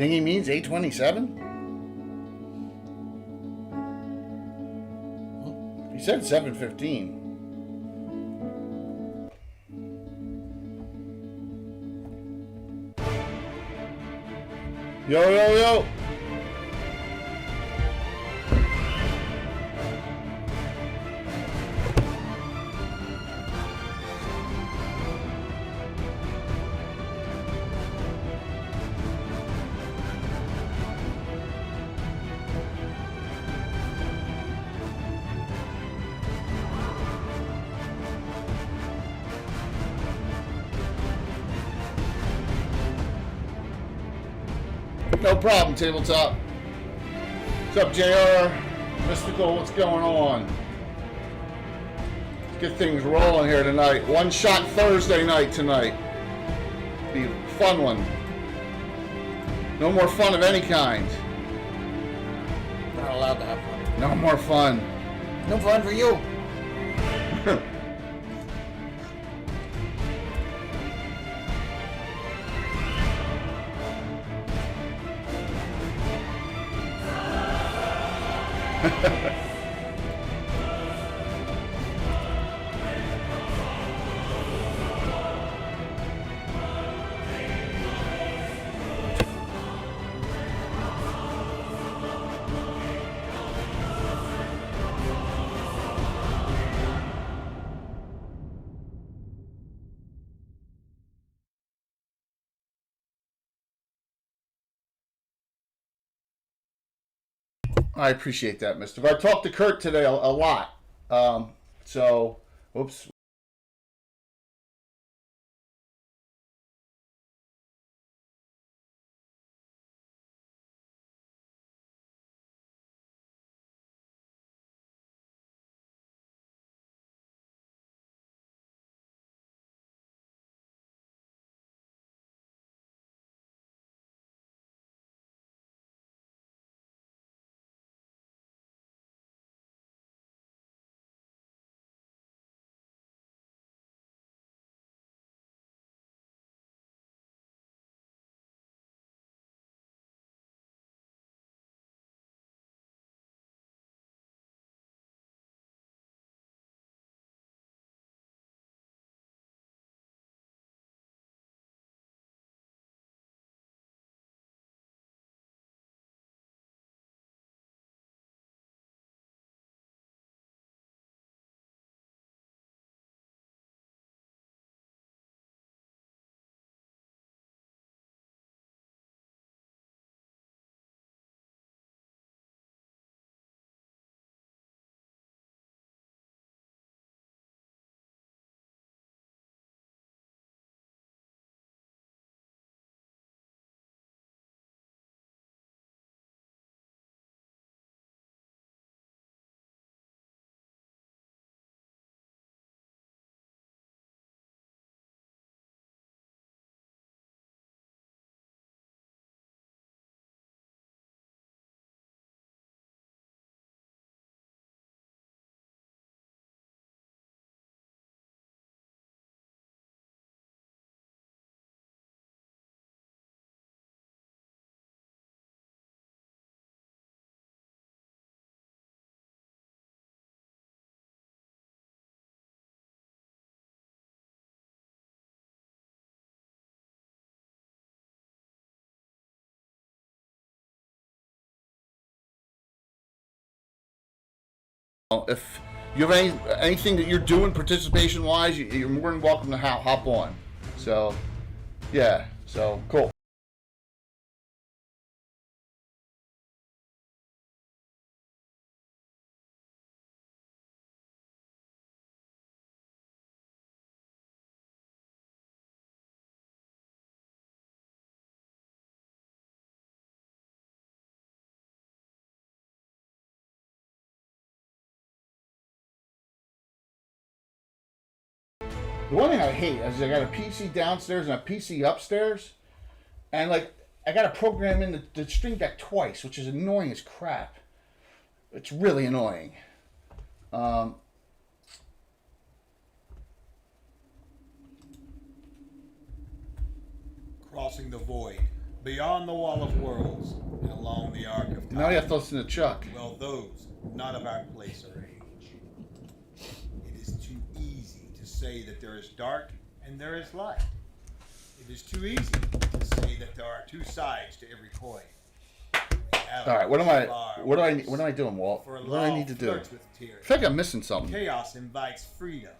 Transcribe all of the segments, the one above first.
think he means 827? He said 715. Yo, yo, yo. No problem, Tabletop. What's up, JR? Mystical, what's going on? Let's get things rolling here tonight. One Shot Thursday night tonight. Be a fun one. No more fun of any kind. Not allowed to have fun. No more fun. No fun for you. I appreciate that, Mister. I talked to Kurt today a lot. So, oops. If you have anything that you're doing participation wise, you're more than welcome to hop on. So, yeah. So cool. The one thing I hate is I got a PC downstairs and a PC upstairs, and like I got to program in the Stream Deck twice, which is annoying as crap. It's really annoying. Crossing the void. beyond the wall of worlds and along the arc of time. Now you have to listen to Chuck. Well, those not of our place or age. It is too easy to say that there is dark and there is light. It is too easy to say that there are two sides to every coin. All right, what am I doing, Walt? For What do I need to do? I flirts with tyranny. feel like I'm missing something. Chaos invites freedom.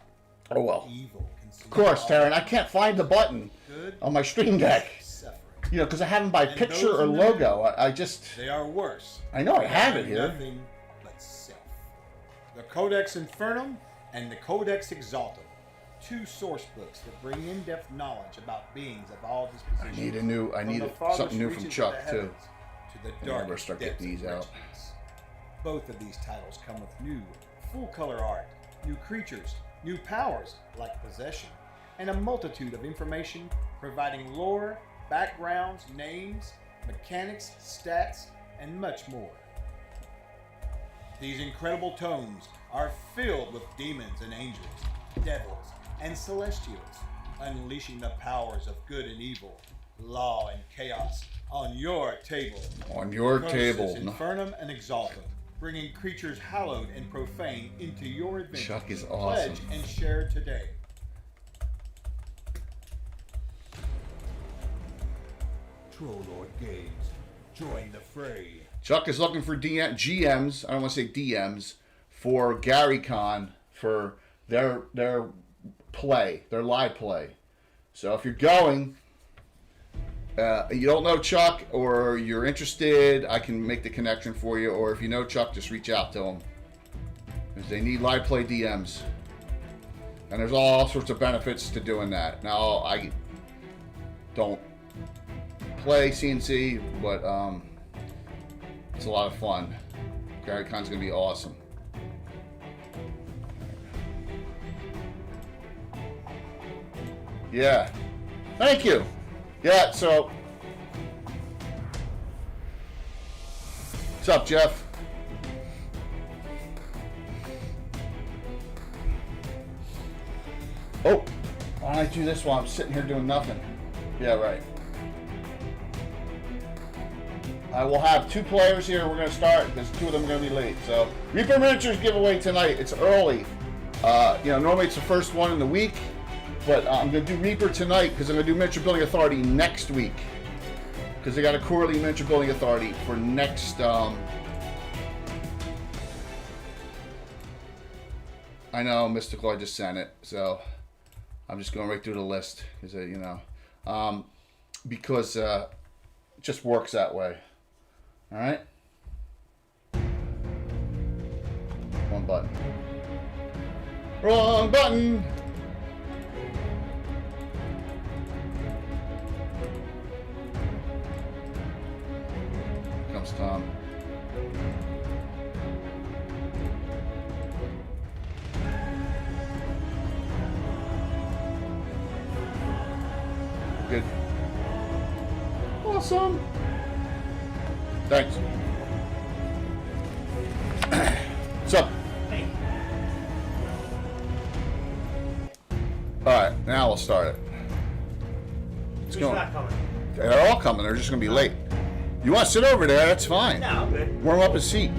Oh well. Evil Of course, Taryn, I can't find the button Good on my stream deck. suffering. You know, because I have them by And picture those or in the logo. I just, They are worse. I know I have it They here. Nothing but self. The Codex Infernum and the Codex Exaltum. Two source books that bring in-depth knowledge about beings of all dispositions. I need From the farthest something new from reaches of Chuck the too. heavens To the Yeah, I dark better start getting these out. Both of these titles come with new, full-color art, new creatures, new powers like possession, and a multitude of information providing lore, backgrounds, names, mechanics, stats, and much more. These incredible tomes are filled with demons and angels, devils, and celestials, unleashing the powers of good and evil, law and chaos on your table. On your Codices table. Infernum and Exaltum, bringing creatures hallowed and profane into your adventure. Chuck is awesome. Pledge and share today. Troll Lord Games, join the fray. Chuck is looking for GMs. I don't want to say DMs for GaryCon for their play, their live play. So if you're going, you don't know Chuck or you're interested, I can make the connection for you. Or if you know Chuck, just reach out to him because they need live play DMs. And there's all sorts of benefits to doing that. Now I don't play CNC, but it's a lot of fun. GaryCon's gonna be awesome. Yeah. Thank you. Yeah, so what's up, Jeff? Oh, why don't I do this while I'm sitting here doing nothing? Yeah, right. I will have two players here. We're going to start because two of them are going to be late. So, Reaper Miniatures giveaway tonight. It's early. Normally it's the first one in the week, but I'm going to do Reaper tonight because I'm going to do Miniature Building Authority next week. Because they got a quarterly Miniature Building Authority for next. I know, Mystical. I just sent it, so I'm just going right through the list because because it just works that way. All right. One button. Wrong button. Here comes Tom. Good. Awesome. Thanks. What's up? Alright, now we'll start it. It's Who's not coming? They're all coming, they're just gonna be late. You wanna sit over there, that's fine. No, I'm good. Warm up a seat.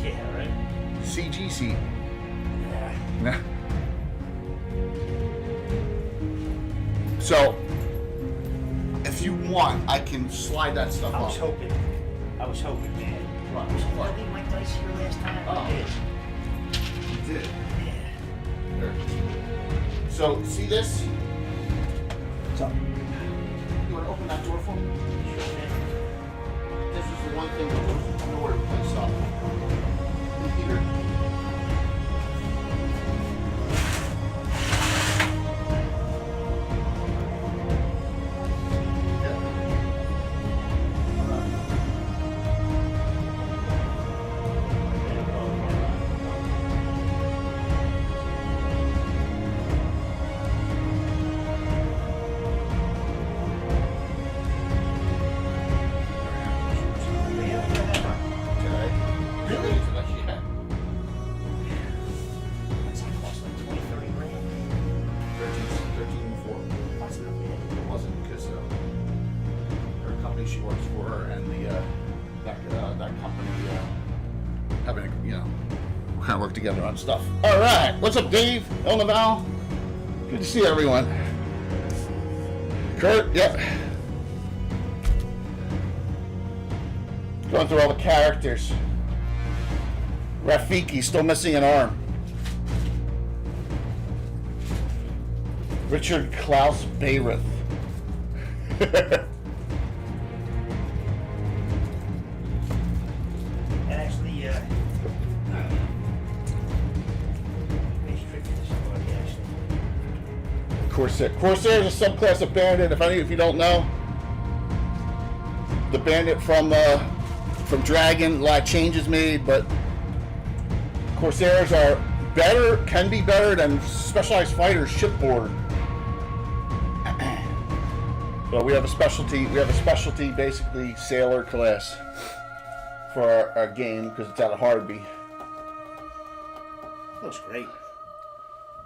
Yeah, right? CG seat. Yeah. Nah. So, if you want, I can slide that stuff I was up. hoping, man. I think my dice here last time. Oh. I did. You did. Yeah. Here. So, see this? So, you want to open that door for me? Sure, man. This is the one thing that was the door to place up. Here. Okay. Really? Yeah. work together on stuff. All right, what's up, Dave? El Naval? Good to see everyone. Kurt, yep. Going through all the characters. Rafiki, still missing an arm. Richard Klaus Bayreuth. Actually, makes trick for this party, actually. Corsair. Corsair is a subclass of bandit. If you don't know, the bandit from Dragon, a lot of changes made, but Corsairs are better, can be better than specialized fighters shipboard. But we have a specialty. We have a specialty, basically sailor class for our game because it's out of Hardby. Looks great.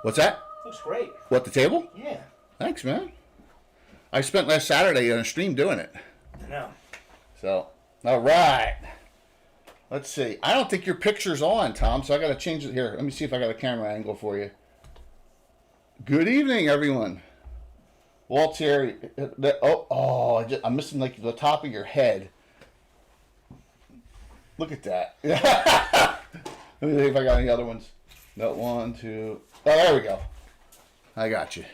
What's that? Looks great. What, the table? Yeah. Thanks, man. I spent last Saturday on a stream doing it. I know. So, all right. Let's see. I don't think your picture's on, Tom, so I got to change it here. Let me see if I got a camera angle for you. Good evening, everyone. Walter, I'm missing like the top of your head. Look at that. Let me see if I got any other ones. No, 1, 2. Oh, there we go. I got you.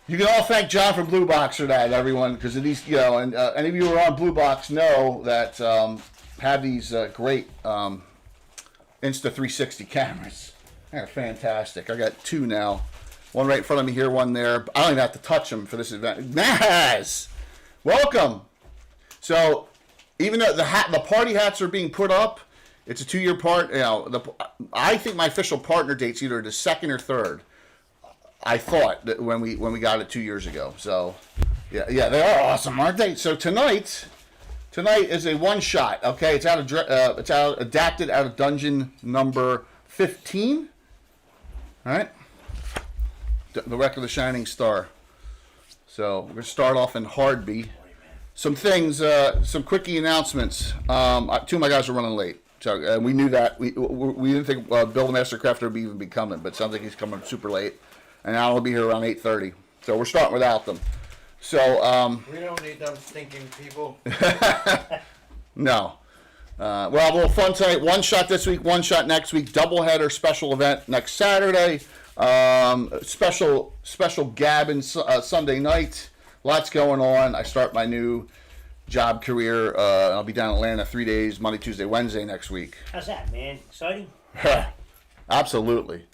You can all thank John from Blue Box for that, everyone, because of these, you know, and any of you who are on Blue Box know that have these great Insta360 cameras. They're fantastic. I got 2 now. One right in front of me here, one there. I don't even have to touch them for this event. Naz! Welcome! So, even though the party hats are being put up, it's a 2-year part. You know, I think my official partner date's either the 2nd or 3rd. I thought that when we got it 2 years ago. So, yeah, they are awesome, aren't they? So tonight is a one shot. Okay, it's adapted out of dungeon number 15. All right. The Wreck of the Shining Star. So we're gonna start off in Hardby. Some things, some quickie announcements. 2 of my guys are running late, so we knew that. We didn't think Bill the Master Crafter would even be coming, but it sounds like he's coming super late, and Alan will be here around 8:30. So we're starting without them. So we don't need them stinking people. No. We'll have a little fun tonight. One shot this week, one shot next week. Doubleheader special event next Saturday. Special gabbing Sunday night. Lots going on. I start my new job career. I'll be down in Atlanta 3 days, Monday, Tuesday, Wednesday next week. How's that, man? Exciting? Absolutely,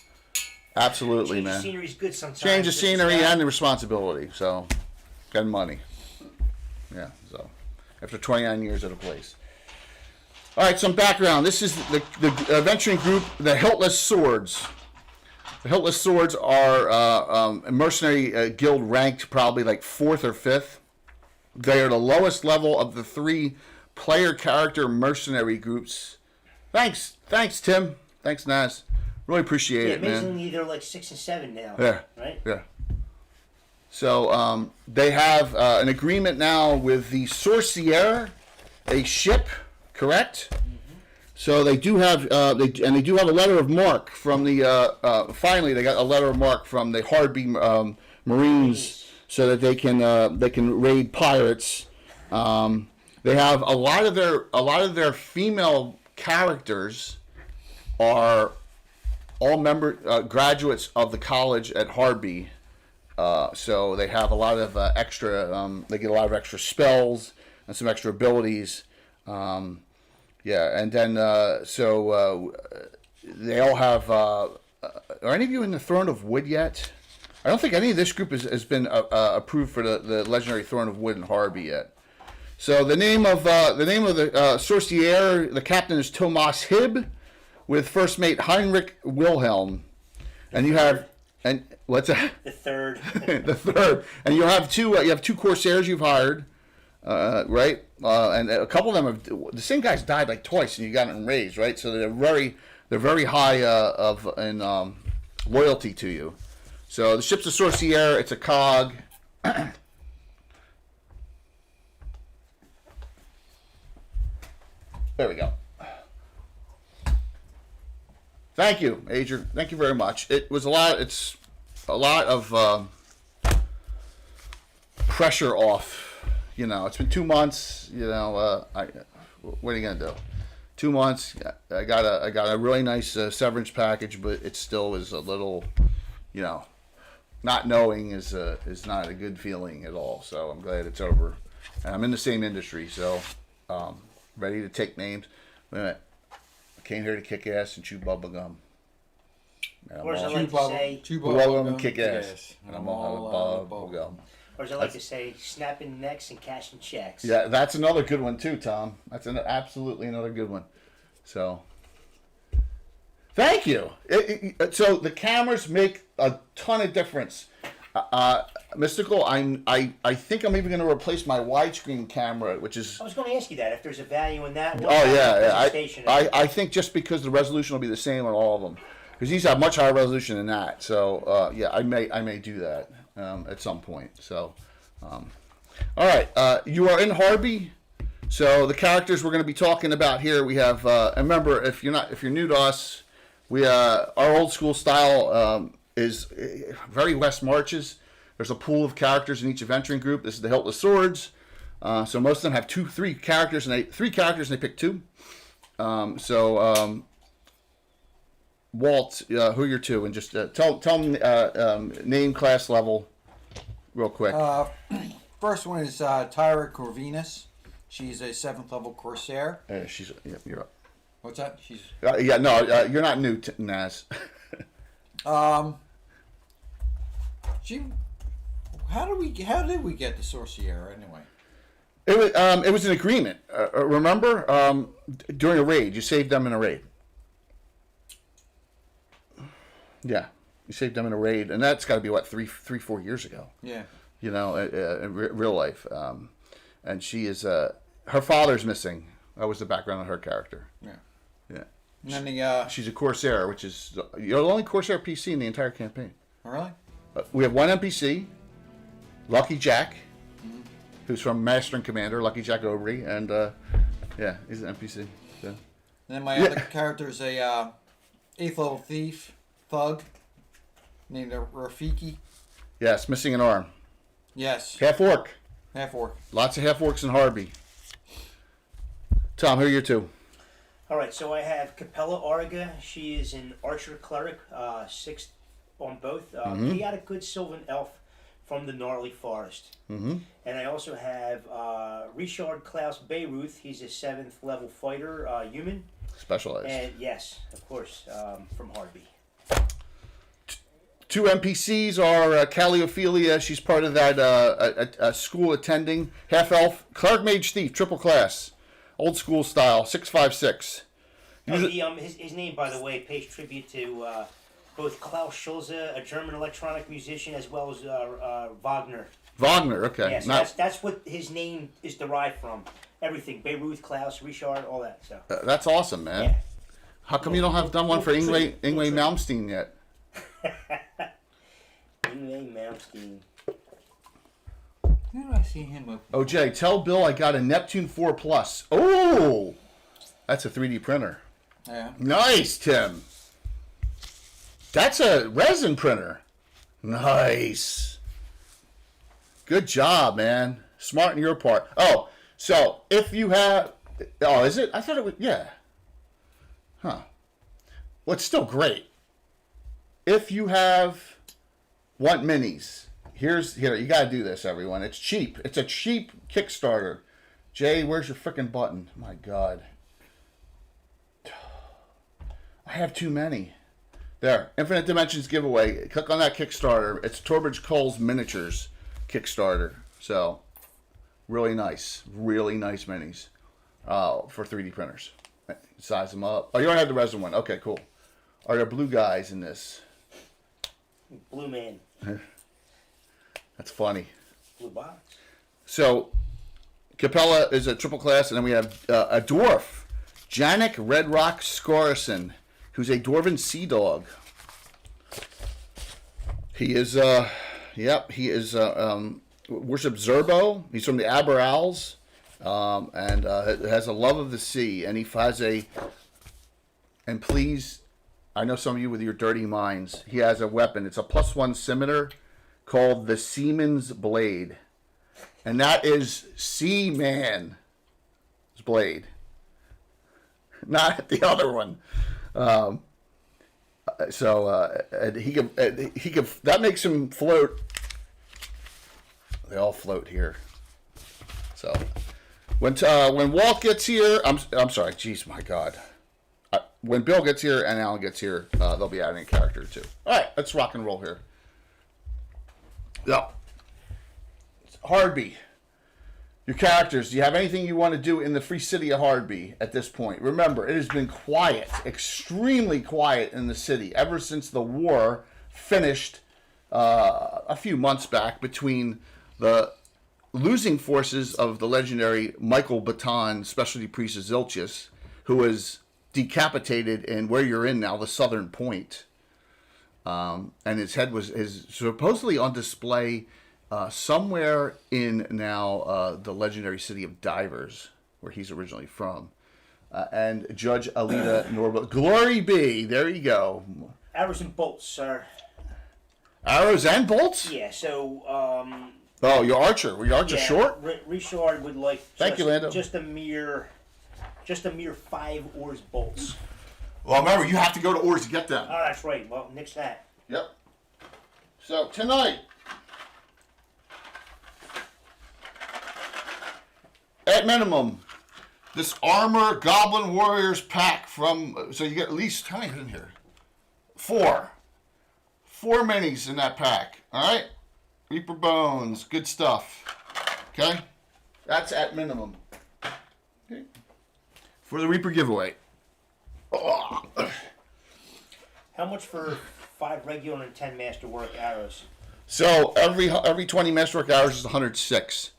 Change man. of scenery's good sometimes. Change of scenery and the responsibility. So, and money. Yeah. So, after 29 years at a place. All right, some background. This is the adventuring group, the Hiltless Swords. The Hiltless Swords are a mercenary guild ranked probably like 4th or 5th. They are the lowest level of the 3 player character mercenary groups. Thanks, Tim. Thanks, Naz. Really appreciate it, man. Amazingly, they're like 6 and 7 now. Yeah. Right? Yeah. So they have an agreement now with the Sorcier, a ship, correct? So they do have, they do have a letter of marque from the. Finally, they got a letter of marque from the Hardby Marines, so that they can raid pirates. They have a lot of their female characters are all graduates of the college at Hardby. So they have a lot of extra. They get a lot of extra spells and some extra abilities. Yeah, and then they all have. Are any of you in the Throne of Wood yet? I don't think any of this group has been approved for the legendary Throne of Wood in Hardby yet. So the name of the Sorcier, the captain is Tomas Hibb, with first mate Heinrich Wilhelm, and you have what's that? The 3rd. The 3rd, and you have two. You have 2 Corsairs you've hired. Right? And a couple of them have, the same guys died like twice, and you got them raised, right? So they're very high in loyalty to you. So the ship's a Sorcier. It's a cog. There we go. Thank you, Adrian. Thank you very much. It was a lot. It's a lot of pressure off. You know, it's been 2 months. You know, what are you gonna do? 2 months. I got a really nice severance package, but it still is a little, you know, not knowing is not a good feeling at all. So I'm glad it's over. And I'm in the same industry, so ready to take names. Wait a minute. I came here to kick ass and chew bubble gum. Or as I like to say, Chew Bubble gum, kick ass. And I'm all bubble gum. or as I like to say, snapping necks and cashing checks. Yeah, that's another good one too, Tom. That's absolutely another good one. So, thank you. So the cameras make a ton of difference. Mystical, I think I'm even going to replace my widescreen camera, which is. I was going to ask you that if there's a value in that. Oh yeah, I think just because the resolution will be the same on all of them, because these have much higher resolution than that. So yeah, I may do that at some point. So, all right, you are in Harby. So the characters we're going to be talking about here, we have. And remember, if you're new to us, we our old school style is very West Marches. There's a pool of characters in each adventuring group. This is the Hiltless Swords. So most of them have three characters, and they pick two. Walt, who are your two? And just tell them name, class, level, real quick. First one is Tyra Corvinus. She's a 7th level Corsair. You're up. What's that? She's. You're not new, Naz. She. How did we get the Sorcier anyway? It was an agreement. Remember, during a raid, you saved them in a raid. Yeah, you saved them in a raid, and that's got to be what 4 years ago. Yeah. You know, in real life, and she is her father's missing. That was the background of her character. Yeah. Yeah. And then she's a Corsair, which is you're the only Corsair PC in the entire campaign. Oh, really? We have one NPC, Lucky Jack, who's from Master and Commander, Lucky Jack Overy, and yeah, he's an NPC. So. And then my other character is a 8th level thief, thug, named Rafiki. Yes, missing an arm. Yes. Half orc. Half orc. Lots of half orcs in Harby. Tom, who are you two? All right, so I have Capella Origa. She is an archer cleric, 6th on both. Chaotic good Sylvan elf from the gnarly forest. Mm-hmm. And I also have Richard Klaus Bayruth. He's a 7th level fighter, human. Specialized. And yes, of course, from Harby. Two NPCs are Calliophilia. She's part of that a school attending. Half elf, cleric mage thief, triple class, old school style, 656. His name, by the way, pays tribute to both Klaus Schulze, a German electronic musician, as well as Wagner. Wagner, okay. Yes, yeah, so that's what his name is derived from. Everything, Bayruth, Klaus, Richard, all that. So that's awesome, man. Yeah. How come you don't have done one for Ingwe Malmsteen yet? Ingwe Malmsteen. Who did I see him with? Oh, Jay, tell Bill I got a Neptune 4 Plus. Oh, that's a 3D printer. Yeah. Nice, Tim. That's a resin printer. Nice. Good job, man. Smart on your part. Oh, so if you have... Oh, is it? I thought it was... Yeah. Huh. Well, it's still great. If you want minis, here, you got to do this, everyone. It's cheap. It's a cheap Kickstarter. Jay, where's your freaking button? My God. I have too many. There. Infinite Dimensions giveaway. Click on that Kickstarter. It's Torbridge Cole's Miniatures Kickstarter. So, really nice. Really nice minis for 3D printers. Size them up. Oh, you don't have the resin one. Okay, cool. Are there blue guys in this? Blue man. That's funny. Blue box. So, Capella is a triple class, and then we have a dwarf, Janik Redrock Scorison, who's a dwarven sea dog. He is, worships Zerbo. He's from the Aber Owls, and has a love of the sea, and he has and please I know some of you with your dirty minds. He has a weapon. It's a +1 scimitar called the Seaman's Blade. And that is Seaman's blade. Not the other one. He could that makes him float. They all float here. So when Walt gets here, I'm sorry, jeez, my God. When Bill gets here and Alan gets here, they'll be adding a character too. All right, let's rock and roll here. So, Hardby. Your characters, do you have anything you want to do in the free city of Hardby at this point? Remember, it has been quiet, extremely quiet in the city ever since the war finished a few months back between the losing forces of the legendary Michael Baton, specialty priest of Zilchius, who was decapitated in where you're in now, the Southern Point. And his head is supposedly on display somewhere in now the legendary city of Divers, where he's originally from. And Judge Alita Norba. Glory be! There you go. Arrows and bolts, sir. Arrows and bolts? Yeah, so... oh, your archer. Were your archer short? Richard would like... Thank you, Lando. Just a mere 5 oars bolts. Well, remember, you have to go to Oars to get them. Oh, that's right. Well, nix that. Yep. So, tonight... at minimum, this Armor Goblin Warriors pack from... So you get at least... How many in here? 4. 4 minis in that pack. Alright? Reaper Bones. Good stuff. Okay? That's at minimum. Okay. For the Reaper giveaway. Oh. How much for 5 regular and 10 masterwork arrows? So every 20 masterwork hours is 106.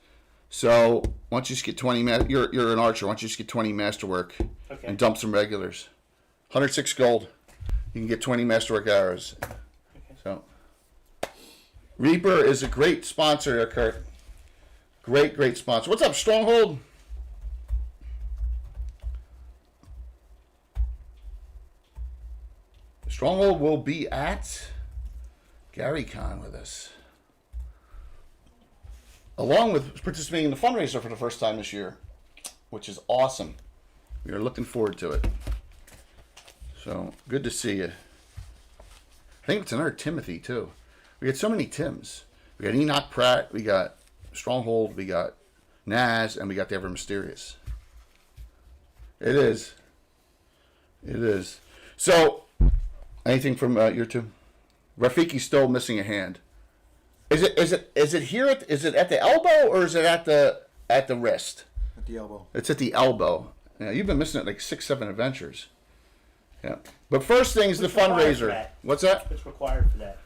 So once you just get 20, you're an archer. Once you just get 20 masterwork and dump some regulars, 106 gold, you can get 20 masterwork arrows. Okay. So Reaper is a great sponsor, Kurt. Great sponsor. What's up, Stronghold? Stronghold will be at GaryCon with us, along with participating in the fundraiser for the first time this year, which is awesome. We are looking forward to it. So, good to see you. I think it's another Timothy, too. We got so many Tims. We got Enoch Pratt, we got Stronghold, we got Naz, and we got the Ever Mysterious. It is. So, anything from your two? Rafiki's still missing a hand. Is it here? Is it at the elbow or is it at the wrist? At the elbow. It's at the elbow. Yeah, you've been missing it like 6-7 adventures. Yeah. But first thing's the fundraiser. What's that? What's required for that?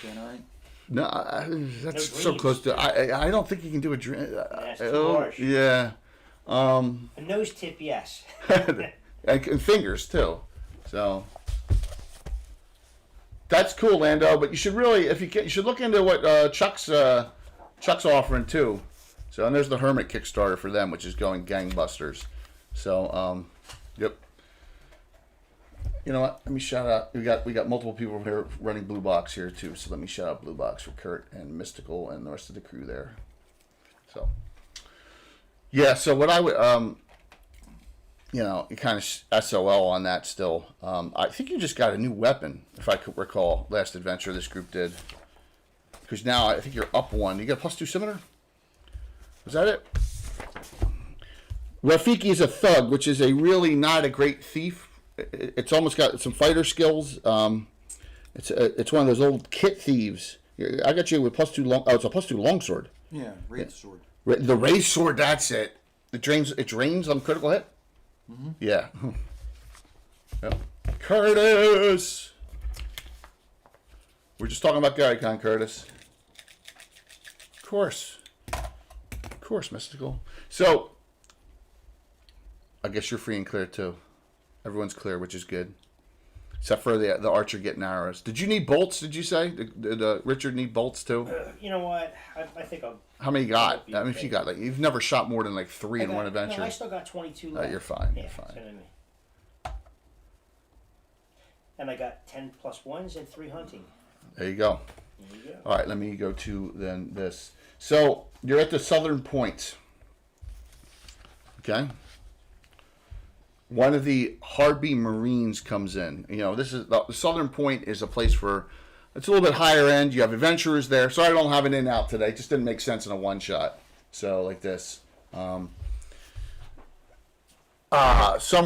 Generate. No, that's so close to. I don't think you can do a dream. That's too harsh. Yeah. A nose tip, yes. and fingers too. So. That's cool, Lando. But you should really, if you can, you should look into what Chuck's offering too. So, and there's the Hermit Kickstarter for them, which is going gangbusters. So, yep. You know what? Let me shout out. We got multiple people here running Blue Box here too. So let me shout out Blue Box for Kurt and Mystical and the rest of the crew there. So, yeah. So what I would, you know, you kind of SOL on that still. I think you just got a new weapon, if I could recall, last adventure this group did. Because now I think you're up 1. You got a +2 scimitar? Was that it? Rafiki is a thug, which is a really not a great thief. It's almost got some fighter skills. It's one of those old kit thieves. I got you with +2 long. Oh, it's a +2 longsword. Yeah, raised sword. The raised sword. That's it. It drains on critical hit. Mm-hmm. Yeah. Yep. Curtis. We're just talking about GaryCon, Curtis. Of course, Mystical. So, I guess you're free and clear too. Everyone's clear, which is good. Except for the archer getting arrows. Did you need bolts, did you say? Did Richard need bolts too? You know what? I think I'll... How many you got? I mean, if you got, like, you've never shot more than like 3 in one adventure. No, I still got 22 left. You're fine. Yeah, You're fine. and I got 10 plus ones and 3 hunting. There you go. There you go. All right, let me go to then this. So you're at the southern point. Okay. One of the Hardby Marines comes in. You know, this is the southern point is a place for it's a little bit higher end. You have adventurers there. Sorry, I don't have an in out today. It just didn't make sense in a one shot. So like this. Some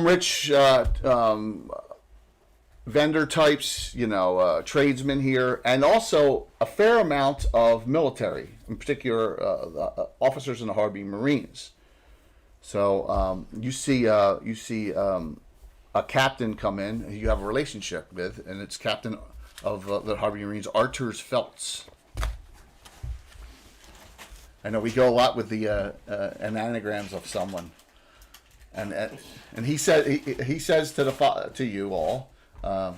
rich vendor types, you know, tradesmen here, and also a fair amount of military, in particular officers in the Hardby Marines. So you see a captain come in who you have a relationship with, and it's Captain of the Hardby Marines, Arturs Feltz. I know we go a lot with the anagrams of someone, and he said he says to you all. There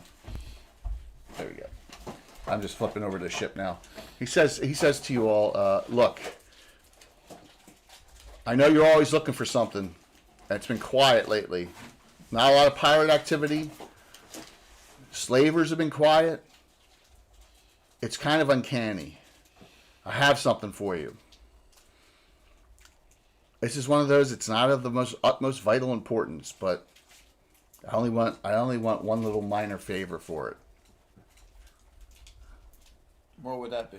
we go. I'm just flipping over to the ship now. He says to you all, look, I know you're always looking for something. It's been quiet lately. Not a lot of pirate activity. Slavers have been quiet. It's kind of uncanny. I have something for you. This is one of those. It's not of the utmost vital importance, but I only want one little minor favor for it. What would that be?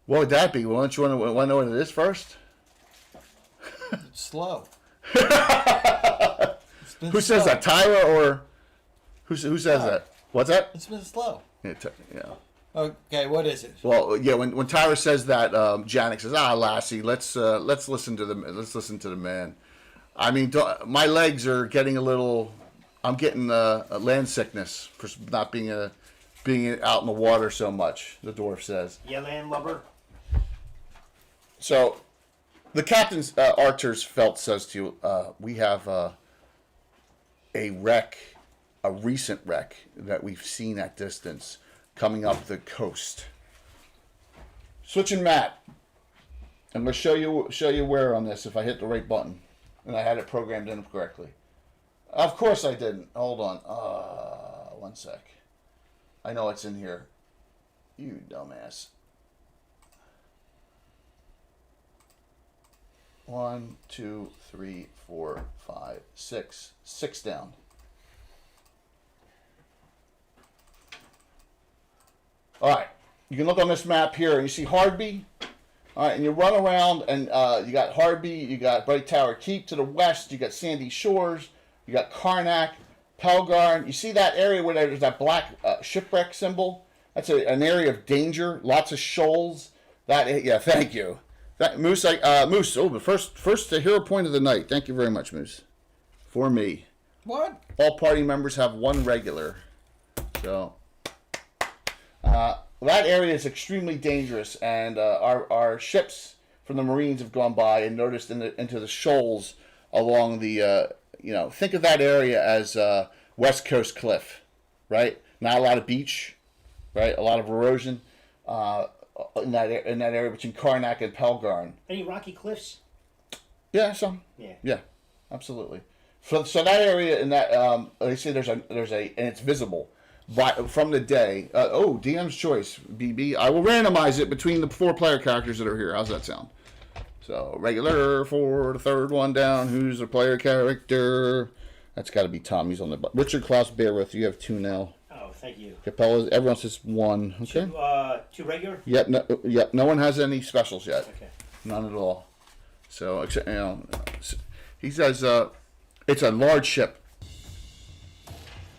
What would that be? Well, don't you want to know what it is first? It's slow. Who says that? Tyra or who says that? What's that? It's been slow. Yeah. Okay, what is it? Well, yeah. When Tyra says that, Janik says, Lassie, let's listen to the man. I mean, my legs are getting a little. I'm getting a land sickness for not being out in the water so much. The dwarf says. Yeah, landlubber. So, the captain's Arturs Felt says to you, we have a recent wreck that we've seen at distance coming up the coast. Switching Matt. I'm gonna show you where on this if I hit the right button, and I had it programmed in correctly. Of course I didn't. Hold on. One sec. I know it's in here. You dumbass. 1, 2, 3, 4, 5, 6. 6 down. All right. You can look on this map here, and you see Hardby. All right, and you run around, and you got Hardby, you got Bright Tower Keep to the west, you got Sandy Shores, you got Karnak, Pelgarn. You see that area where there's that black shipwreck symbol? That's an area of danger, lots of shoals. Yeah, thank you. Moose, Moose. Oh, but first the hero point of the night. Thank you very much, Moose. For me. What? All party members have one regular. So, that area is extremely dangerous, and our ships from the Marines have gone by and noticed into the shoals along the. Think of that area as West Coast cliff, right? Not a lot of beach, right? A lot of erosion. In that area between Karnak and Pelgarn. Any rocky cliffs? Yeah, some. Yeah, absolutely. So that area in that they say there's a and it's visible from the day. DM's choice, BB. I will randomize it between the 4 player characters that are here. How's that sound? So regular for the third one down. Who's a player character? That's got to be Tom. He's on the button. Richard Klaus Bearwith. You have 2 now. Oh, thank you. Capella. Everyone says 1. Okay. 2 regular. Yep. No one has any specials yet. Okay. None at all. So except he says it's a large ship.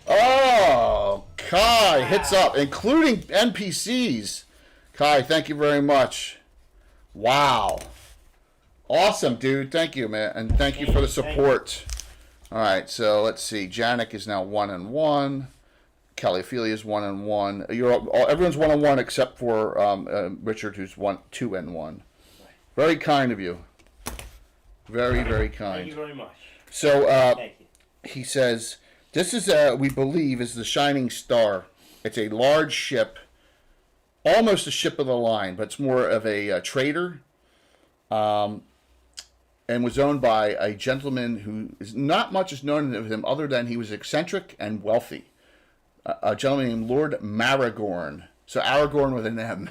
Oh, Kai hits up, including NPCs. Kai, thank you very much. Wow. Awesome, dude. Thank you, man. And thank you for the support. All right, so let's see. Janik is now 1-1. Caliphilia is 1-1. Everyone's 1-1 except for Richard, who's 2-1. Very kind of you. Very, very kind. Thank you very much. So Thank you. he says, this is, we believe, is the Shining Star. It's a large ship, almost a ship of the line, but it's more of a trader, and was owned by a gentleman who is not much is known of him other than he was eccentric and wealthy. a gentleman named Lord Maragorn. So Aragorn with an M.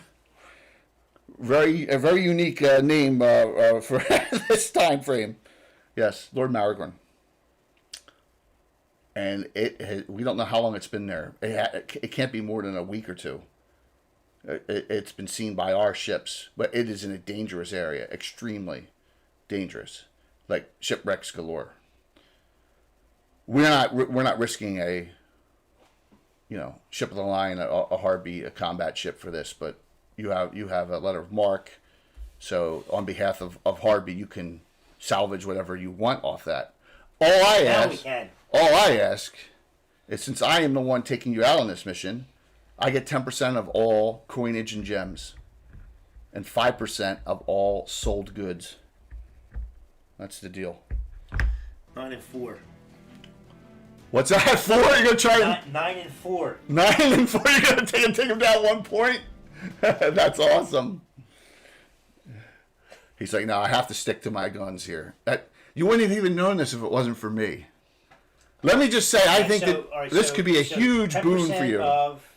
A very unique name for this time frame. Yes, Lord Maragorn. And we don't know how long it's been there. It can't be more than a week or two. It's been seen by our ships, but it is in a dangerous area, extremely dangerous, like shipwrecks galore. We're not risking a ship of the line, a Harby, a combat ship for this, but you have a letter of marque, so on behalf of Harby, you can salvage whatever you want off that. All I ask is, since I am the one taking you out on this mission, I get 10% of all coinage and gems, and 5% of all sold goods. That's the deal. 9 and 4. What's that? 4? You're gonna try 9 and 4. 9 and 4. You're gonna take him down 1 point. That's awesome. He's like, no, I have to stick to my guns here. You wouldn't have even known this if it wasn't for me. Let me just say, I think this could be a huge boon for you.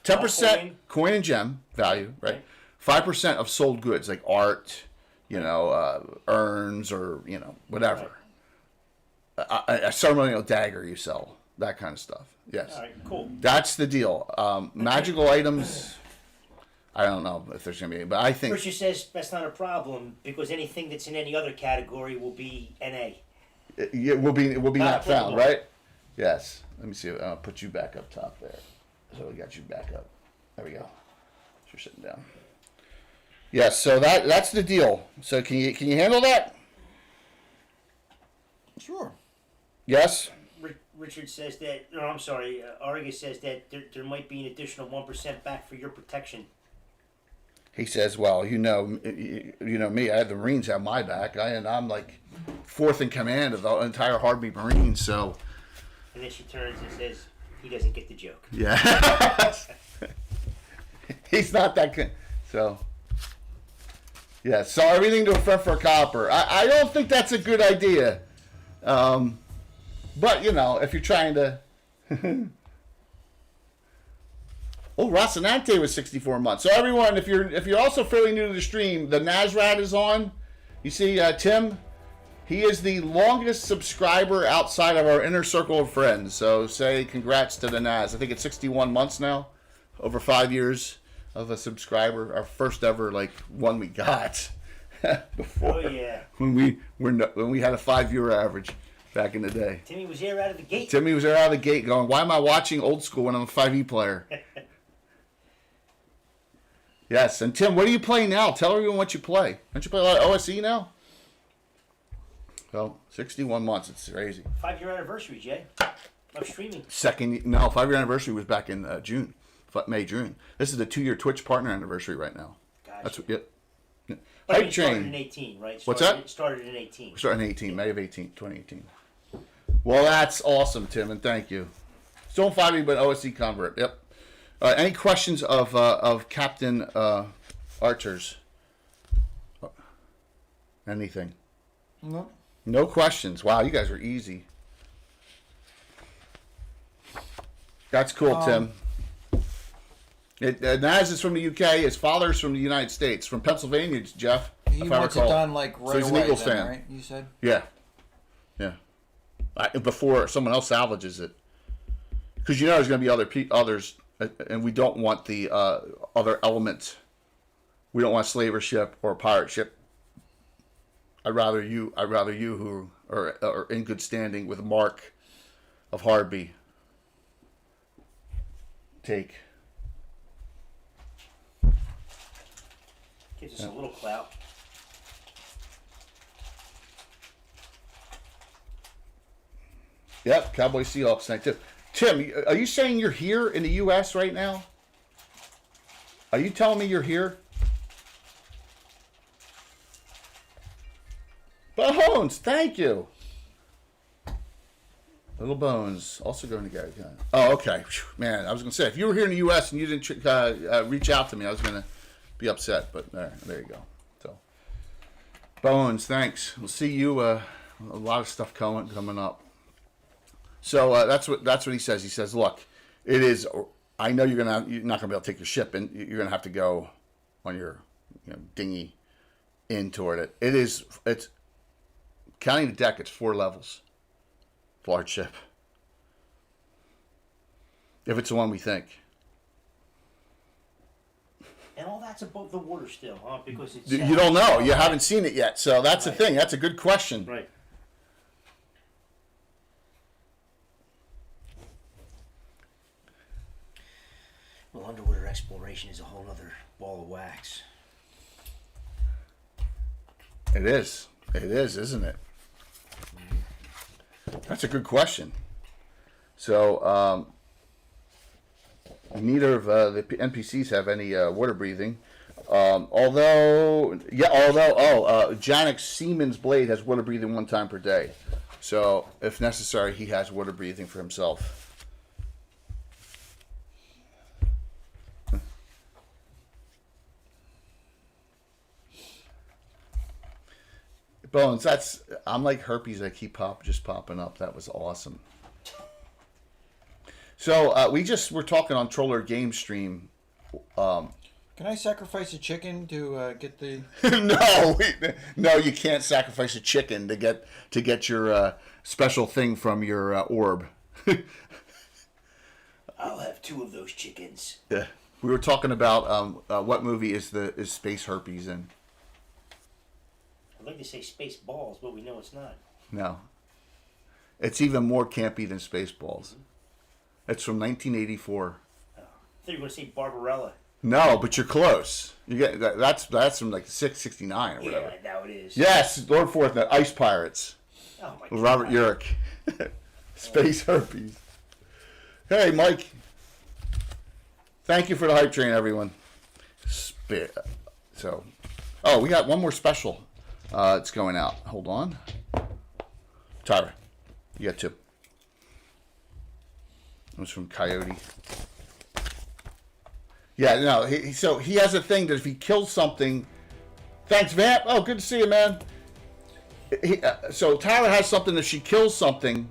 10% coin and gem value, right? 5% of sold goods, like art, urns, or whatever. Right. A ceremonial dagger you sell, that kind of stuff. Yes. All right, cool. That's the deal. Magical items, I don't know if there's going to be any, but I think... Richard says that's not a problem because anything that's in any other category will be NA. It will be not found, right? Yes. Let me see. I'll put you back up top there. So we got you back up. There we go. You're sitting down. Yes. So that's the deal. So can you handle that? Sure. Yes. Richard says that. No, I'm sorry. Ariga says that there might be an additional 1% back for your protection. He says, "Well, you know me. I have the Marines have my back. I'm like fourth in command of the entire Harby Marines. So." And then she turns and says, "He doesn't get the joke." Yeah. He's not that good. So. Yeah. So everything to a friend for a copper. I don't think that's a good idea. But if you're trying to. Oh, Rocinante was 64 months. So everyone, if you're also fairly new to the stream, the Nazrat is on. You see Tim? He is the longest subscriber outside of our inner circle of friends. So say congrats to the Naz. I think it's 61 months now, over 5 years of a subscriber. Our first ever one we got before. Oh yeah. When we had a 5-year average back in the day. Timmy was there out of the gate. Timmy was there out of the gate going, why am I watching old school when I'm a 5e player? Yes, and Tim, what do you play now? Tell everyone what you play. Don't you play a lot of OSE now? Well, 61 months. It's crazy. 5-year anniversary, Jay, of streaming. 5-year anniversary was back in June. May, June. This is the 2-year Twitch partner anniversary right now. Gotcha. That's what, yep. But Hype it started train. in 18, right? What's that? It started in 18. We started in 18, May of 2018. Well, that's awesome, Tim, and thank you. Still 5e, but OSE convert. Yep. Any questions of Captain Archers? Anything? No. No questions. Wow, you guys are easy. That's cool, Tim. Naz is from the UK. His father's from the United States, from Pennsylvania, Jeff. He wants it done right so he's an away, Eagles then, fan. right? You said? Yeah. Before someone else salvages it. Because there's going to be others, and we don't want the other elements. We don't want slaver ship or pirate ship. I'd rather you who are in good standing with Mark of Harby take. Gives us a little clout. Yep, Cowboy Seahawks night too. Tim, are you saying you're here in the U.S. right now? Are you telling me you're here? Bones, thank you. Little Bones, also going to Gary Con. Oh, okay. Man, I was going to say, if you were here in the U.S. and you didn't reach out to me, I was going to be upset. But there you go. So, Bones, thanks. We'll see you. A lot of stuff coming up. So that's what he says. He says, look, it is I know you're not gonna be able to take your ship, and you're gonna have to go on your dinghy in toward it. It's counting the deck. It's 4 levels. Large ship. If it's the one we think. And all that's above the water still, huh? Because it's You don't know. You haven't seen it yet, so that's the thing. That's a good question. Right. Well, underwater exploration is a whole other ball of wax. It is. It is, isn't it? That's a good question. So, neither of the NPCs have any water breathing. Janek's Seaman's Blade has water breathing 1 time per day. So, if necessary, he has water breathing for himself. Bones, I'm like herpes. I keep popping up. That was awesome. So we're talking on Troller Game Stream. Can I sacrifice a chicken to get the? No, you can't sacrifice a chicken to get your special thing from your orb. I'll have 2 of those chickens. Yeah, we were talking about what movie is space herpes in? I'd like to say space balls, but we know it's not. No, it's even more campy than Spaceballs. It's from 1984. I thought you were going to say Barbarella. No, but you're close. You get that's from like 669 or whatever. Yeah, now it is. Yes, Lord Forthnet, Ice Pirates. Oh my God. Robert Urich. Space herpes. Hey, Mike. Thank you for the hype train, everyone. We got one more special. It's going out. Hold on. Tyra, you got 2. It was from Coyote. Yeah, no. He has a thing that if he kills something, thanks, Vamp. Oh, good to see you, man. So Tyra has something that she kills something,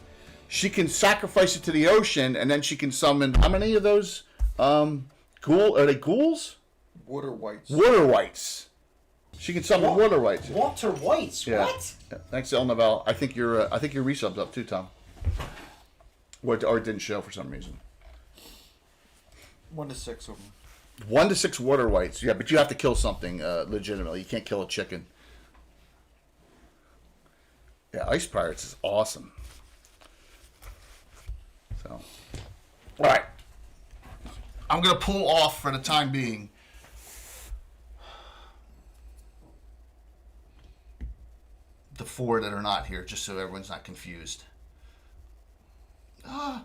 she can sacrifice it to the ocean, and then she can summon how many of those? Are they ghouls? Water whites. Water whites. She can summon water whites. Water whites. Yeah. What? Yeah. Thanks, El Navel. I think your resub's up too, Tom. Or it didn't show for some reason. 1 to 6 of them. 1 to 6 water whites. Yeah, but you have to kill something legitimately. You can't kill a chicken. Yeah, Ice Pirates is awesome. So, all right. I'm gonna pull off for the time being. The 4 that are not here, just so everyone's not confused. Alright,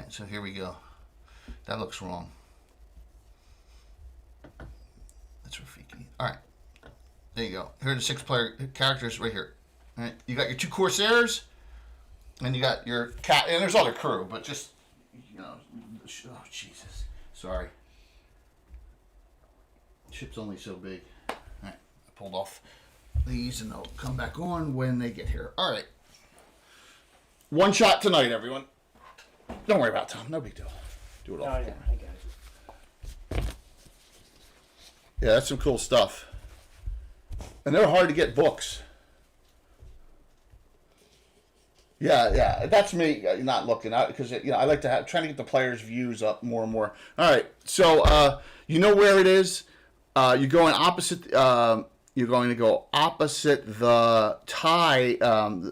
so here we go. That looks wrong. That's Rafiki. Alright. There you go. Here are the 6 player characters right here. Alright. You got your 2 Corsairs, and you got your cat, and there's other crew, but just, oh, Jesus. Sorry. Ship's only so big. Alright. I pulled off these, and they'll come back on when they get here. Alright. 1 shot tonight, everyone. Don't worry about it, Tom. No big deal. Do it all. Oh, yeah, I got it. Yeah, that's some cool stuff. And they're hard to get books. Yeah, that's me not looking out because I like to trying to get the players' views up more and more. All right, so you know where it is. You're going opposite. You're going to go opposite the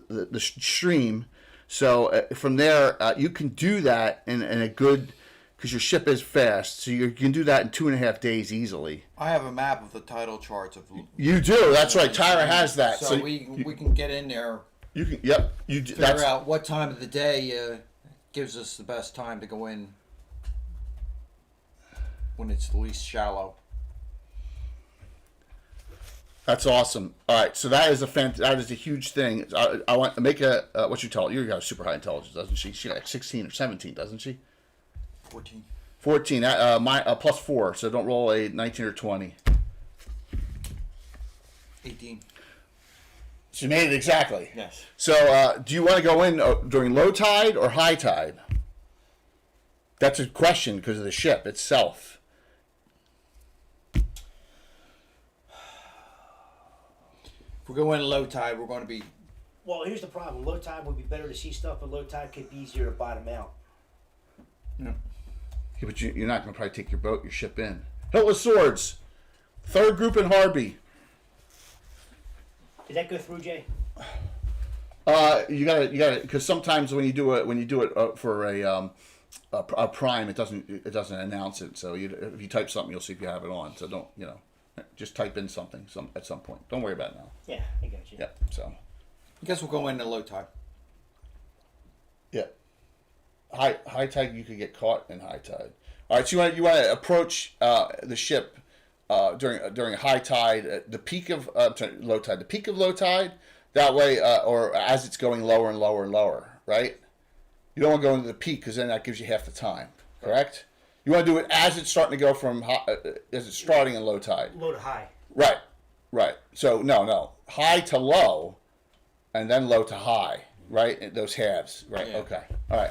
the stream. So from there, you can do that in a good, because your ship is fast. So you can do that in 2.5 days easily. I have a map of the title charts of. You do. That's right. Tyra has that. So we can get in there. You can. Yep. Figure out what time of the day gives us the best time to go in when it's the least shallow. That's awesome. All right, so that is a huge thing. I want to make a what you tell you got super high intelligence, doesn't she? She got like 16 or 17, doesn't she? 14. 14. Plus 4, so don't roll a 19 or 20. 18. So you made it exactly. Yes. So do you want to go in during low tide or high tide? That's a question because of the ship itself. If we go in low tide, we're going to be. Well, here's the problem. Low tide would be better to see stuff, but low tide could be easier to bottom out. Yeah. Yeah, but you're not going to probably take your ship in. Hilt of Swords, third group in Harby. Did that go through, Jay? You gotta, because sometimes when you do it for a prime, it doesn't announce it. So if you type something, you'll see if you have it on. So don't, just type in something at some point. Don't worry about it now. Yeah, I got you. Yeah. So. I guess we'll go into low tide. Yeah. High tide, you could get caught in high tide. All right, so you want to approach the ship during high tide, the peak of low tide, the peak of low tide. That way, or as it's going lower and lower and lower, right? You don't want to go into the peak because then that gives you half the time. Correct? You want to do it as it's starting to go from as it's starting in low tide. Low to high. Right. So no, high to low, and then low to high. Right, those halves. Right. Yeah. Okay. All right.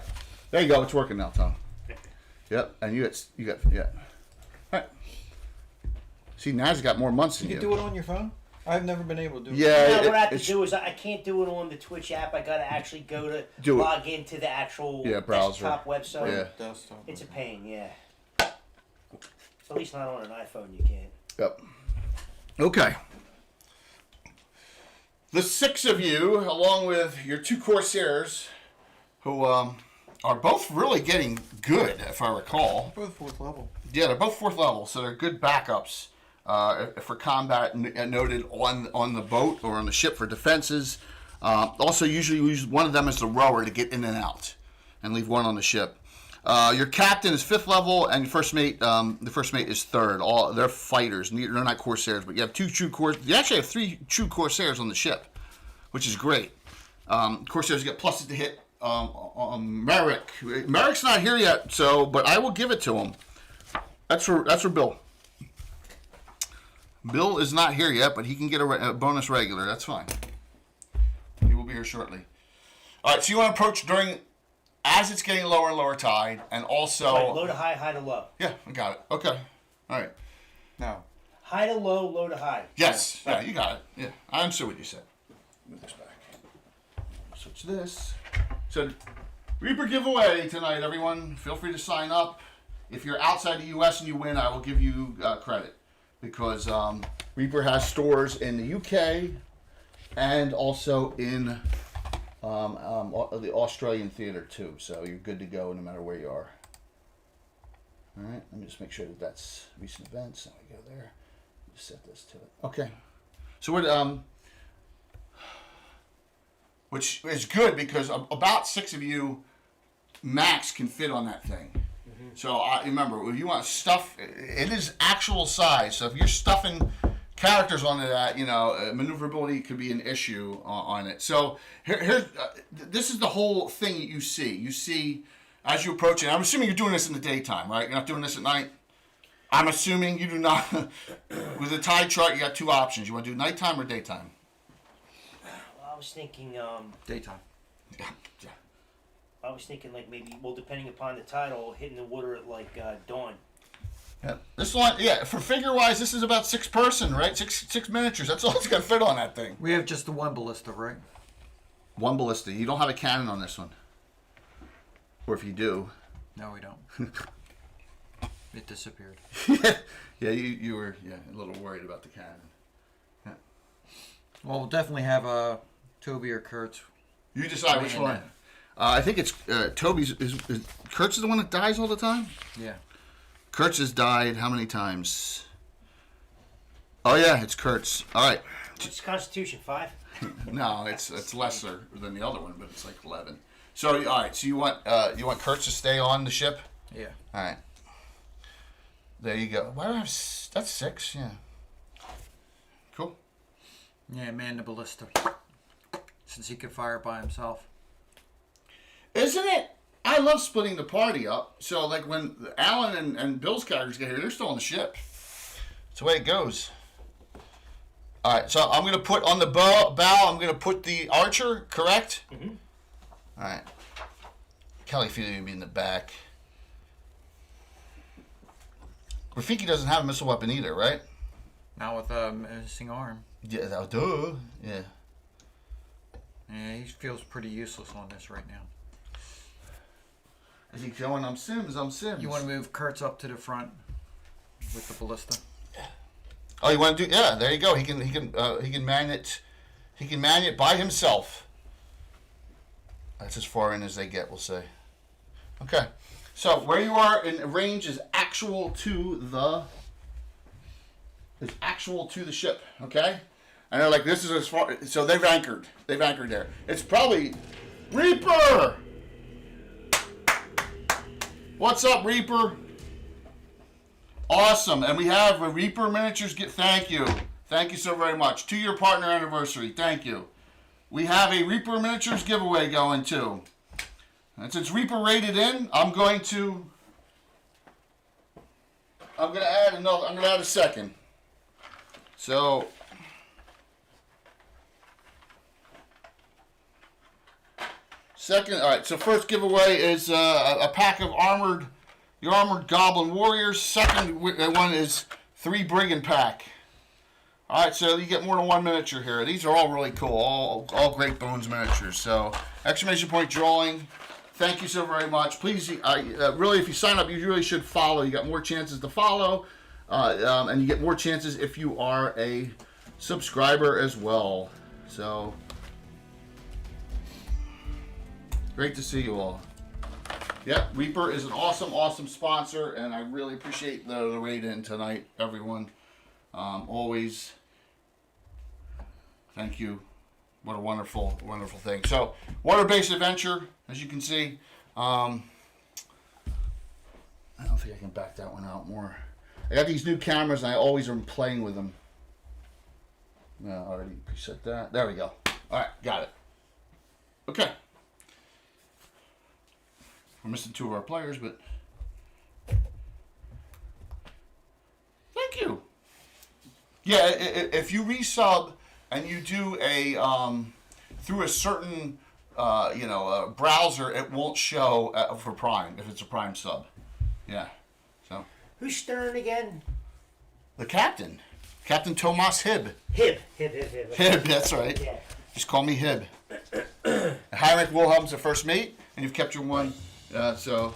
There you go. It's working now, Tom. Yep. And you got yeah. All right. See, Naz got more months than You you. can do it on your phone? I've never been able to do it. Yeah. Now, what I have to do is I can't do it on the Twitch app. I got to actually go to log into the actual browser. desktop website. Yeah. Desktop. It's a pain, yeah. At least not on an iPhone you can. Yep. Okay. The 6 of you, along with your 2 Corsairs, who are both really getting good, if I recall. Both 4th level. Yeah, they're both 4th level, so they're good backups for combat noted on the boat or on the ship for defenses. Also, usually we use one of them as the rower to get in and out, and leave one on the ship. Your captain is 5th level, and your first mate, the first mate is 3rd. They're fighters. They're not Corsairs, but you have 2 true Corsairs. You actually have 3 true Corsairs on the ship, which is great. Corsairs get pluses to hit. Merrick. Merrick's not here yet, but I will give it to him. That's for Bill. Bill is not here yet, but he can get a bonus regular. That's fine. He will be here shortly. All right, so you want to approach as it's getting lower and lower tide, and also... Right, low to high, high to low. Yeah, I got it. Okay. All right. No. High to low, low to high. Yes. Yeah, you got it. Yeah, I understood what you said. Move this back. Switch this. So, Reaper giveaway tonight, everyone. Feel free to sign up. If you're outside the U.S. and you win, I will give you credit. Because Reaper has stores in the UK and also in the Australian theater too. So you're good to go no matter where you are. All right, let me just make sure that's recent events. Now we go there. Just set this to it. Okay. So what? Which is good because about 6 of you max can fit on that thing. So remember, if you want stuff, it is actual size. So if you're stuffing characters onto that, maneuverability could be an issue on it. So here's this is the whole thing that you see. You see as you approach it. I'm assuming you're doing this in the daytime, right? You're not doing this at night. I'm assuming you do not. With the tide chart, you got 2 options. You want to do nighttime or daytime? Well, I was thinking. Daytime. Yeah. I was thinking like maybe, depending upon the title, hitting the water at like dawn. Yeah. This one, for figure wise, this is about 6 person, right? Six miniatures. That's all it's got to fit on that thing. We have just the 1 ballista, right? 1 ballista. You don't have a cannon on this one, or if you do, No, we don't. It disappeared. yeah, you were a little worried about the cannon. Yeah. Well, we'll definitely have Toby or Kurtz. You decide which one. I think it's Toby's. Is Kurtz is the one that dies all the time? Yeah. Kurtz has died how many times? Oh yeah, it's Kurtz. All right. What's Constitution, 5? No, it's lesser than the other one, but it's like 11. So all right. So you want Kurtz to stay on the ship? Yeah. All right. There you go. Why do I have? That's 6. Yeah. Cool. Yeah, man the ballista. Since he can fire by himself. Isn't it? I love splitting the party up. So, like, when Alan and Bill's characters get here, they're still on the ship. That's the way it goes. All right, so I'm going to put on the bow, I'm going to put the archer, correct? Mm-hmm. All right. Kelly feels going to be in the back. Rafiki doesn't have a missile weapon either, right? Not with a missing arm. Yeah, duh. Yeah. Yeah, he feels pretty useless on this right now. Is he showing I'm Sims? You want to move Kurtz up to the front with the ballista? Oh, you want to do? Yeah, there you go. He can man it. He can man it by himself. That's as far in as they get, we'll say. Okay, so where you are in range is actual to the ship. Okay, and they're like, this is as far. So they've anchored. They've anchored there. It's probably Reaper. What's up, Reaper? Awesome, and we have a Reaper Miniatures. Thank you so very much. 2-year partner anniversary. Thank you. We have a Reaper Miniatures giveaway going too. And since Reaper rated in, I'm going to add another. I'm going to add a second. So second. All right. So first giveaway is a pack of your armored Goblin Warriors. Second one is 3 Brigand pack. All right, so you get more than 1 miniature here. These are all really cool, all Great Bones miniatures. So exclamation point drawing. Thank you so very much. Please, really, if you sign up, you really should follow. You got more chances to follow, and you get more chances if you are a subscriber as well. So great to see you all. Yeah, Reaper is an awesome sponsor, and I really appreciate the raid in tonight, everyone. Always, thank you. What a wonderful thing. So, water-based adventure, as you can see. I don't think I can back that one out more. I got these new cameras, and I always am playing with them. No, I already preset that. There we go. All right, got it. Okay. We're missing 2 of our players, but thank you. Yeah, if you resub and you do a through a certain browser, it won't show for Prime if it's a Prime sub. Yeah. So Who's Stern again? the captain, Captain Tomas Hib. Hib. Hib, that's right. Yeah. Just call me Hib. Heinrich Wilhelm's the first mate, and you've kept your one. So,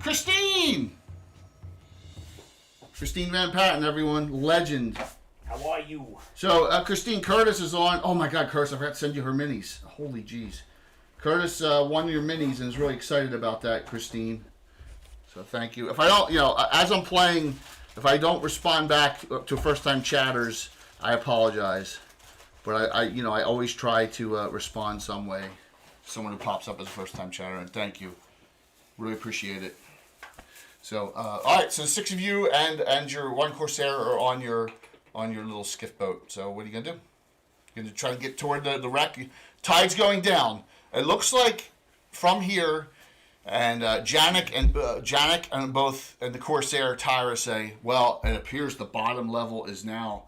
Christine Van Patten, everyone, legend. How are you? So, Christine Curtis is on. Oh my God, Curtis, I forgot to send you her minis. Holy jeez. Curtis won your minis and is really excited about that, Christine. So, thank you. If I don't, as I'm playing, if I don't respond back to first-time chatters, I apologize. But I always try to respond some way. Someone who pops up as a first-time chatter, and thank you. Really appreciate it. So, all right. So 6 of you and your 1 Corsair are on your little skiff boat. So what are you gonna do? You're gonna try to get toward the wreck. Tide's going down. It looks like from here, and Janik and the Corsair Tyra say, well, it appears the bottom level is now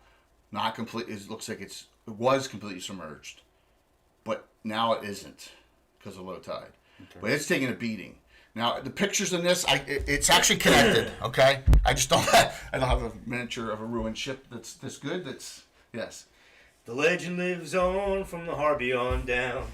not complete. It looks like it was completely submerged, but now it isn't because of low tide. Okay. But it's taking a beating. Now the pictures in this, it's actually connected. Okay, I don't have a miniature of a ruined ship that's this good. Yes. The legend lives on from the Harvey on down.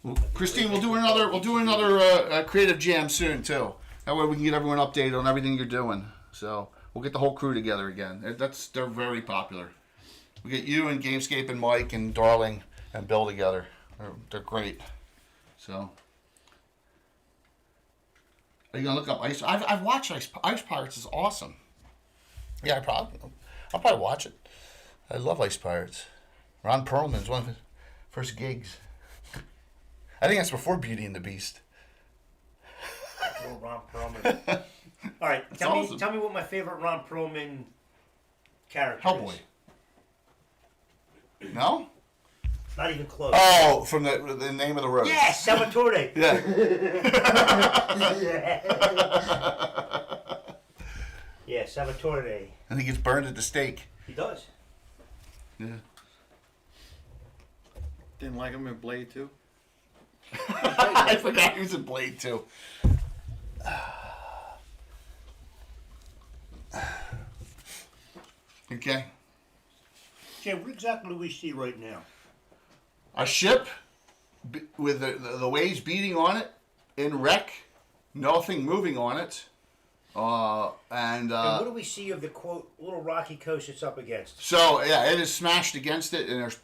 Well, Christine, we'll do another creative jam soon too. That way we can get everyone updated on everything you're doing. So we'll get the whole crew together again. They're very popular. We get you and Gamescape and Mike and Darling and Bill together. They're great. So, are you gonna look up Ice? I've watched Ice Pirates. Is awesome. Yeah, I'll probably watch it. I love Ice Pirates. Ron Perlman's one of his first gigs. I think that's before Beauty and the Beast. Oh, Ron Perlman. All right, tell me what my favorite Ron Perlman character Hellboy. is. No? Not even close. Oh, from the name of the road. Yes, Salvatore. Yeah. Yeah, Salvatore. And he gets burned at the stake. He does. Yeah. Didn't like him in Blade 2? I forgot he was in Blade too. Okay. Jay, what exactly do we see right now? A ship with the waves beating on it, in wreck, nothing moving on it. And what do we see of the quote little rocky coast it's up against? so yeah, it is smashed against it, and there's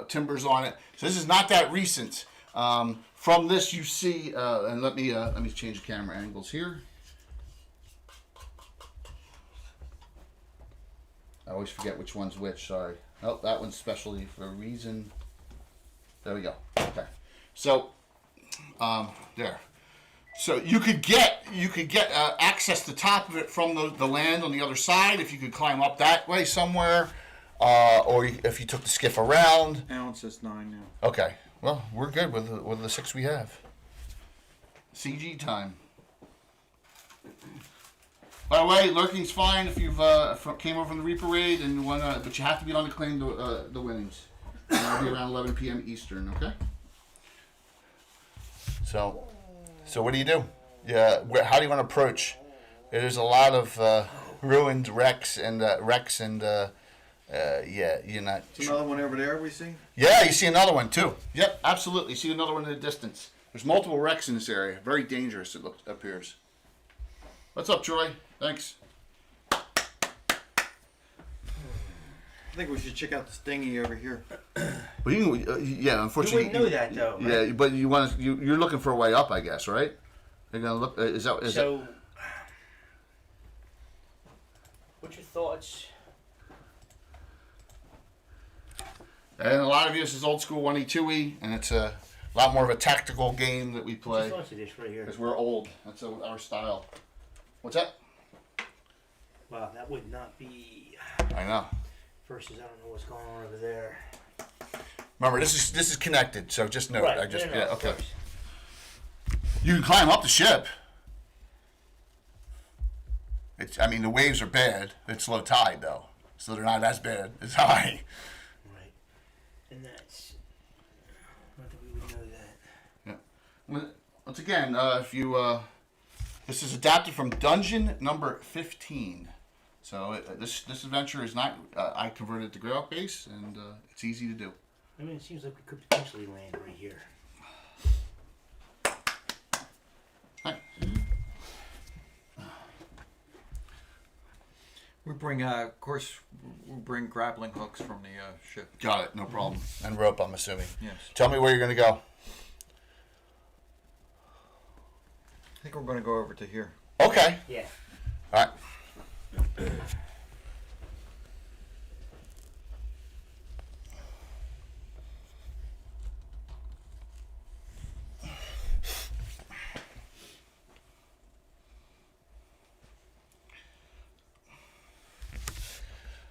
timbers on it. So this is not that recent. From this, you see, and let me change the camera angles here. I always forget which one's which. Sorry. Oh, that one's specially for a reason. There we go. Okay. So, there. So you could get access to the top of it from the land on the other side if you could climb up that way somewhere, or if you took the skiff around. Alan says 9 now. Okay. Well, we're good with the 6 we have. CG time. By the way, lurking's fine if you've came over from the Reaper raid and wanna, but you have to be on to claim the winnings. And it'll be around 11 p.m. Eastern. Okay. So what do you do? Yeah. How do you want to approach? There's a lot of ruined wrecks and yeah, you're not. There's another one over there we see? Yeah, you see another one too. Yep, absolutely. You see another one in the distance. There's multiple wrecks in this area. Very dangerous, it appears. What's up, Troy? Thanks. I think we should check out this dinghy over here. Well, you can, yeah, unfortunately. You wouldn't know that, though. Yeah, Right? but you're looking for a way up, I guess, right? You're gonna look. Is that? What's your thoughts? And a lot of you, this is old school 1E2E, and it's a lot more of a tactical game that we What's play. your thoughts of this right here? Because we're old. That's our style. What's that? Wow, that would not be. I know. Versus, I don't know what's going on over there. Remember, this is connected, so just note. Right. I just no, yeah, of okay. course. You can climb up the ship. I mean, the waves are bad. It's low tide though, so they're not as bad as high. Right. And that's. Not that we would know that. Yeah. Once again, if you this is adapted from Dungeon number 15. So this adventure is not. I converted it to Greyhawk base, and it's easy to do. I mean, it seems like we could potentially land right here. Right. We bring, of course, we bring grappling hooks from the ship. Got it. No problem. And rope, I'm assuming. Yes. Tell me where you're going to go. I think we're going to go over to here. Okay. Yeah. All right.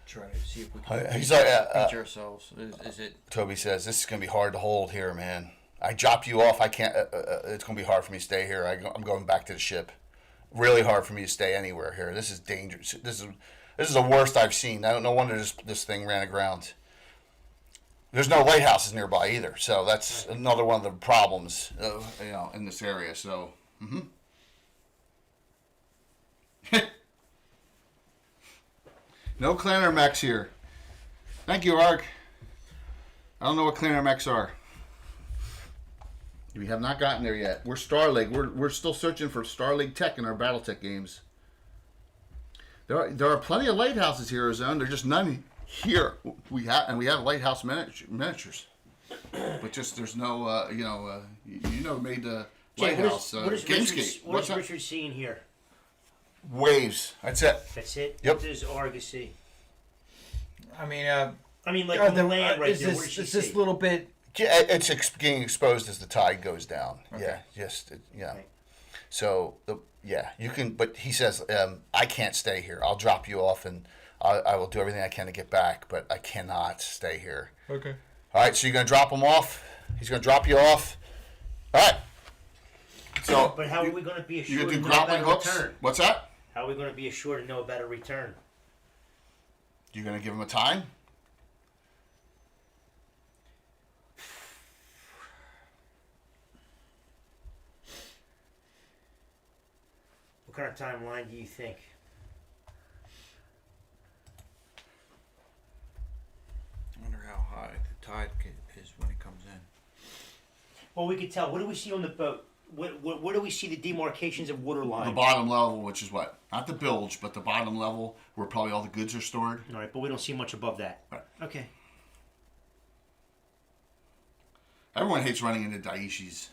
Try to see if we can He's like, beach ourselves. Is it? Toby says, this is going to be hard to hold here, man. I drop you off. I can't. It's going to be hard for me to stay here. I'm going back to the ship. Really hard for me to stay anywhere here. This is dangerous. This is the worst I've seen. No wonder this thing ran aground. There's no lighthouses nearby either, so that's another one of the problems, in this area. So, no Clanner mechs here. Thank you, Arg. I don't know what Clanner mechs are. We have not gotten there yet. We're Starlig. We're still searching for Starlig tech in our BattleTech games. There are plenty of lighthouses here, Ozone. There's just none here. We have lighthouse miniatures, but just there's no made the lighthouse What is Gamescape. What's Richard seeing here? Waves. That's it. That's it. Yep. What does Argus see? I mean, like on the land right is there. this, What does she is this see? little bit? It's getting exposed as the tide goes down. Okay. Yeah, yeah. Right. So you can. But he says, I can't stay here. I'll drop you off, and I will do everything I can to get back. But I cannot stay here. Okay. All right, so you're gonna drop him off. He's gonna drop you off. All right. So, But how are we going to be you assured gonna to do know about grappling a hooks? return? What's that? How are we going to be assured to know about a return? You gonna give him a time? What kind of timeline do you think? I wonder how high the tide is when it comes in. Well, we could tell. What do we see on the boat? Where do we see the demarcations of water The line? bottom level, which is what? Not the bilge, but the bottom level where probably all the goods are stored. All right, but we don't see much above that. Right. Okay. Everyone hates running into Daishis.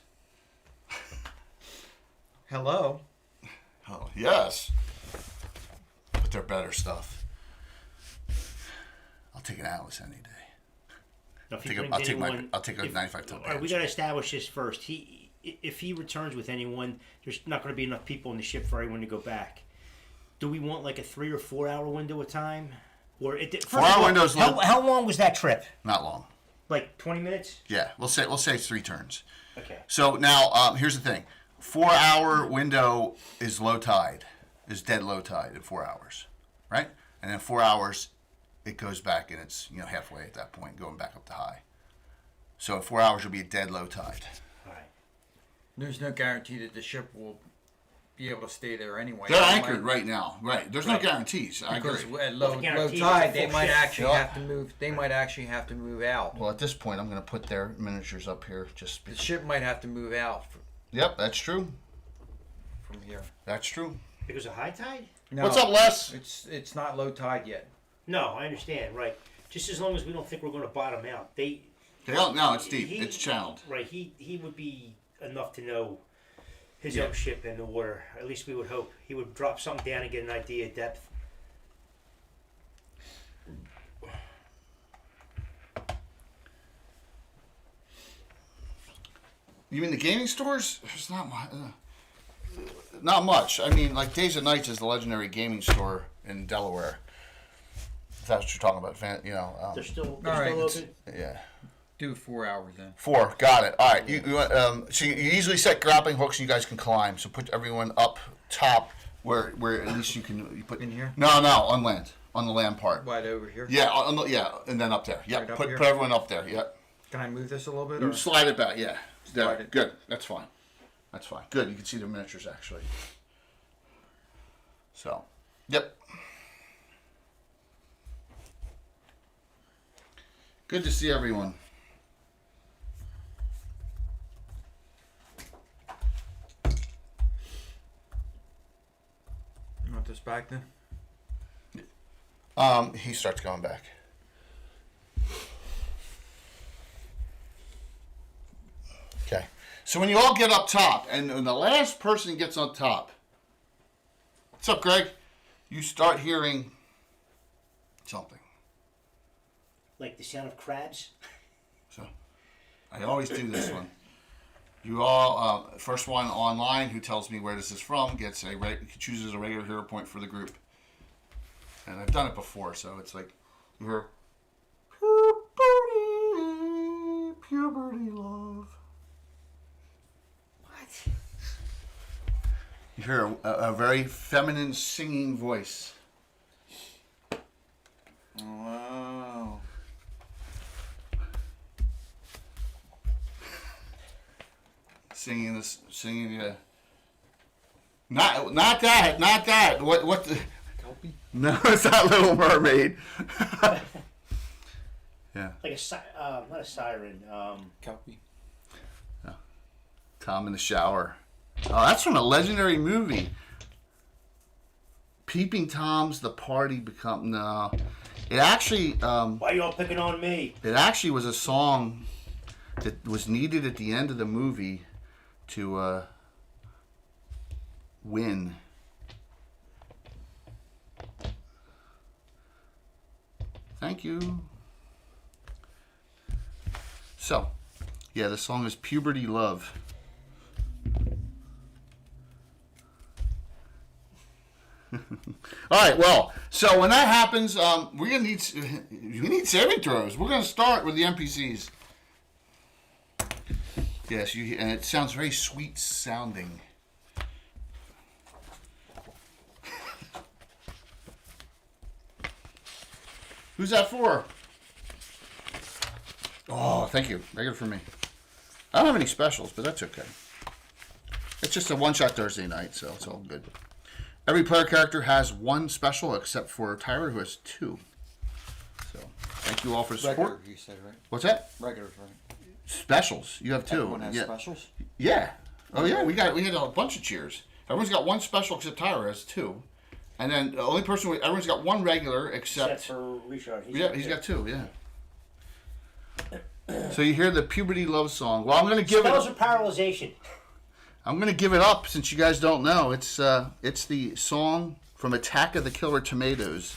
Hello. Oh, yes. But they're better stuff. I'll take an Atlas any day. Now, if he I'll brings take anyone- I'll take a 95 ton. All right, we got to establish this first. If he returns with anyone, there's not going to be enough people on the ship for everyone to go back. Do we want like a 3 or 4 hour window of time? Or first 4 of hour all, window's how long was that trip? Not long. Like 20 minutes? Yeah, we'll say 3 turns. Okay. So now here's the thing: 4 hour window is low tide, is dead low tide in 4 hours, right? And then 4 hours, it goes back and it's halfway at that point, going back up to high. So 4 hours will be a dead low tide. All right. There's no guarantee that the ship will be able to stay there anyway. They're They anchored might- right now, right? There's no guarantees. I Because agree. at Well, low, the low guarantee is tide, a they full might ship. actually Yeah. have to move. They might actually have to move out. Well, at this point, I'm going to put their miniatures up here. Just The ship might have to move out Yep, that's true. from here. That's true. Because of high tide? No, What's up, Les? It's not low tide yet. No, I understand. Right. Just as long as we don't think we're going to bottom out. No, it's deep. It's channeled. Right. He would be enough to know his own ship in the water. At least we would hope. He would drop something down and get an idea of depth. You mean the gaming stores? There's not much. Not much. I mean, like Days and Nights is the legendary gaming store in Delaware. If that's what you're talking about, They're still All right, open. yeah. Do 4 hours then. 4, got it. All right. So you easily set grappling hooks and you guys can climb. So put everyone up top where at least you put In here? No, on land, on the land part. Right over here. Yeah, and then up there. Yeah, Right up put here? everyone up there. Yeah. Can I move this a little bit? You Or? slide it back. Yeah. There. Slide it. Good. That's fine. That's fine. Good. You can see the miniatures actually. So, yep. Good to see everyone. You want this back then? He starts going back. Okay. So when you all get up top, and when the last person gets on top, what's up, Greg? You start hearing something. Like the sound of crabs. So I always do this one. You all, first one online who tells me where this is from gets chooses a regular hero point for the group. And I've done it before, so it's like you hear puberty love. What? You hear a very feminine singing voice. Wow. Singing not that. What the? Kelpie? No, it's not Little Mermaid. Yeah. Like not a siren. Kelpie. Tom in the shower. Oh, that's from a legendary movie. Peeping Tom's The Party Become... No. It actually... Why are you all picking on me? It actually was a song that was needed at the end of the movie to win. Thank you. So, yeah, the song is Puberty Love. All right, well, so when that happens, we need saving throws. We're gonna start with the NPCs. Yes, and it sounds very sweet sounding. Who's that for? Oh, thank you. Regular for me. I don't have any specials, but that's okay. It's just a one-shot Thursday night, so it's all good. Every player character has one special, except for Tyra, who has two. So, thank you all for the support. Regular, you said, right? What's that? Regulars, right? Specials. You have two. Everyone has specials? Yeah. Oh yeah. We had a bunch of cheers. Everyone's got one special except Tyra has two, and then the only person everyone's got one regular except for Richard. He's got two. Yeah. So you hear the puberty love song. Well, I'm gonna give Spells it. of paralyzation. I'm gonna give it up since you guys don't know. It's the song from Attack of the Killer Tomatoes.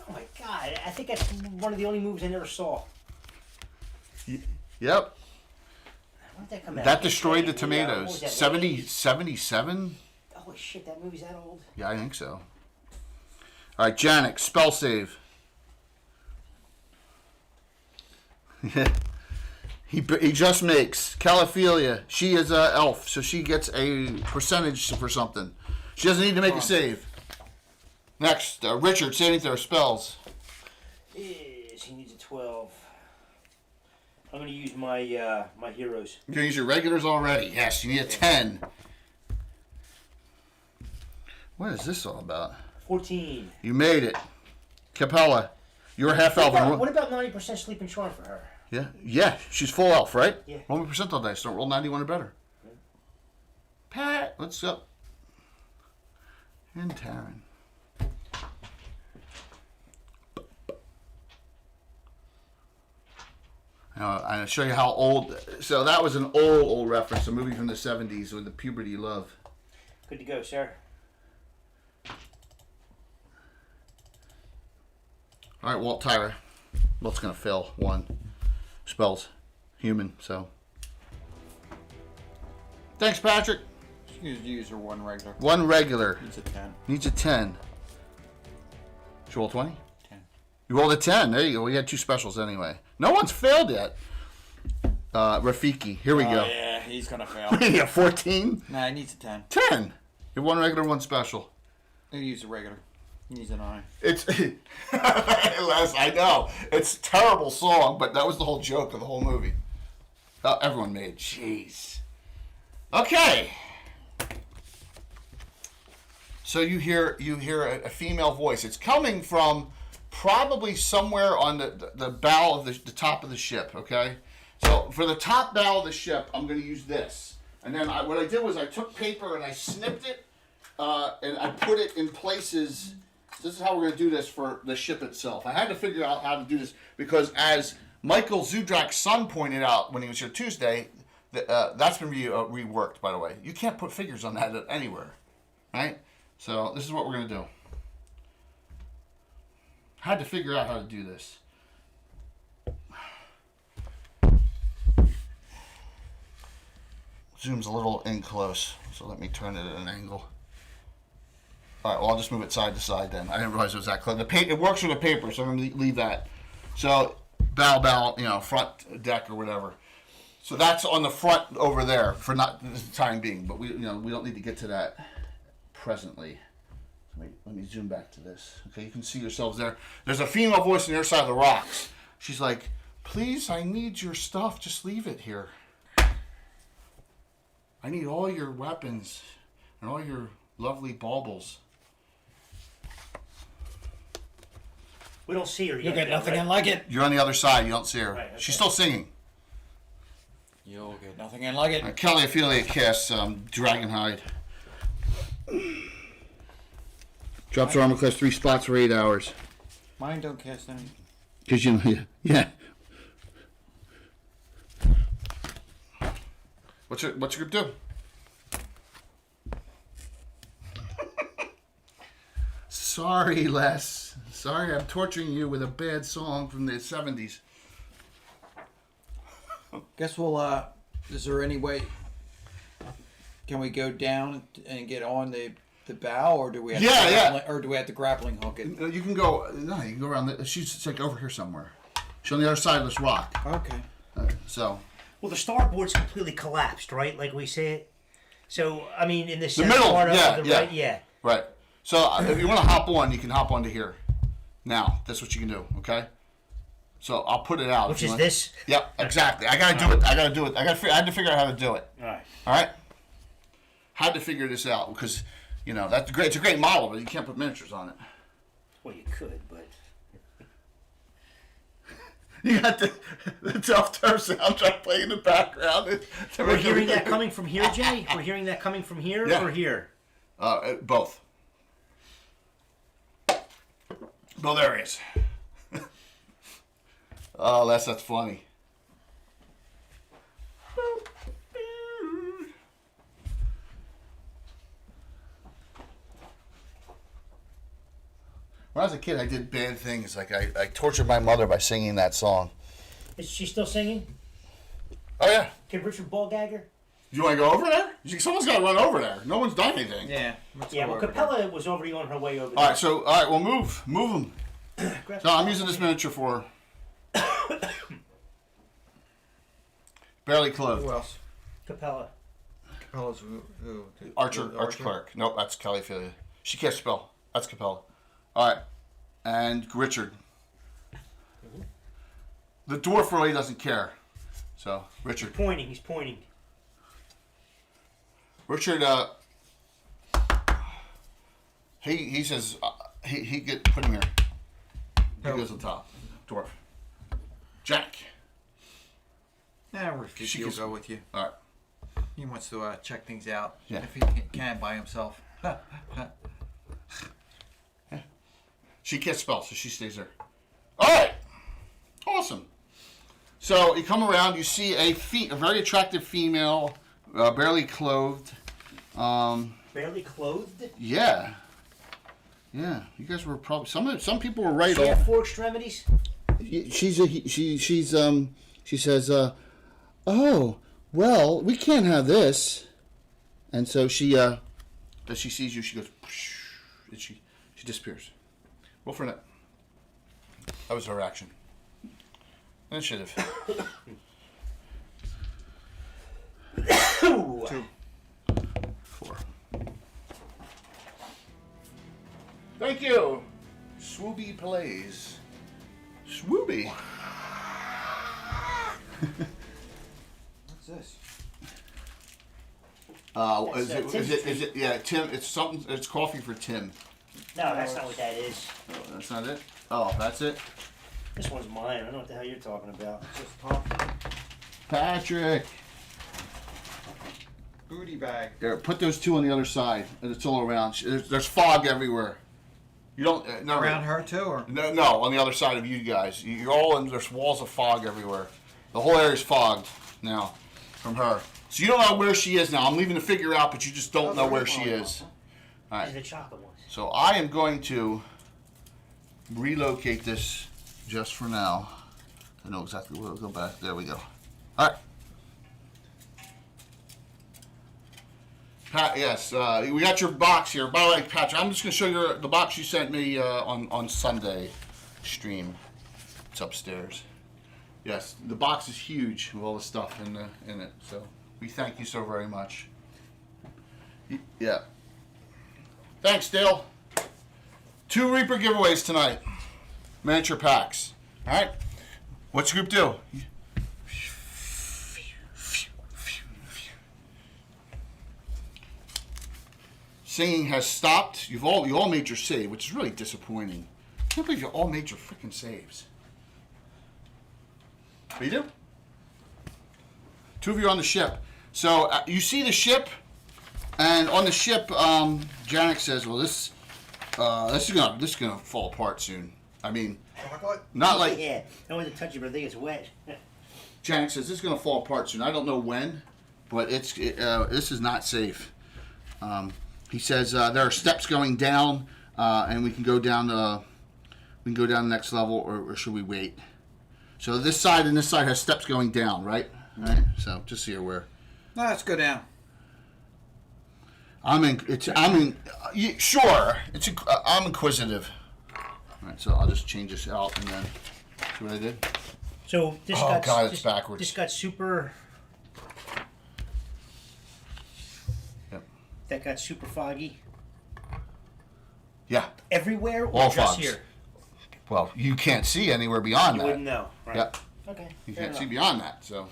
Oh my god! I think that's one of the only movies I never saw. Yep. When did that come out? That destroyed the What tomatoes. was that, 77? Holy shit! That movie's that old. Yeah, I think so. All right, Janik, spell save. he just makes Caliphilia. She is an elf, so she gets a percentage for something. She doesn't need to make a save. Next, Richard, saving throw spells. He needs a 12. I'm gonna use my my heroes. You're gonna use your regulars already. Yes, you need a 10. What is this all about? 14. You made it. Capella, you're half elf. What about 90% sleeping charm for her? Yeah, she's full elf, right? Yeah. Roll me percentile dice. Don't roll 91 or better. Pat, let's go. And Taryn. I'll show you how old. So that was an old reference, a movie from the 70s with the puberty love. Good to go, sir. All right, Walt Tyra. Walt's gonna fail one. Spells, human. So. Thanks, Patrick. She's use her one regular. One regular. Needs a 10. Needs a 10. Did you roll 20? 10. You rolled a 10. There you go. We had two specials anyway. No one's failed yet. Rafiki. Here we go. Yeah, he's gonna fail. Yeah, 14? Nah, he needs a 10. 10. You're one regular, one special. He'll use a regular. He needs an 9. It's Les, I know. It's a terrible song, but that was the whole joke of the whole movie. Everyone made. Jeez. Okay. So you hear a female voice. It's coming from probably somewhere on the bow of the top of the ship, okay? So for the top bow of the ship, I'm going to use this. And then what I did was I took paper and I snipped it, and I put it in places. This is how we're going to do this for the ship itself. I had to figure out how to do this because as Michael Zudrak's son pointed out when he was here Tuesday, that's been reworked, by the way. You can't put figures on that anywhere, right? So this is what we're going to do. I had to figure out how to do this. Zoom's a little in close, so let me turn it at an angle. All right, well, I'll just move it side to side then. I didn't realize it was that close. It works with the paper, so I'm going to leave that. So, bow, front deck or whatever. So that's on the front over there for not the time being, but we don't need to get to that presently. Let me zoom back to this. Okay, you can see yourselves there. There's a female voice on the other side of the rocks. She's like, "Please, I need your stuff. Just leave it here. I need all your weapons and all your lovely baubles." We don't see her yet. You'll get nothing right? in like it. You're on the other side. You don't see her. Right, okay. She's still singing. You'll get nothing in like it. Kelly Ophelia casts Dragonhide. Drops her armor class 3 spots for 8 hours. Mine don't cast any. Because yeah. What's your group do? Sorry, Les. Sorry, I'm torturing you with a bad song from the 70s. Guess we'll, is there any way, can we go down and get on the the bow, or do we have or do we have to grappling hook it? You can go. No, you can go around. She's like over here somewhere. She's on the other side of this rock. Okay. So. Well, the starboard's completely collapsed, right? Like we say it. So I mean, in the middle, part yeah, of the yeah. right, yeah. Right. So if you want to hop on, you can hop onto here. Now, that's what you can do. Okay. So I'll put it out. Which is this? Yep, exactly. I gotta do it. I had to figure out how to do it. All right. All right. Had to figure this out because, that's great. It's a great model, but you can't put miniatures on it. Well, you could, but You got the Tough Turf soundtrack playing in the background. we're hearing that coming from here, Jay. We're hearing that coming from here or here. Both. Both areas. Oh, that's funny. When I was a kid, I did bad things. Like I tortured my mother by singing that song. Is she still singing? Oh yeah. Can Richard Ballgagger? You want to go over there? Someone's got to run over there. No one's done anything. Yeah. Yeah. Well, Capella was already on her way over there. All right. So well, move them. So I'm using this miniature for barely clothed. Who else? Capella. Capella's who? Archer Clark. Nope, that's Kelly Filia. She can't spell. That's Capella. All right, and Richard. The dwarf really doesn't care. So Richard. He's pointing. Richard. He says he put him here. He goes on top. Dwarf. Jack. Yeah, he'll go with you. All right. He wants to check things out. Yeah. If he can by himself. She can't spell, so she stays there. All right. Awesome. So you come around, you see a very attractive female, barely clothed. Barely clothed? Yeah. Yeah. You guys were probably some people were right She on. have 4 extremities? She says, "Oh, well, we can't have this." And so she as she sees you, she goes, and she disappears. Roll for net. That was her action. Initiative. 2. 4. Thank you. Swooby plays. Swooby. What's this? Is it? Yeah, Tim. It's something. It's coffee for Tim. No, that's not what that is. Oh, that's not it. Oh, that's it. This one's mine. I don't know what the hell you're talking about. Just coffee. Patrick. Booty bag. Here, put those 2 on the other side, and it's all around. There's fog everywhere. You don't no, Around her too, or? No, on the other side of you guys. You're all in. There's walls of fog everywhere. The whole area's fogged now from her. So you don't know where she is now. I'm leaving the figure out, but you just don't know where she is. All These right. are the chocolate ones. So I am going to relocate this just for now. I know exactly where it'll go back. There we go. All right. Pat, yes, we got your box here. By the way, Patrick, I'm just going to show you the box you sent me on Sunday stream. It's upstairs. Yes, the box is huge with all the stuff in it. So we thank you so very much. Yeah. Thanks, Dale. 2 Reaper giveaways tonight. Miniature packs. All right. What's the group do? Singing has stopped. You all made your save, which is really disappointing. I can't believe you all made your freaking saves. But you do. 2 of you are on the ship. So you see the ship, and on the ship, Janek says, "Well, this is gonna fall apart soon." I mean, not like Yeah, I want to touch it, but I think it's wet. Janek says, "This is gonna fall apart soon." I don't know when, but this is not safe. He says there are steps going down, and we can go down the next level, or should we wait? So this side and this side has steps going down, right? Right. So just so you're aware. No, let's go down. Sure. I'm inquisitive. All right, so I'll just change this out and then see what I did. So this Oh, got God, it's backwards. This got super. Yep. That got super foggy Yeah. everywhere, or All just fogs. here? Well, you can't see anywhere beyond You that. wouldn't know, right? Yeah. Okay. You fair can't enough. see beyond that. So,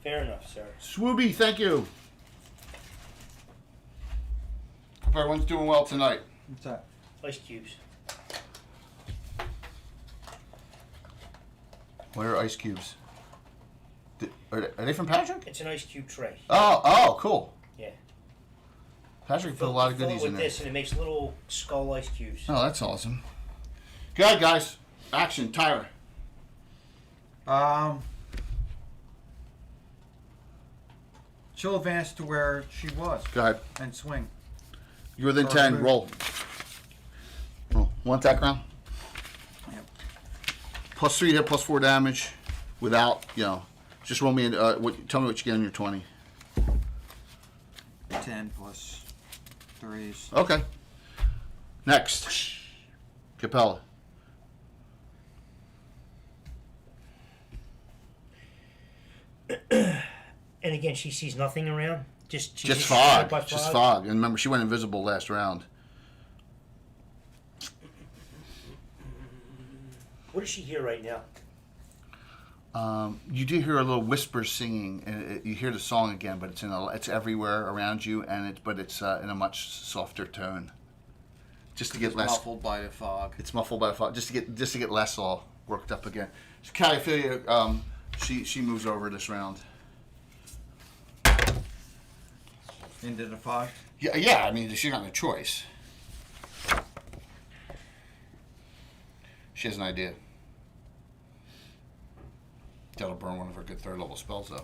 Fair enough, sir. Swooby, thank you. Hope everyone's doing well tonight. What's that? Ice cubes. What are ice cubes? Are they from Patrick? It's an ice cube tray. Oh, cool. Yeah. Patrick put a lot of Fill it goodies with in there. this, and it makes little skull ice cubes. Oh, that's awesome. Go ahead, guys. Action, Tyler. She'll advance to where she was Go ahead. and swing. You're within Or 10. move. Roll. One attack round. Yep. +3 hit, +4 damage. Without, just roll me. Tell me what you get on your 20. 10 plus 3s. Okay. Next. Capella. And again, she sees nothing around. Just Just surrounded fog. by Just fog. And remember, she went invisible last round. What does she hear right now? You do hear a little whisper singing, and you hear the song again, but it's everywhere around you, and it's in a much softer tone. Just to get less. Muffled by the fog. It's muffled by the fog. Just to get less all worked up again. So Caliphilia, she moves over this round. Into the fog. Yeah. I mean, she got no choice. She has an idea. That'll burn one of her good 3rd level spells, though.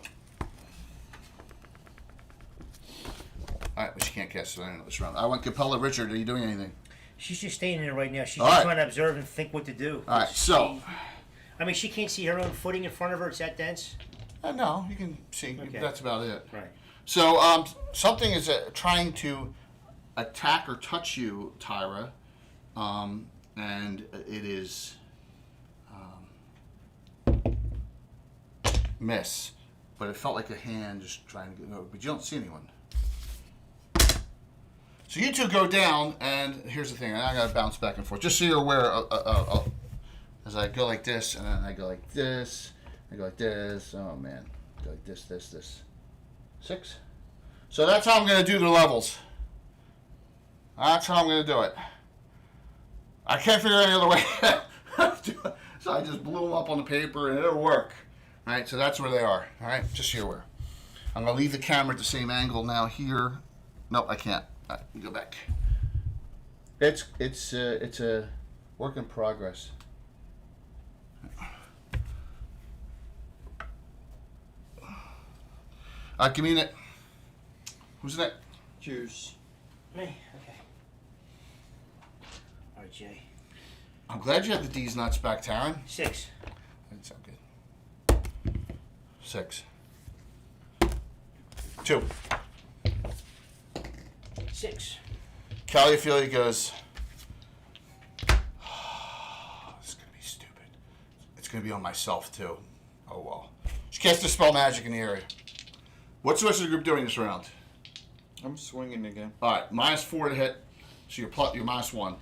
Alright, but she can't cast it in this round. I want Capella. Richard, are you doing anything? She's just staying there right now. She's All just right. trying to observe and think what to do. Alright, so. She can't see her own footing in front of her. It's that dense. No, you can see. Okay. That's about it. Right. So, something is trying to attack or touch you, Tyra. And it is. Miss. But it felt like a hand just trying to get over. But you don't see anyone. So you two go down, and here's the thing. I got to bounce back and forth. Just so you're aware, as I go like this, and then I go like this, I go like this. Oh, man. Go like this. 6. So that's how I'm going to do the levels. That's how I'm going to do it. I can't figure any other way. So I just blew them up on the paper, and it'll work. All right, so that's where they are. All right, just so you're aware. I'm going to leave the camera at the same angle now here. Nope, I can't. All right, go back. It's a work in progress. All right, give me it. Who's that? Juice. Me. Okay. All right, Jay. I'm glad you had the D's nuts back, Taryn. 6. That sound good. 6. 2. 6. Caliphilia goes, oh, this is going to be stupid. It's going to be on myself, too. Oh, well. She casts Dispel Magic in the area. What's the rest of the group doing this round? I'm swinging again. All right, -4 to hit. So you're -1.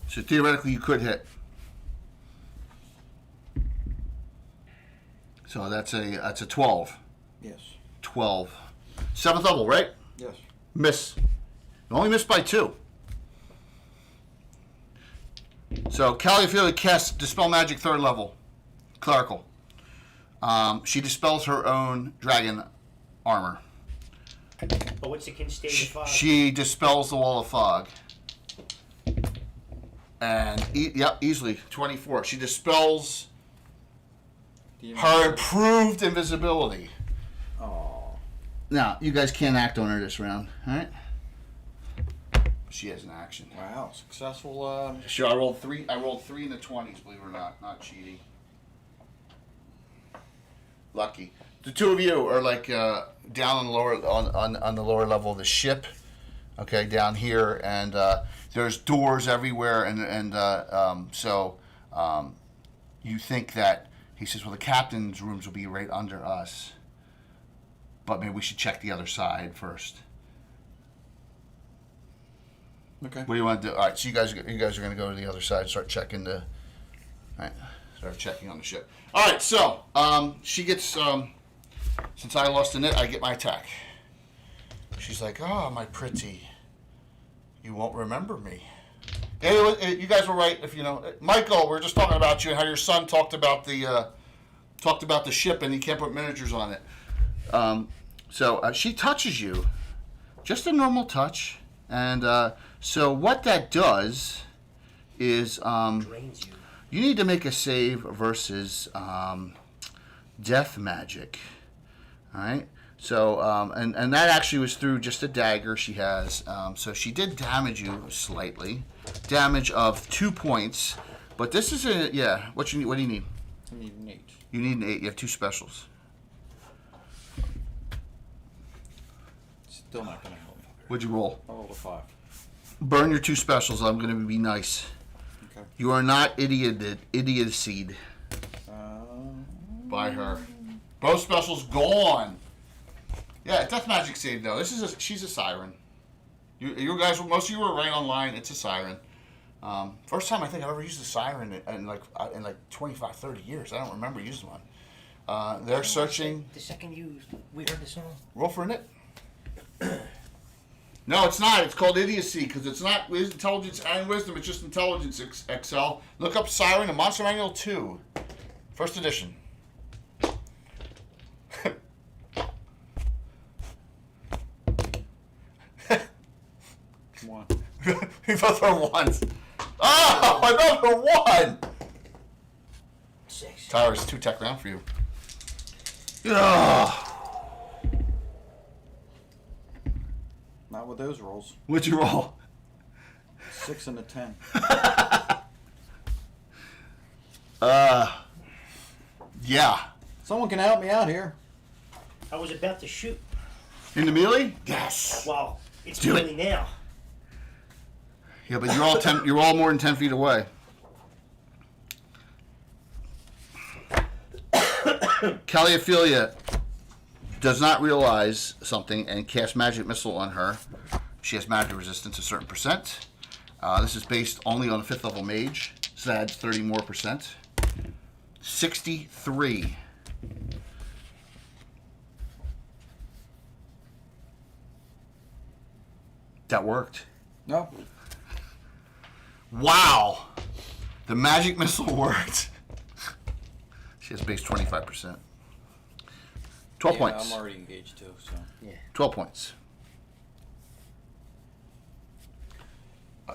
So theoretically, you could hit. So that's a 12. Yes. 12. 7th level, right? Yes. Miss. You only missed by 2. So Caliphilia casts Dispel Magic 3rd level. Clerical. She dispels her own dragon armor. But what's the state of the fog? She dispels the wall of fog. And, easily. 24. She dispels her improved invisibility. Oh. Now, you guys can't act on her this round, alright? She has an action. Wow. Successful. Sure, I rolled 3 in the 20s, believe it or not cheating. Lucky. The two of you are like down on the lower on the lower level of the ship. Okay, down here, and there's doors everywhere, and you think that he says, well, the captain's rooms will be right under us, but maybe we should check the other side first. Okay. What do you want to do? All right, so you guys are going to go to the other side, start checking the. All right, start checking on the ship. All right, so she gets. Since I lost in it, I get my attack. She's like, "Oh, my pretty, you won't remember me." Hey, you guys were right. If you know, Michael, we're just talking about you and how your son talked about the ship and he can't put miniatures on it. So she touches you, just a normal touch, and so what that does is Drains you. you need to make a save versus death magic. All right. So and that actually was through just a dagger she has. So she did damage you slightly, damage of 2 points. But this is a What you need? What do you need? I need an 8. You need an 8. You have 2 specials. Still not gonna help. What'd you roll? I rolled a 5. Burn your 2 specials. I'm gonna be nice. Okay. You are not idiotied by her. Both specials gone. Yeah, death magic save though. She's a siren. You guys, most of you were right online. It's a siren. First time I think I've ever used a siren in like 25, 30 years. I don't remember using one. They're searching. The second we heard the song. Roll for a nit. No, it's not. It's called idiocy because it's not intelligence and wisdom. It's just intelligence. Excel. Look up Siren and Monster Manual 2, first edition. One. We both are ones. Oh, I both are one. 6. Tyler, it's 2 tech round for you. Ugh. Not with those rolls. What'd you roll? 6 and a 10. Yeah. Someone can help me out here. I was about to shoot. In the melee? Yes. Well, it's Do it. really now. Yeah, but you're all more than 10 feet away. Calliopelia does not realize something and casts magic missile on her. She has magic resistance a certain percent. This is based only on a 5th level mage, so that adds 30 more percent. 63. That worked. No. Wow. The magic missile worked. She has base 25%. 12 points. I'm already engaged too, so. Yeah. 12 points.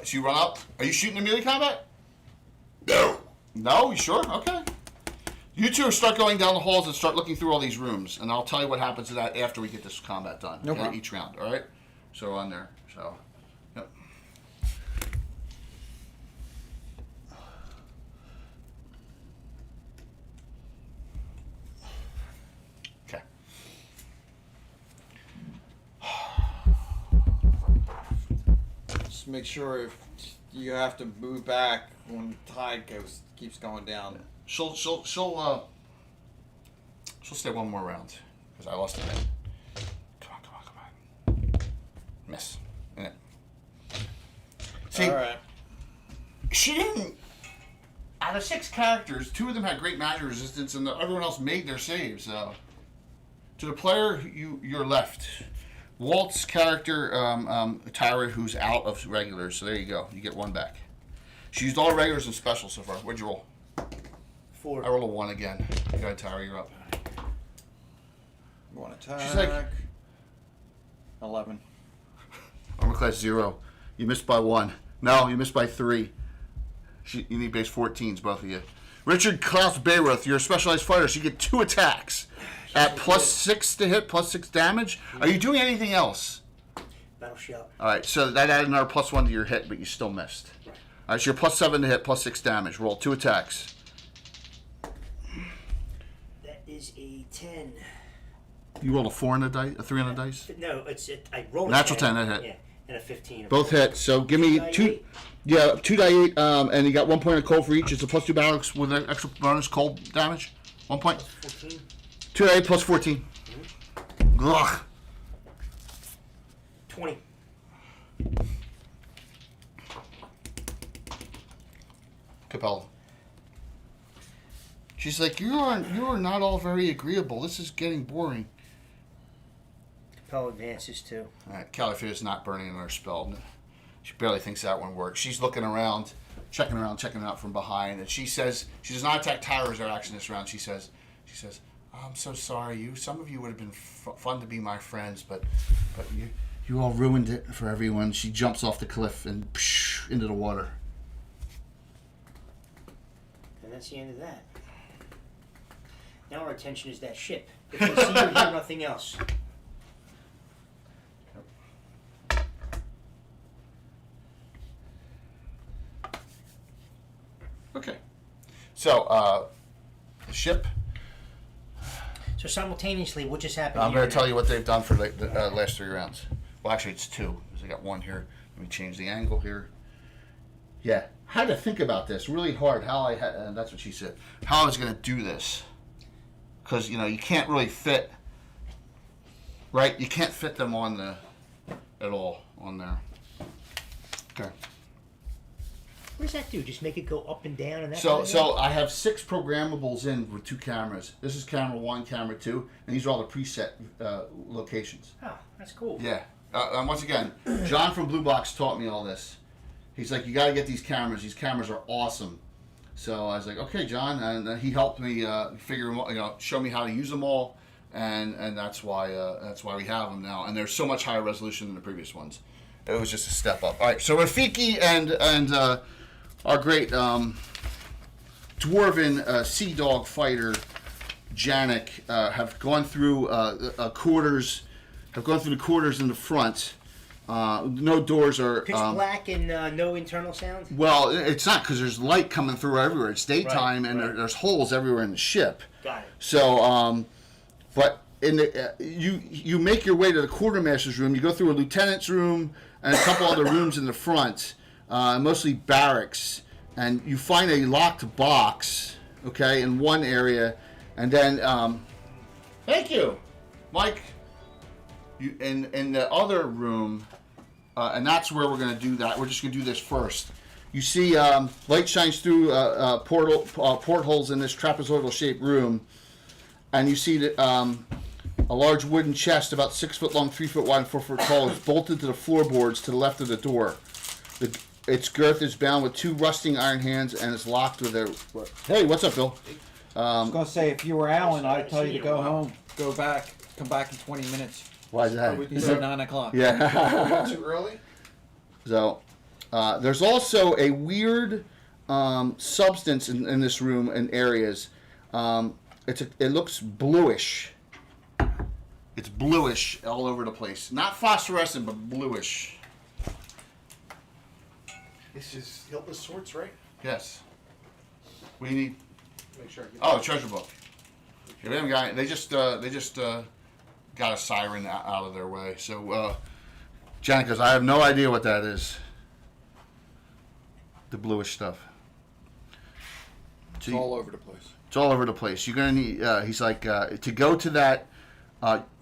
So you run up. Are you shooting in melee combat? No. No? You sure? Okay. You two start going down the halls and start looking through all these rooms, and I'll tell you what happens to that after we get this combat done. No problem. Each round, all right? So we're on there. So, yep. Okay. Just make sure if you have to move back when the tide keeps going down. She'll stay one more round because I lost a minute. Come on. Miss. Minute. See, All right. she didn't. Out of 6 characters, 2 of them had great magic resistance, and everyone else made their saves. To the player, you're left. Walt's character, Tyra, who's out of regulars, so there you go. You get 1 back. She used all regulars and specials so far. What'd you roll? 4. I rolled a 1 again. Go ahead, Tyra, you're up. One attack. She's like- 11. Armor class 0. You missed by 1. No, you missed by 3. You need base 14s, both of you. Richard Klaus Bayroth, you're a specialized fighter, so you get 2 attacks. At +6 to hit, +6 damage. Are you doing anything else? Battle shot. Alright, so that added another +1 to your hit, but you still missed. Alright, so you're +7 to hit, +6 damage. Roll 2 attacks. That is a 10. You rolled a 4 on the dice, a 3 on the dice. No, I rolled Natural a 10, that hit. Yeah, and a 15. Both hit. So give me 2. Yeah, 2 die 8, and you got 1 point of cold for each. It's a +2 battle with an extra bonus cold damage. 1 point. 14. 2 die 8 plus 14. Ugh. 20. Capella. She's like, you are not all very agreeable. This is getting boring. Capella advances too. All right, Calipha's not burning another spell. She barely thinks that one works. She's looking around, checking out from behind, and she says she does not attack Tyra as her action this round. She says, I'm so sorry. Some of you would have been fun to be my friends, but you all ruined it for everyone. She jumps off the cliff and into the water. And that's the end of that. Now our attention is that ship. If we see or hear nothing else. Okay. So, the ship. So simultaneously, what just happened? I'm here going to tell you what they've done for the last 3 rounds. Well, actually, it's 2. Because I got 1 here. Let me change the angle here. Yeah. Had to think about this really hard. And that's what she said. How I was going to do this. Because, you can't really fit. Right? You can't fit them at all on there. Okay. What does that do? Just make it go up and down and that? So I have 6 programmables in with 2 cameras. This is camera 1, camera 2, and these are all the preset locations. Oh, that's cool. Yeah. And once again, John from Blue Box taught me all this. He's like, you got to get these cameras. These cameras are awesome. So I was like, okay, John, and he helped me figure them out, show me how to use them all, and that's why we have them now. And they're so much higher resolution than the previous ones. It was just a step up. All right, so Rafiki and our great dwarven sea dog fighter Janik have gone through quarters. Have gone through the quarters in the front. No doors are Pitch black and no internal sound. Well, it's not because there's light coming through everywhere. It's daytime, and there's holes everywhere in the ship. Got it. So, but in the you make your way to the quartermaster's room. You go through a lieutenant's room and a couple other rooms in the front, mostly barracks, and you find a locked box. Okay, in one area, and then thank you, Mike. You in the other room. And that's where we're going to do that. We're just going to do this first. You see light shines through portholes in this trapezoidal-shaped room. And you see that a large wooden chest about 6 foot long, 3 foot wide, and 4 foot tall is bolted to the floorboards to the left of the door. Its girth is bound with 2 rusting iron hands and is locked with a... Hey, what's up, Bill? I was going to say, if you were Alan, I'd tell you to go home, come back in 20 minutes. Why is that? He said 9 o'clock. Yeah. Too early? So, there's also a weird substance in this room in areas. It looks bluish. It's bluish all over the place. Not phosphorescent, but bluish. This is Hilda's Swords, right? Yes. We need. Make sure I get Oh, treasure book. Yeah, they haven't got. They just got a siren out of their way. So, Janet goes, I have no idea what that is. The bluish stuff. It's all over the place. It's all over the place. You're going to need, he's like, to go to that,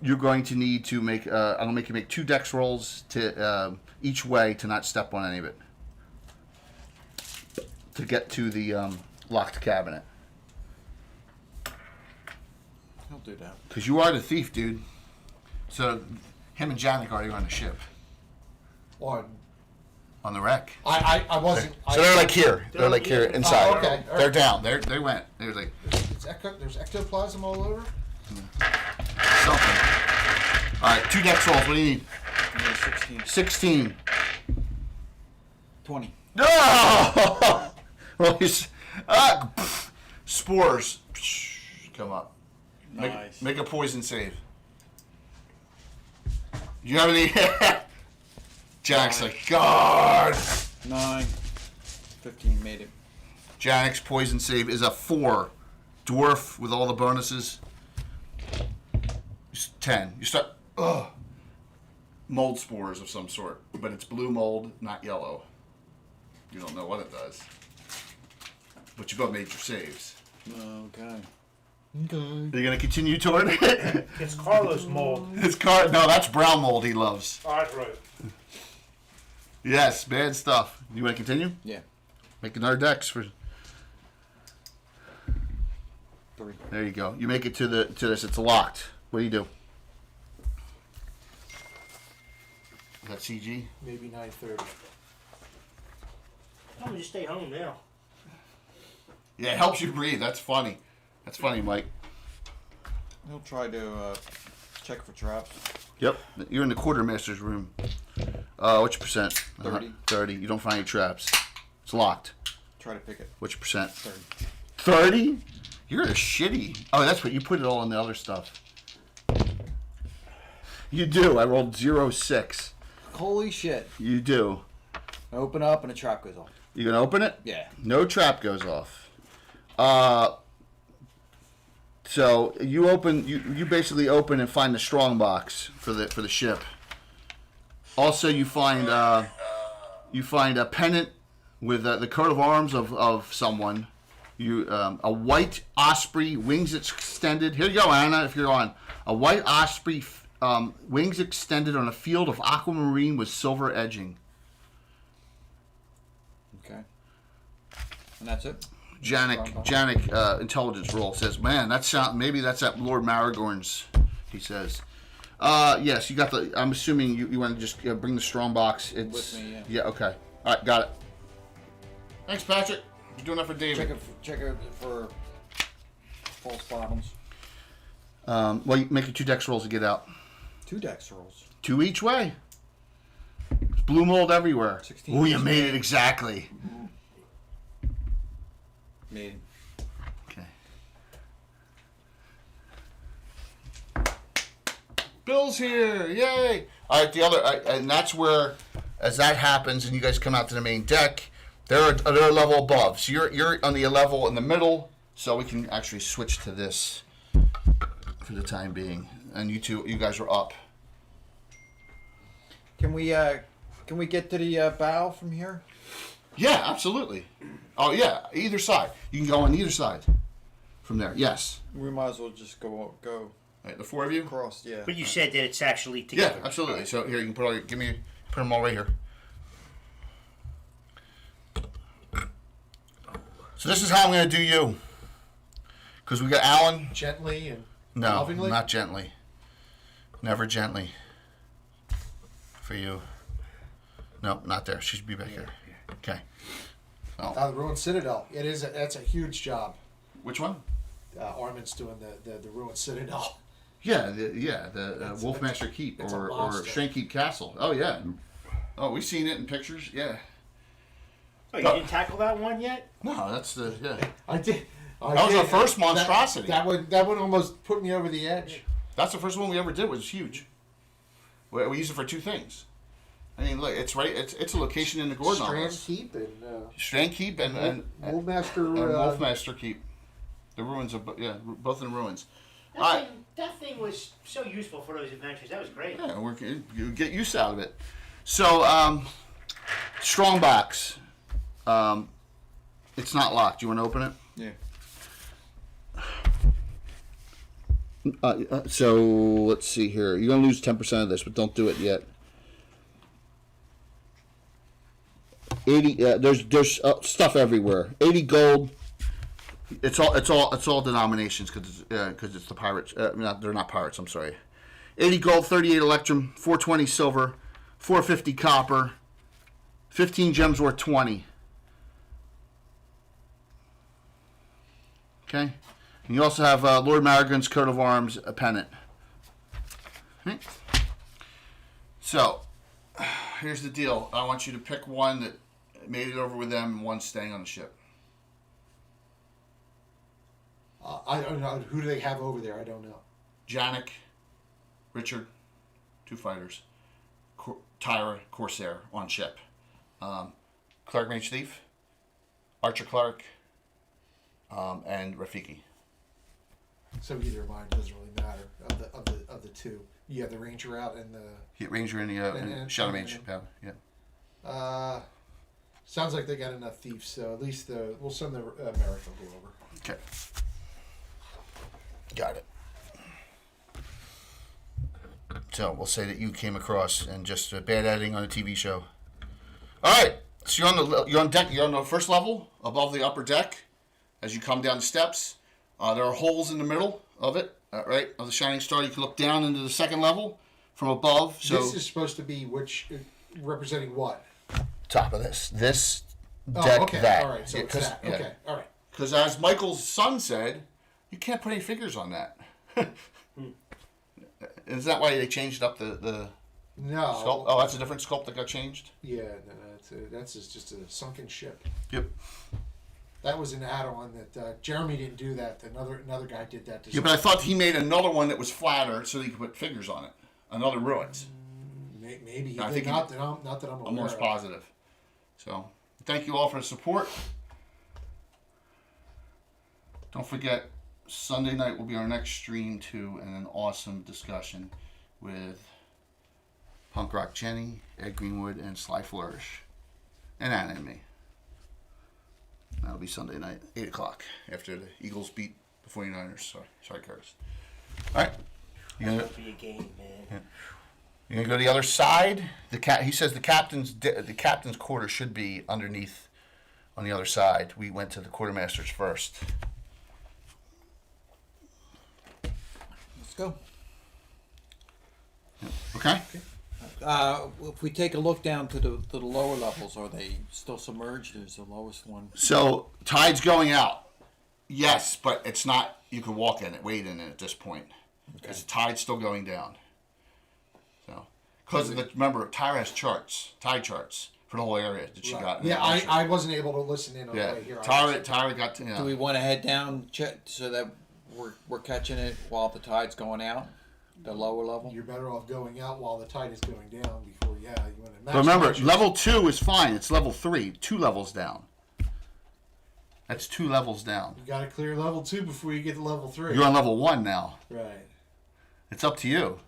you're going to need to make, I'm going to make you make 2 dex rolls to each way to not step on any of it. To get to the locked cabinet. He'll do that. Because you are the thief, dude. So, him and Janik already on the ship. On the wreck. I wasn't. So they're like here. They're like here inside. Oh, okay. They're down. They went. They were like There's ectoplasm all over. something. All right, 2 dex rolls. What do you need? Yeah, 16. 16. 20. No! Well, spores come up. Nice. Make a poison save. Do you have any? Jack's like, God. 9. 15 made it. Janik's poison save is a 4. Dwarf with all the bonuses. 10. You start, mold spores of some sort. But it's blue mold, not yellow. You don't know what it does. But you both made your saves. Okay. Are you going to continue toward it? It's Carlos mold. No, that's brown mold he loves. Oh, that's right. Yes, bad stuff. You want to continue? Yeah. Make another dex for. 3. There you go. You make it to this. It's locked. What do you do? Is that CG? Maybe 9:30. I'm gonna just stay home now. Yeah, it helps you breathe. That's funny. That's funny, Mike. He'll try to check for traps. Yep. You're in the quartermaster's room. What's your percent? 30. 30. You don't find any traps. It's locked. Try to pick it. What's your percent? 30. 30? You're a shitty. Oh, that's what you put it all in the other stuff. You do. I rolled 0-6. Holy shit. You do. I open up and a trap goes off. You gonna open it? Yeah. No trap goes off. So you open. You basically open and find the strong box for the ship. Also, you find a pennant with the coat of arms of someone. A white osprey, wings extended. Here you go, Anna. If you're on a white osprey, wings extended on a field of aquamarine with silver edging. Okay. And that's it? Janik, intelligence roll says, "Man, maybe that's at Lord Maragorn's." He says, "Yes, you got the. I'm assuming you want to just bring the strong box. It's With me, yeah. Yeah. Okay. All right. Got it. Thanks, Patrick. You're doing that for David. Check it for false bottoms. Well, you make your 2 dex rolls to get out. 2 dex rolls. 2 each way. There's blue mold everywhere. 16. Oh, you made it exactly. Made. Okay. Bill's here! Yay! All right, and that's where, as that happens, and you guys come out to the main deck, they're a level above. So you're on the level in the middle, so we can actually switch to this for the time being. And you guys are up. Can we get to the bow from here? Yeah, absolutely. Oh yeah, either side. You can go on either side from there. Yes. We might as well just go Right, the 4 of you. across. Yeah. But you said that it's actually together. Yeah, absolutely. So here you can put them all right here. So this is how I'm going to do you. Because we got Alan. Gently and No, lovingly? not gently. Never gently. For you. No, not there. She should be back here. Okay. the Ruined Citadel. That's a huge job. Which one? Armin's doing the Ruined Citadel. Yeah, the Wolfmaster Keep it's a or monster. Strainkeep Castle. Oh yeah. Oh, we've seen it in pictures. Yeah. Oh, you didn't tackle that one yet? No, that's the I did. That was our first monstrosity. That would almost put me over the edge. That's the first one we ever did. Was huge. We used it for 2 things. I mean, look, it's right. It's a location in the Gordon Strand office. Keep and Strand Keep and Wolfmaster. Wolfmaster Keep. The ruins of both in the ruins. That thing was so useful for those adventures. That was great. Yeah, you get use out of it. So, strong box. It's not locked. You want to open it? Yeah. So let's see here. You're gonna lose 10% of this, but don't do it yet. 80. There's stuff everywhere. 80 gold. It's all denominations because it's the pirates. They're not pirates. I'm sorry. 80 gold, 38 electrum, 420 silver, 450 copper, 15 gems worth 20. Okay. And you also have Lord Maragorn's coat of arms, a pennant. Okay. So, here's the deal. I want you to pick one that made it over with them and one staying on the ship. I don't know. Who do they have over there? I don't know. Janik, Richard, 2 fighters. Tyra, Corsair, on ship. Clark Mage Thief, Archer Clark, and Rafiki. So either of mine doesn't really matter of the two. You have the Ranger out and the. Hit Ranger and the And- Shadow and- Mage. Yeah. Sounds like they got enough thieves, so at least we'll send the American go over. Okay. Got it. So we'll say that you came across and just bad editing on a TV show. All right. So you're on deck. You're on the first level above the upper deck. As you come down the steps, there are holes in the middle of it. Right of the Shining Star. You can look down into the second level from above. So this is supposed to be representing what? top of this Oh, deck. okay. That. All right. So Yeah, it's that. Okay. All right. Because as Michael's son said, you can't put any figures on that. Is that why they changed up the No. sculpt? Oh, that's a different sculpt that got changed? Yeah. No, that's just a sunken ship. Yep. That was an add-on that Jeremy didn't do. That another guy did that. Yeah, but I thought he made another one that was flatter so that he could put figures on it. Another Ruins. Maybe I he think did. Not that I'm aware I'm almost of. positive. So, thank you all for the support. Don't forget, Sunday night will be our next stream too, and an awesome discussion with Punk Rock Jenny, Ed Greenwood, and Sly Flourish, and Anna and me. That'll be Sunday night, 8 o'clock, after the Eagles beat the 49ers. Sorry, Curtis. All right. You gonna, Be a game, man. you gonna go to the other side? He says the captain's quarter should be underneath on the other side. We went to the quartermasters first. Let's go. Okay. If we take a look down to the lower levels, are they still submerged? Is the lowest one? So tide's going out. Yes, but it's not. You can walk in it, wade in it at this point, because the tide's still going down. So, because remember, Tyra has tide charts for the whole area that she got. Yeah, I wasn't able to listen in on the way here. Tyra got to. Do we want to head down so that we're catching it while the tide's going out? The lower level? You're better off going out while the tide is going down before, you want to. But remember, level 2 is fine. It's level 3, 2 levels down. That's 2 levels down. You got to clear level 2 before you get to level 3. You're on level 1 now. Right. It's up to you.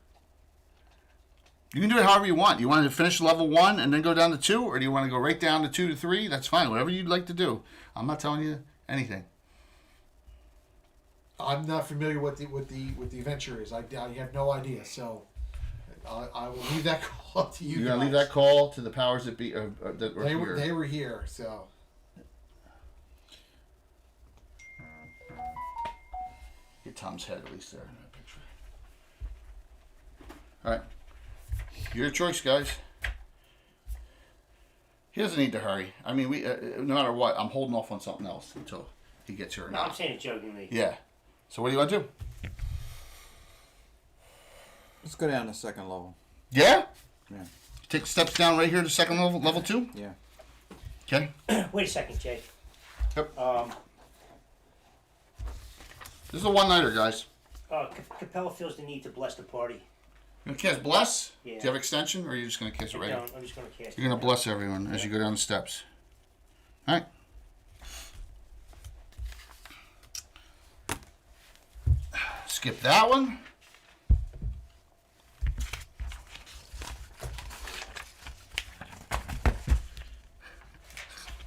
You can do it however you want. You want to finish level 1 and then go down to 2, or do you want to go right down to 2 to 3? That's fine. Whatever you'd like to do. I'm not telling you anything. I'm not familiar what the adventure is. I have no idea. So I will leave that call up to you. You're gonna guys. leave that call to the powers that be that were here. They were here. So Get Tom's head at least there in that picture. All right, your choice, guys. He doesn't need to hurry. I mean, we no matter what, I'm holding off on something else until he gets here. No, I'm saying it jokingly. Yeah. So what do you want to do? Let's go down to second level. Yeah. Yeah. Take steps down right here to second level 2. Yeah. Okay. Wait a second, Jay. Yep. This is a one-nighter, guys. Capella feels the need to bless the party. You gonna cast bless? Yeah. Do you have extension, or are you just gonna cast it right? No, I'm just going to cast You're gonna it. bless everyone as you go down the steps. All right. Skip that one.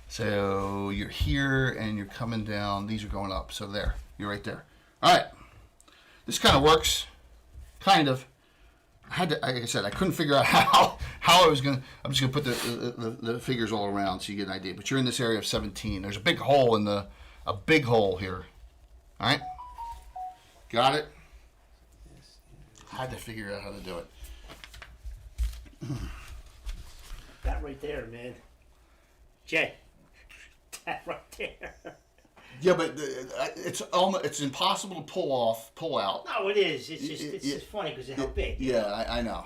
So you're here and you're coming down. These are going up. So there, you're right there. All right. This kind of works. Kind of. I had to, like I said, I couldn't figure out how I was gonna. I'm just gonna put the figures all around so you get an idea. But you're in this area of 17. There's a big hole in a big hole here. All right. Got it. I had to figure out how to do it. That right there, man. Jay. That right there. Yeah, but it's impossible to pull out. No, it is. It's just it's funny because of how big. Yeah, I know.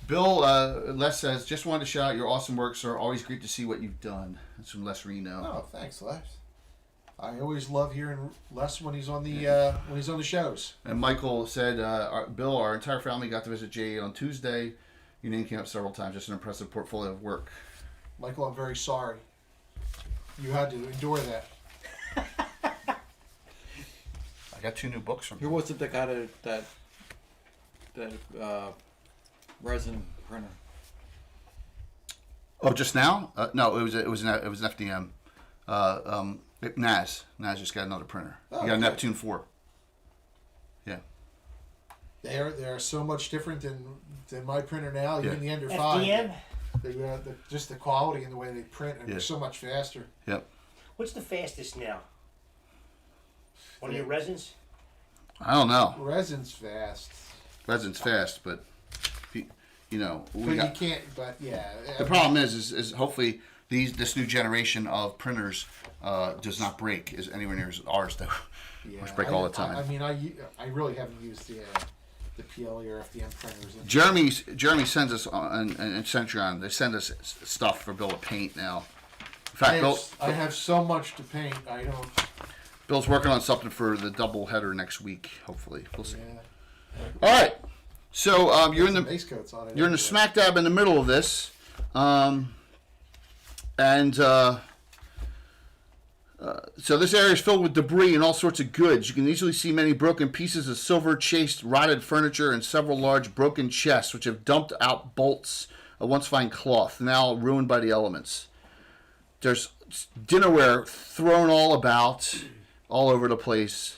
Bill Les says, just wanted to shout out your awesome work, sir. Always great to see what you've done. That's from Les Reno. oh, thanks, Les. I always love hearing Les when he's on the shows. And Michael said, Bill, our entire family got to visit Jay on Tuesday. Your name came up several times. Just an impressive portfolio of work. Michael, I'm very sorry. You had to endure that. got 2 new books from Who him. was it that got that resin printer? Oh, just now? No, it was an FDM. Naz just got another printer. Oh, He got a okay. Neptune 4. Yeah. They are so much different than my printer now. Yeah. Even the Ender 5. FDM? Just the quality and the way they print, and Yeah. they're so much faster. Yep. What's the fastest now? One of your resins? I don't know. Resin's fast, Resin's fast, but you know, but we you got, can't. But yeah, the problem is hopefully this new generation of printers does not break is anywhere near as ours do. Yeah, Which break all the time. I mean, I really haven't used the PLE or FDM printers. Jeremy sends us and Centurion. They send us stuff for Bill to paint now. In fact, I have so much to paint. I don't. Bill's working on something for the double header next week. Hopefully, we'll see. Yeah. All right. So you're in Some the base coats on it. you're in the smack dab in the middle of this, so this area is filled with debris and all sorts of goods. You can easily see many broken pieces of silver-chased, rotted furniture and several large broken chests, which have dumped out bolts of once fine cloth, now ruined by the elements. There's dinnerware thrown all about, all over the place.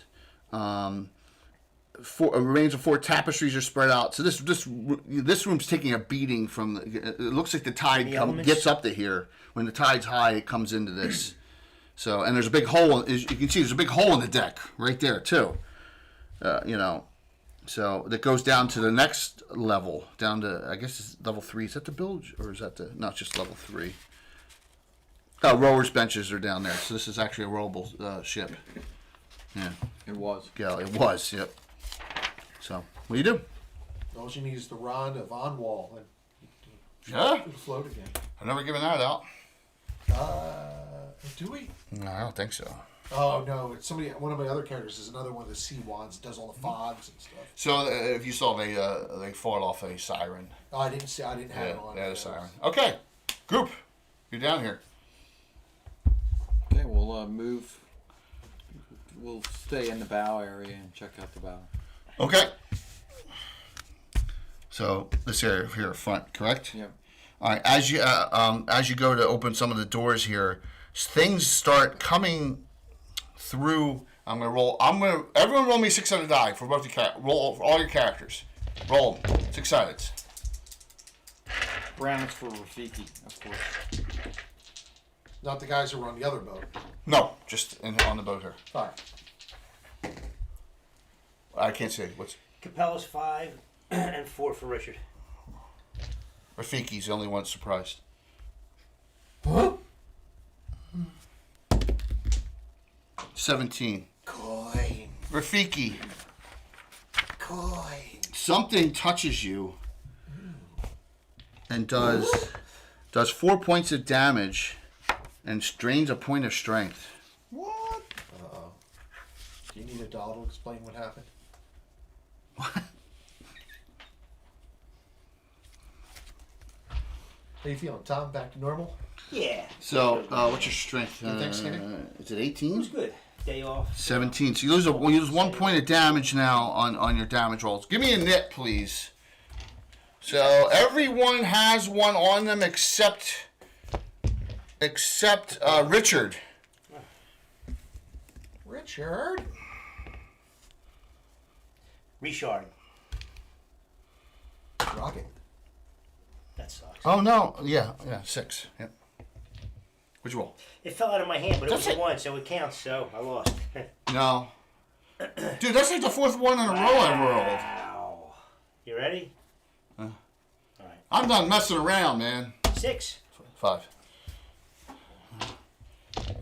Remains of 4 tapestries are spread out. So this room's taking a beating from. It looks like the tide gets up to here. When the tide's high, it comes into this. So, and there's a big hole. As you can see, there's a big hole in the deck right there too. So that goes down to the next level, down to, I guess it's level 3. Is that the bilge, or is that the? No, it's just level 3. Rowers' benches are down there. So this is actually a rowable ship. Yeah. It was. Yeah, it was. Yep. So, what do you do? All you need is the rod of on wall, and Yeah. it'll float again. I've never given that out. Do we? No, I don't think so. Oh no, it's somebody. One of my other characters is another one of the sea wands. Does all the fogs and stuff. So, if you saw, they fought off a siren. Oh, I didn't see. I didn't have Yeah, it on. they had a siren. Okay, group, you're down here. Okay, we'll move. We'll stay in the bow area and check out the bow. Okay. So this area here, front, correct? Yep. All right. As you go to open some of the doors here, things start coming through. Everyone roll me 6-sided die for both the roll for all your characters. Roll them. 6-sided. Brown is for Rafiki, of course. Not the guys who were on the other boat. No, just on the boat here. 5. I can't say what's. Capella's 5 and 4 for Richard. Rafiki's the only one surprised. Huh? 17. Coin. Rafiki. Coin. Something touches you and does 4 points of damage and drains a point of strength. What? Do you need a doll to explain what happened? What? How you feeling, Tom? Back to normal? Yeah. So, what's your strength? Thanksgiving? Is it It 18? was good. Day off. 17. 17. So you lose 1 point of damage now on your damage rolls. Give me a nit, please. So everyone has one on them except Richard. Richard? Richard. Rocket. That sucks. Oh no, yeah, 6. Yep. What'd you roll? It fell out of my hand, but it was That's a 1, so it counts, so I lost. No. Dude, that's like the 4th one in a row I rolled. Wow. You ready? All right. I'm done messing around, man. 6. 5.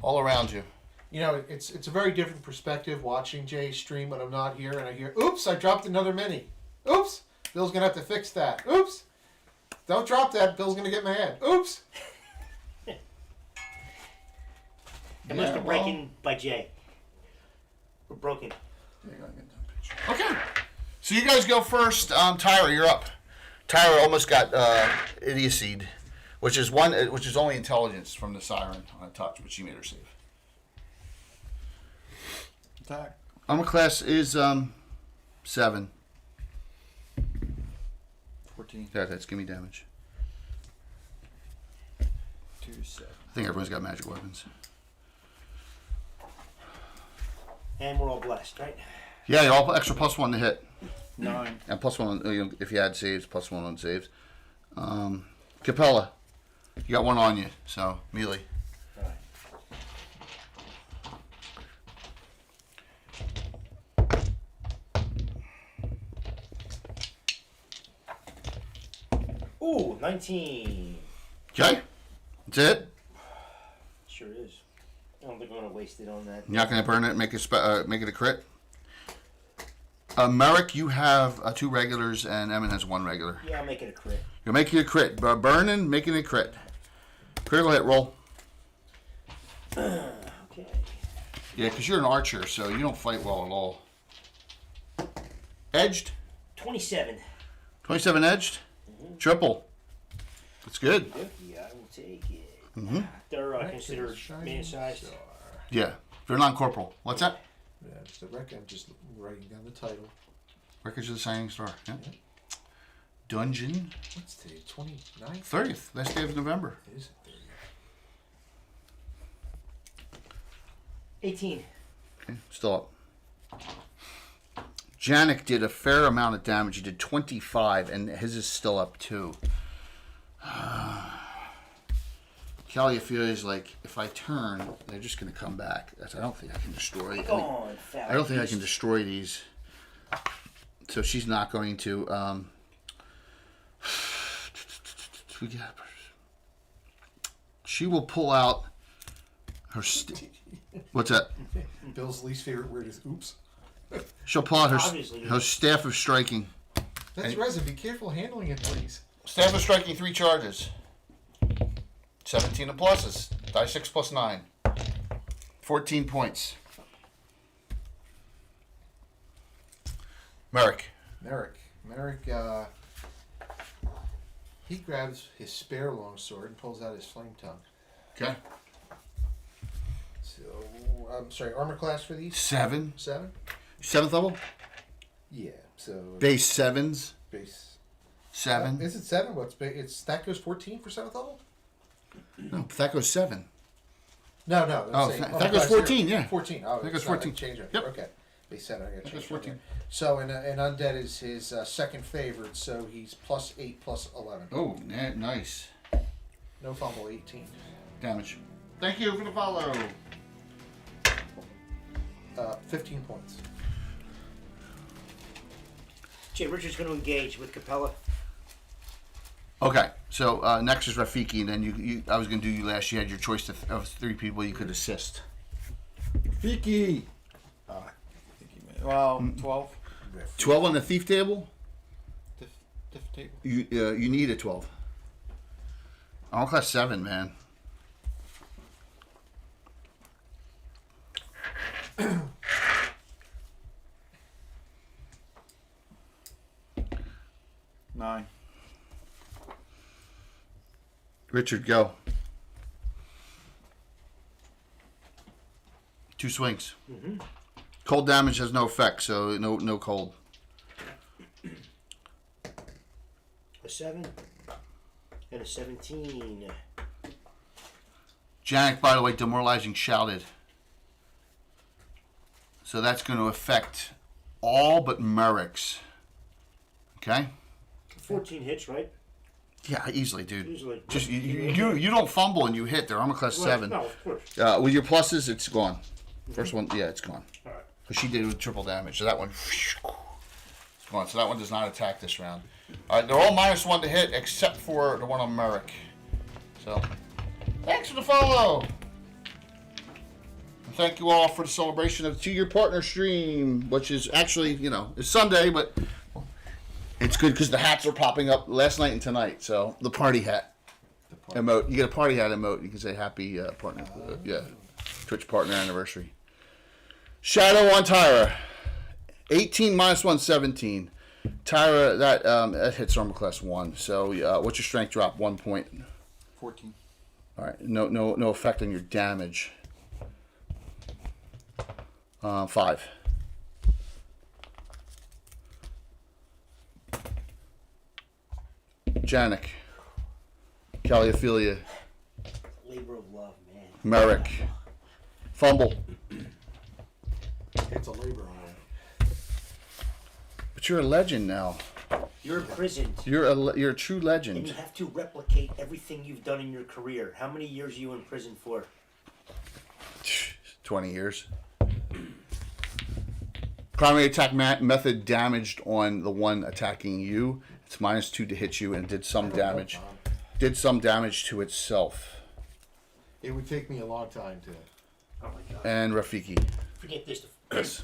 All around you. You know, it's a very different perspective watching Jay stream when I'm not here and I hear, oops, I dropped another mini. Oops, Bill's going to have to fix that. Oops, don't drop that. Bill's going to get mad. Oops. It must be breaking by Jay. Or broken. Okay. So you guys go first. Tyra, you're up. Tyra almost got idiocy'd, which is only intelligence from the siren on a touch, but she made her save. Attack. Armor class is 7. 14. Yeah, that's gimme damage. 2, 7. I think everyone's got magic weapons. And we're all blessed, right? Yeah, you're all extra +1 to hit. 9. And +1 on, if you had saves, +1 on saves. Capella, you got 1 on you, so melee. All right. Ooh, 19. Okay, that's it. Sure is. I don't think I'm gonna waste it on that. You're not gonna burn it, make it a crit. Merrick, you have 2 regulars, and Emin has 1 regular. Yeah, I'll make it a crit. You're making a crit. Burning, making a crit. Critical hit roll. Okay. Yeah, because you're an archer, so you don't fight well at all. Edged. 27. 27 edged. Triple. That's good. Yeah, I will take it. They're considered man-sized. Yeah. They're non-corporal. What's that? Yeah, just a record. I'm just writing down the title. Records of the Shining Star. Yeah. Dungeon. What's today? 29th? 30th. Last day of November. It is 30th. 18. Okay. Still up. Janik did a fair amount of damage. He did 25, and his is still up too. Kelly feels like if I turn, they're just going to come back. I don't think I can destroy. I don't think I can destroy these. So she's not going to. She will pull out her. What's that? Bill's least favorite word is oops. She'll pull out Obviously. her staff of striking. That's resin. Be careful handling it, please. Staff of striking 3 charges. 17 of pluses. Die 6 plus 9. 14 points. Merrick. Merrick, he grabs his spare longsword and pulls out his flame tongue. Okay. So, I'm sorry, armor class for these? 7. 7? 7th level? Yeah, so Base 7s. base. 7. Is it 7? What's it's that goes 14 for 7th level? No, that goes 7. No. Oh, that goes 14, yeah. 14. Oh, That it's goes not 14. Change it. Yep. Okay. Base 7. I got to That change goes 14. it. So, and undead is his second favorite, so he's +8, +11. Oh, nice. No fumble, 18. Damage. Thank you for the follow. 15 points. Jay Richard's going to engage with Capella. Okay, so next is Rafiki, and then you I was going to do you last. You had your choice of 3 people you could assist. Fiki! I think he made it. Well, 12. 12 on the thief table? Diff table. You need a 12. Armor class 7, man. Nine. Richard, go. 2 swings. Cold damage has no effect, so no cold. A 7 and a 17. Janik, by the way, demoralizing shouted. So that's going to affect all but Merrick's. Okay? 14 hits, right? Yeah, easily, dude. Easily. Just you don't fumble and you hit. They're armor class 7. No, of course. With your pluses, it's gone. First one, yeah, it's gone. All right. Because she did it with triple damage. So that one, it's gone. So that one does not attack this round. All right, they're all -1 to hit except for the one on Merrick. So, thanks for the follow. And thank you all for the celebration of the 2-year partner stream, which is actually, it's Sunday, but it's good because the hats are popping up last night and tonight. So, the party hat emote. You get a party hat emote. You can say happy partner. Twitch partner anniversary. Shadow on Tyra. 18 -1, 17. Tyra, that hits armor class 1. So, what's your strength drop? 1 point. 14. All right. No effect on your damage. 5. Janik. Caliophilia. Labor of love, man. Merrick. Fumble. It's a labor on it. But you're a legend now. You're imprisoned. You're a true And legend. you have to replicate everything you've done in your career. How many years are you in prison for? 20 years. Primary attack method damaged on the one attacking you. It's -2 to hit you and did some damage. Did some damage to itself. It would take me a long time to. Oh my god. And Rafiki. Forget this. Yes.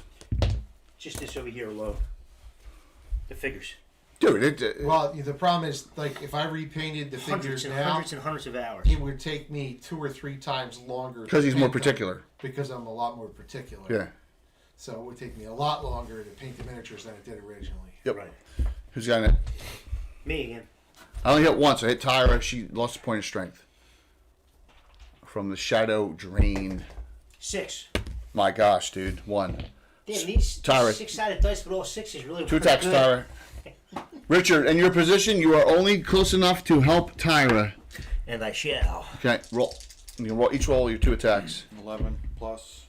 Just this over here alone. The figures. Dude, Well, the problem is, like, if I repainted the figures Hundreds now, and hundreds of hours. it would take me 2 or 3 times longer. because to he's more paint them, particular. Because I'm a lot more particular. Yeah. So it would take me a lot longer to paint the miniatures than it did originally. Yep. Right. Who's got it? Me again. I only hit once. I hit Tyra. She lost a point of strength. From the Shadow Drain. 6. My gosh, dude. 1. Damn, these Tyra. 6-sided dice with all 6s really 2 pretty attacks, good. Tyra. Richard, in your position, you are only close enough to help Tyra. And I shall. Okay, roll. You can roll each roll your 2 attacks. 11 plus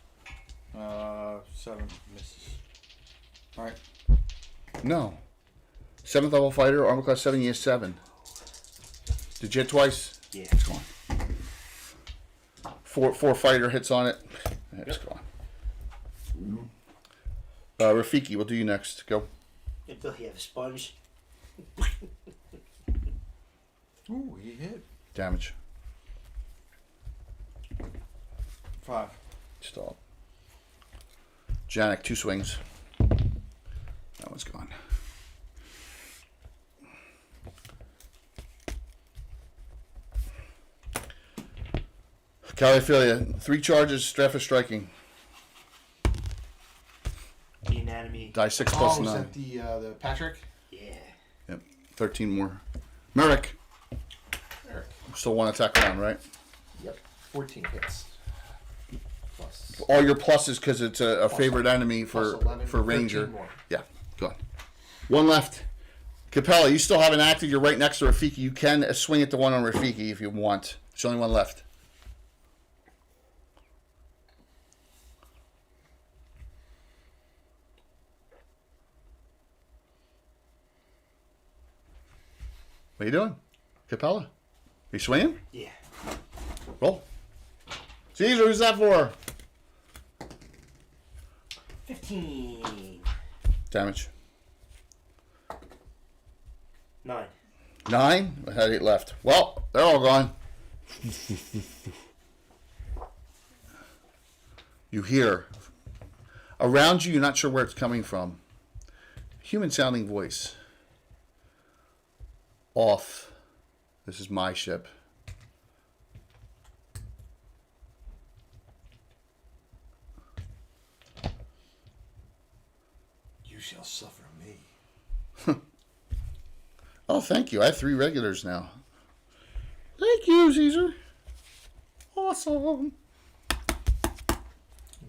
7 misses. All right. No. 7th level fighter, armor class 7, he has 7. Did you hit twice? Yeah. It's gone. 4 fighter hits on it. It's gone. Rafiki, we'll do you next. Go. Until you have a sponge. Ooh, he hit. Damage. 5. Stop. Janik, 2 swings. That one's gone. Caliphilia, 3 charges, strength for striking. The anatomy. Die 6 Oh, plus was 9. that the Patrick? Yeah. Yep. 13 more. Merrick. Eric. Still 1 attack round, right? Yep. 14 hits. Plus. All your pluses because it's a favorite enemy Plus for 11, for Ranger. 13 more. Yeah, go on. 1 left. Capella, you still haven't acted. You're right next to Rafiki. You can swing at the one on Rafiki if you want. There's only 1 left. What are you doing? Capella? Are you swinging? Yeah. Roll. Caesar, who's that for? 15. Damage. 9. 9? I had 8 left. Well, they're all gone. You hear. Around you, you're not sure where it's coming from. Human sounding voice. Off. This is my ship. You shall suffer me. Oh, thank you. I have 3 regulars now. Thank you, Caesar. Awesome.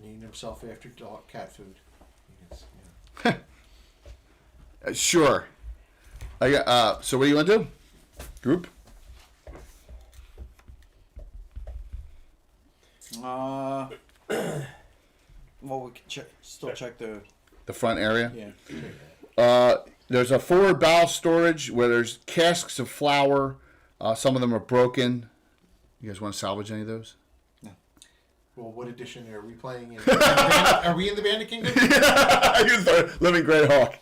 Named himself after dog cat food. Yes, Sure. I got. So what do you want to do? Group. Well, we can still check the. The front area. Yeah. There's a forward bow storage where there's casks of flour. Some of them are broken. You guys want to salvage any of those? Well, what edition are we playing in? Are we in the Bandit Kingdom? You thought Living Greyhawk.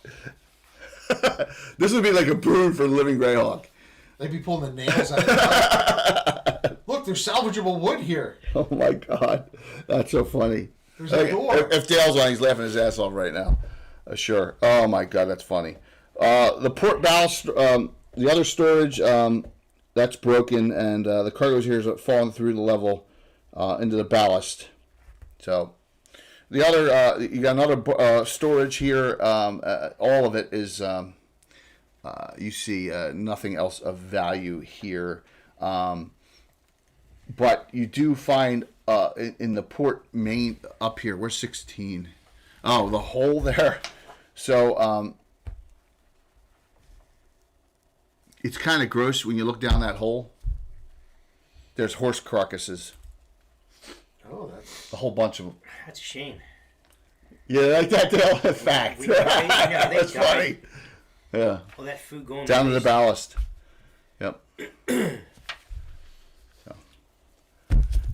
This would be like a boon for Living Greyhawk. They'd be pulling the nails out of it. Look, there's salvageable wood here. Oh my god, that's so funny. There's a door. If Dale's on, he's laughing his ass off right now. Sure. Oh my god, that's funny. The port bow, the other storage, that's broken, and the cargo's here is falling through the level into the ballast. So the other, you got another storage here. All of it is, you see, nothing else of value here. But you do find in the port main up here, we're 16. Oh, the hole there. So it's kind of gross when you look down that hole. There's horse carcasses. Oh, that's A whole bunch of them. That's a shame. Yeah, like that. They're a fact. They That's died. funny. Yeah. All that food going Down to the waste. ballast. Yep. So.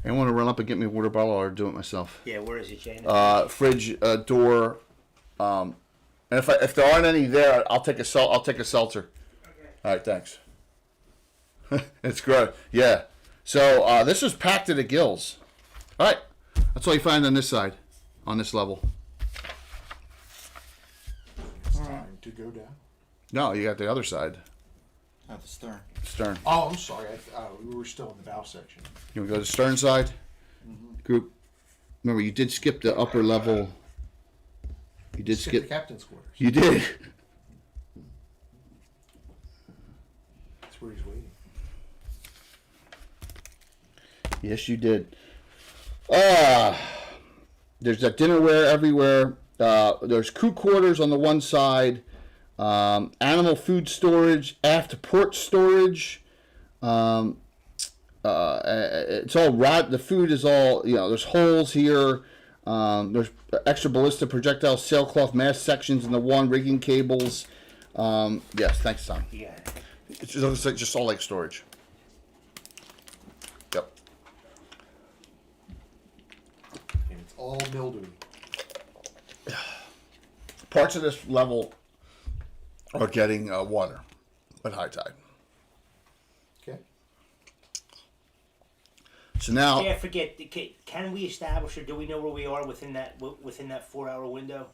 Anyone want to run up and get me a water bottle or do it myself? Yeah, where is it, Jane? Fridge door. And if there aren't any there, I'll take a seltzer. Okay. All right, thanks. It's great. Yeah. So this was packed to the gills. All right. That's all you find on this side, on this level. it's time to go down. No, you got the other side, At the stern. stern. Oh, I'm sorry. We were still in the bow section. You want to go to the stern side? Group. Remember, you did skip the upper level. You did Skip the skip. captain's quarters. You did. That's where he's waiting. Yes, you did. There's that dinnerware everywhere. There's crew quarters on the one side. Animal food storage, aft port storage. It's all rot. The food is all, there's holes here. There's extra ballista projectile sailcloth mast sections in the one, rigging cables. Yes, thanks, Tom. Yeah. It looks like just all like storage. Yep. And it's all mildewy. Parts of this level are getting water at high tide. Okay. So now, Yeah, I forget. Can we establish, or do we know where we are within that 4-hour window?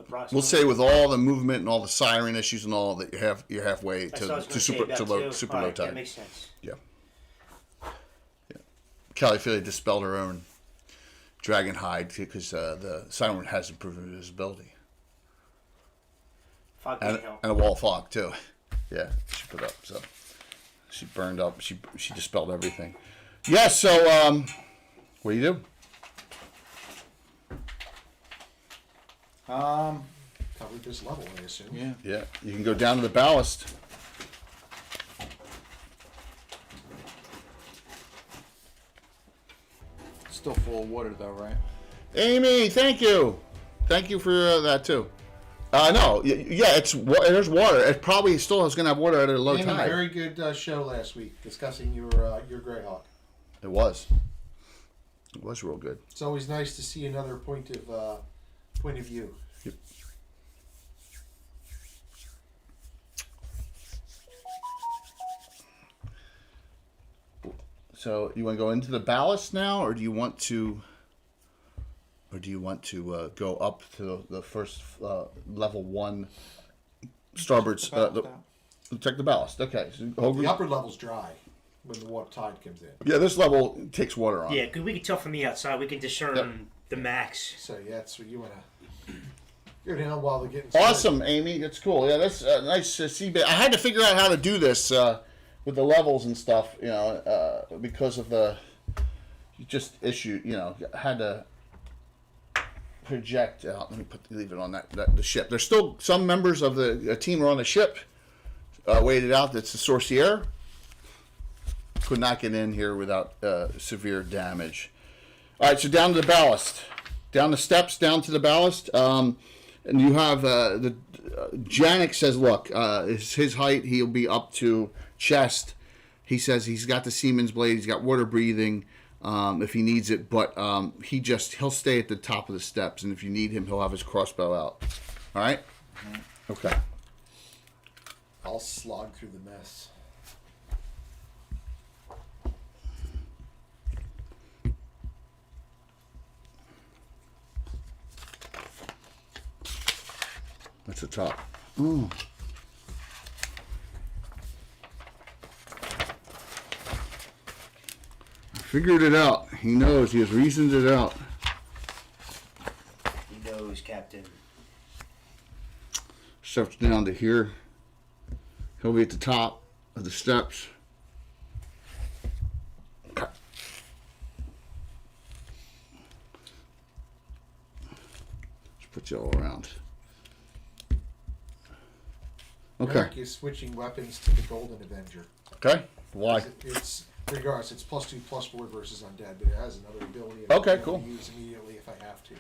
Approximately. we'll say with all the movement and all the siren issues and all that, you're halfway That's what I was to gonna say super about to low too. super All low right, That tide. makes sense. Yeah. Kelly Philly dispelled her own dragon hide because the siren has improved visibility Fog and, doesn't help. and a wall of fog too. Yeah, she put up, so she burned up. She dispelled everything. Yeah. So what do you do? Covered this level, I assume. Yeah. Yeah, you can go down to the ballast. Still full of water though, right? Amy, thank you. Thank you for that too. No, yeah, there's water. It probably still is going to have water at a low Amy, tide. very good show last week discussing your Greyhawk. It was. It was real good. It's always nice to see another point of view. Yep. So you want to go into the ballast now, or do you want to go up to the first level 1 starboard? Check the ballast. Okay. So whole The group- upper level's dry when the water tide comes in. yeah, this level takes water on. Yeah, because we can tell from the outside. We can discern Yep. the max. So yeah, that's what you want to go down while they're getting started. Awesome, Amy. That's cool. Yeah, that's nice to see. I had to figure out how to do this with the levels and stuff, because of the just issue. Had to project out. Let me leave it on the ship. There's still some members of the team are on the ship. Waited out. That's the Sorcier. Could not get in here without severe damage. All right, so down to the ballast, down the steps, down to the ballast, and you have the Janik says, look, his height, he'll be up to chest. He says he's got the Seaman's blade, he's got water breathing if he needs it, but he'll stay at the top of the steps, and if you need him, he'll have his crossbow out. All right? Okay. I'll slog through the mess. That's the top. Ooh. I figured it out. He knows. He has reasoned it out. He knows, Captain. Steps down to here. He'll be at the top of the steps. Okay. Let's put you all around. Okay. Eric is switching weapons to the Golden Avenger. Okay. Why? It's regardless. It's +2/+4 versus undead, but it has another ability. Okay, I'll be able cool. to use immediately if I have to.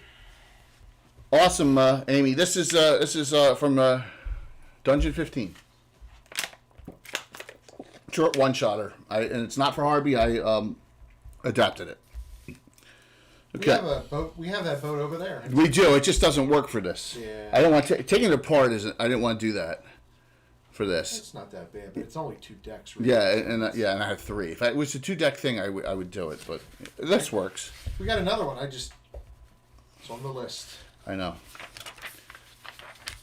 Awesome, Amy. This is from Dungeon 15. Short one-shotter. And it's not for Harvey. I adapted it. Okay. We have a boat. We have that boat over there. We do. It just doesn't work for this. Yeah. I don't want taking it apart. Isn't. I didn't want to do that for this. It's not that bad, but it's only 2 decks. Really. Yeah, and I had 3. If it was a 2-deck thing, I would do it. But this works. We got another one. It's on the list. I know.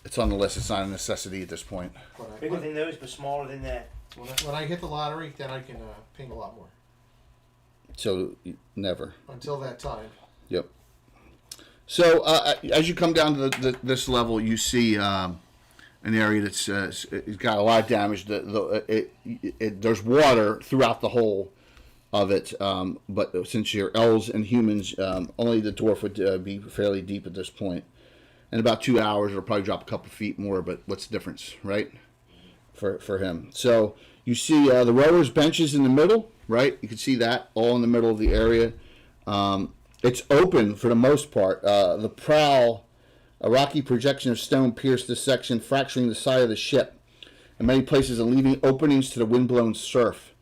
It's on the list. It's not a necessity at this point. Bigger than those, but smaller than that. When I hit the lottery, then I can ping a lot more. So never. Until that time. Yep. So as you come down to this level, you see an area that's it's got a lot of damage. There's water throughout the whole of it, but since you're elves and humans, only the dwarf would be fairly deep at this point. In about 2 hours, it'll probably drop a couple feet more, but what's the difference, right? For him. So you see the rowers' benches in the middle, right? You can see that all in the middle of the area. It's open for the most part. The prow, a rocky projection of stone pierced this section, fracturing the side of the ship in many places and leaving openings to the windblown surf.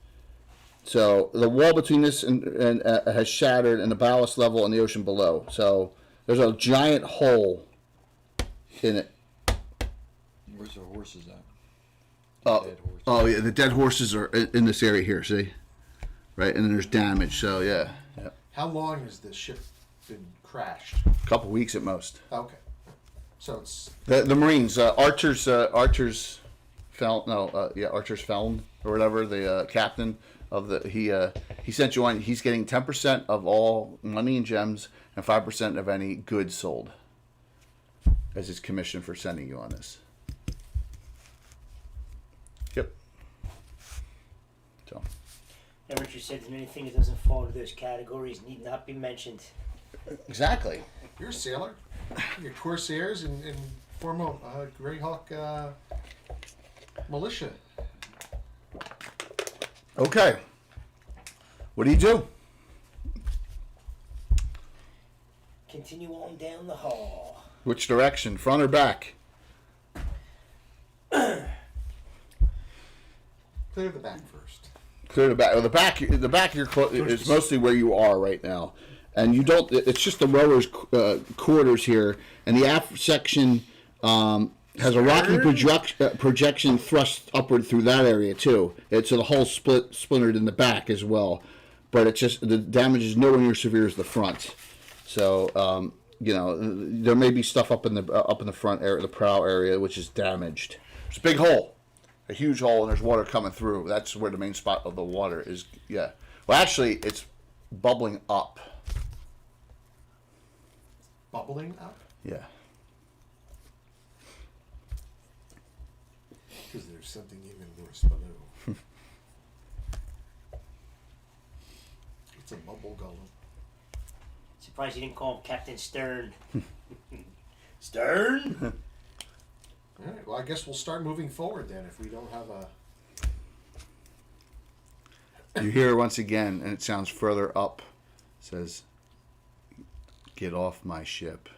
So the wall between this and has shattered, and the ballast level in the ocean below. So there's a giant hole in it. Where's the horses at? Dead horses. Oh yeah, the dead horses are in this area here. See, right, and then there's damage. So yeah. How long has this ship been crashed? A couple weeks at most. Okay. So it's The Marines, Archer's Feln or whatever, the captain of he sent you on. He's getting 10% of all money and gems and 5% of any goods sold as his commission for sending you on this. Yep. So. And Richard said that anything that doesn't fall into those categories need not be mentioned. Exactly. you're a sailor. You're Corsairs and form a Greyhawk militia. Okay. What do you do? Continue on down the hall. Which direction? Front or back? Clear the back first. Clear the back. Well, the back. Is mostly where you are right now, and you don't. It's just the rowers' quarters here, and the aft section has a rocky projection thrust upward through that area too. So the hull splintered in the back as well, but it's just the damage is nowhere near severe as the front. So there may be stuff up in the front area, the prow area, which is damaged. It's a big hole. A huge hole, and there's water coming through. That's where the main spot of the water is. Yeah. Well, actually, it's bubbling up. Bubbling up? Yeah. Because there's something even worse below. It's a bubble golem. Surprised you didn't call him Captain Stern. Stern? All right. Well, I guess we'll start moving forward then. If we don't have a. You hear it once again, and it sounds further up. It says, "Get off my ship."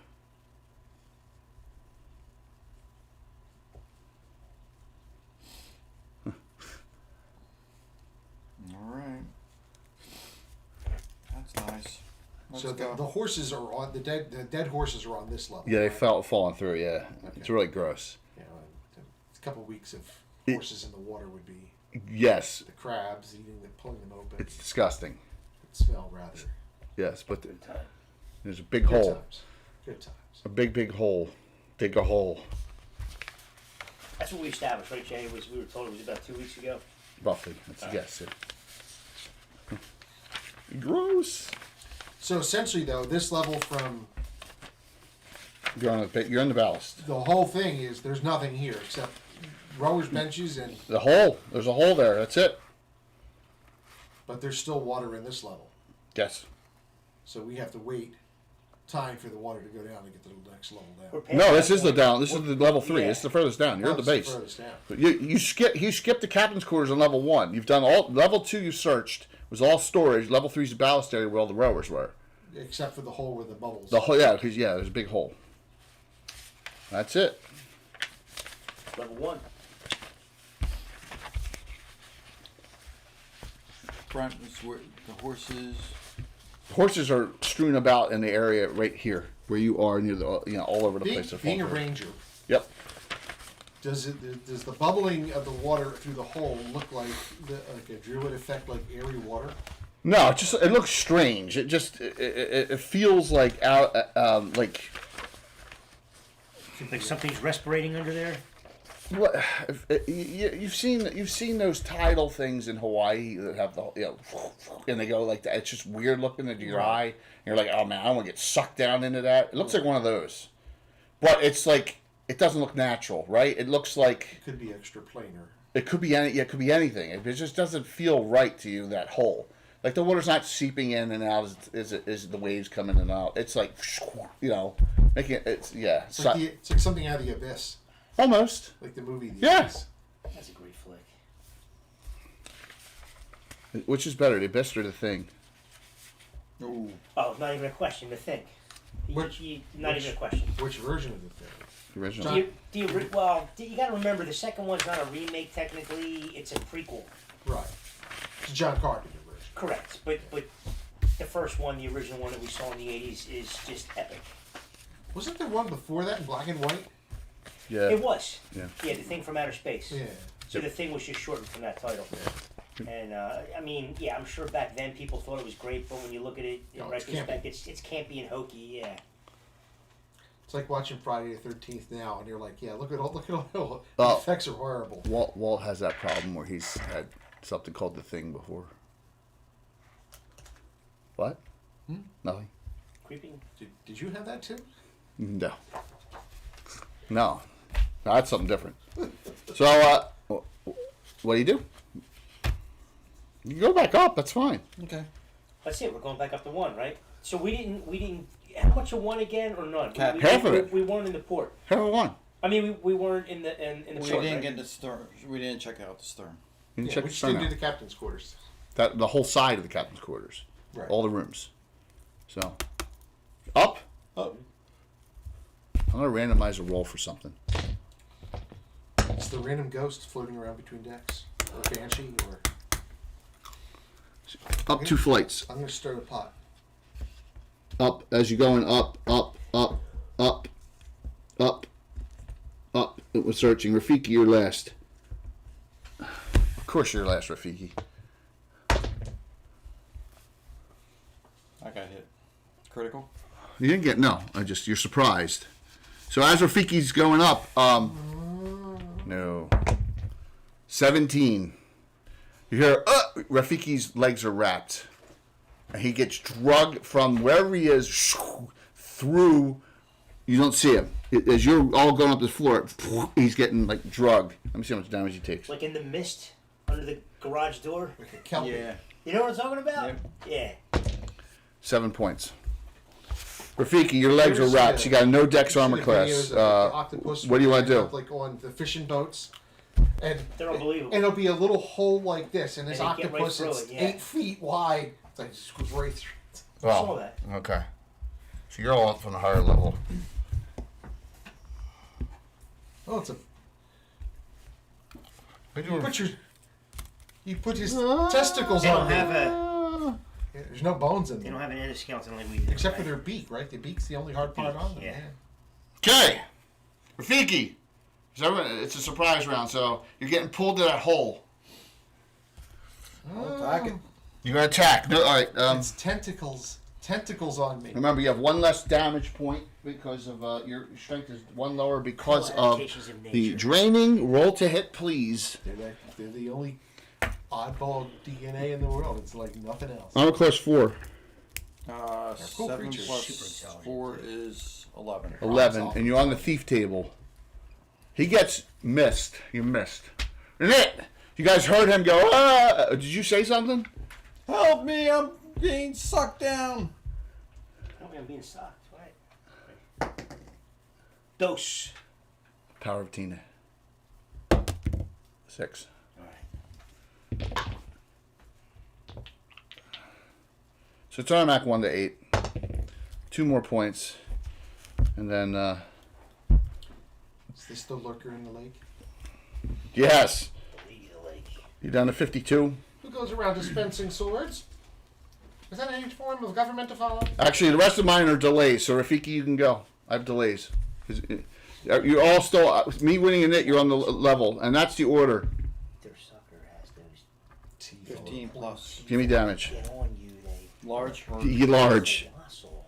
All right. That's nice. Let's So go. the horses are on the dead horses are on this level. Yeah, they right? falling through. Yeah, Okay. it's really gross. You know, a couple weeks of horses in the water would be Yes, the crabs eating them, pulling them open. it's disgusting. It smell rather. Yes, but Good time. there's a big Good hole. times. Good times. A big hole. Dig a hole. That's what we established, right, Jay? We were told it was about 2 weeks ago. Roughly. That's a guess. Yeah. Gross. So essentially, though, this level from You're on the ballast. the whole thing is there's nothing here except rowers' benches and The hole. There's a hole there. That's it. but there's still water in this level. Yes. So we have to wait time for the water to go down to get to the next level We're down. past No, that this is the point. down. This is the level 3. Yeah. This is the furthest down. You're at the That's base. furthest down. You skipped the captain's quarters on level 1. You've done all level 2. You searched was all storage. Level 3 is the ballast area where all the rowers were. Except for the hole where the bubbles. The whole because there's a big hole. That's it. Level 1. Front is where the horses. Horses are strewn about in the area right here where you are near the all over the place. Being a ranger, Yep. does the bubbling of the water through the hole look like a druid effect, like airy water? No, it looks strange. It feels like like something's respirating under there. what you've seen those tidal things in Hawaii that have the and they go like that. It's just weird looking into your eye. And you're like, oh man, I want to get sucked down into that. It looks like one of those, but it's like it doesn't look natural, right? It looks like It could be extra planar. it could be it could be anything. It just doesn't feel right to you, that hole. Like the water's not seeping in and out as the waves come in and out. It's like making it. It's It's like something out of the abyss, almost. like the movie. The Yeah. Abyss. That's a great flick. Which is better, the abyss or the thing? Ooh. Oh, not even a question. The thing. Which- Not even a question. Which version of the thing? The original. You got to remember the second one's not a remake technically. It's a prequel. Right. It's John Carpenter version. Correct, but the first one, the original one that we saw in the '80s, is just epic. Wasn't there one before that in black and white? Yeah. It was. Yeah. Yeah, the Thing from Outer Space. Yeah. So the Thing was just shortened from that title. And I mean, yeah, I'm sure back then people thought it was great, but when you look at it in No, it's retrospect, it's campy and hokey. Yeah. It's like watching Friday the 13th now, and you're like, yeah, look at all the Oh. effects are horrible. Walt has that problem where he's had something called the thing before. What? Nothing. Creeping. Did you have that too? No. No. That's something different. So, what do you do? You can go back up. That's fine. Okay. That's it. We're going back up to 1, right? So we didn't. How much of 1 again or none? Cap- half of it. We weren't in the port. Have one. I mean, we weren't in the We port. didn't right? get the stern. We didn't check out the stern. You can Yeah, check we the just sun didn't do out. the captain's quarters. The whole side of the captain's quarters. Right. All the rooms. So, up. Oh, I'm gonna randomize a roll for something. it's the random ghost floating around between decks, or banshee, or Up 2 flights. I'm gonna stir the pot. Up as you're going up, up, up, up, up, up. It was searching. Rafiki, you're last. Of course, you're last, Rafiki. I got hit. Critical. You didn't get you're surprised. So as Rafiki's going up, no, 17. You hear Rafiki's legs are wrapped, and he gets drugged from wherever he is through. You don't see him as you're all going up the floor. He's getting like drugged. Let me see how much damage he takes. Like in the mist under the garage door. Like a kelpie. Yeah. You know what I'm talking about? Yep. Yeah. 7 points. Rafiki, your legs are Here's, wrapped. You got a no dex See armor the class. videos of the octopus What do you want to wind up, do? Like on the fishing boats, and They're unbelievable. and it'll be a little hole like this, and this And they get right octopus through it's it, yeah. 8 feet wide. It's like it just goes right through. I saw that. Okay. So you're all up on a higher level. Oh, it's a. What You put your. You put his testicles They don't on. have there. a. Yeah, there's no bones in They them, don't have an endoskeleton like we do. except for right? their beak, right? The beak's the only hard part Beak, on them. yeah. Okay. Rafiki. It's a surprise round, so you're getting pulled to that hole. I'll attack it. You're going to attack. No, all right. It's tentacles on me. Remember, you have one less damage point because of your strength is one lower because Well, of adaptations of the nature. draining. Roll to hit, please. They're the only oddball DNA in the world. It's like nothing else. Armor class 4. cool 7 creatures. plus Super intelligent. 4 is 11. 11, and you're on the thief table. He gets missed. You missed. And it. You guys heard him go, ah! Did you say something? Help me! I'm being sucked down. I'm being sucked. Why? Dos. Power of Tina. 6. All right. So Tarmac 1 to 8. 2 more points. And then, Is this the lurker in the lake? yes. Lead the lake. You down to 52? Who goes around dispensing swords? Is that any form of government to follow? Actually, the rest of mine are delays. So Rafiki, you can go. I have delays. 'Cause, you're all still, me winning in it, you're on the level. And that's the order. Their sucker has those 15 plus. Give me damage. get on you. They Large or You large. colossal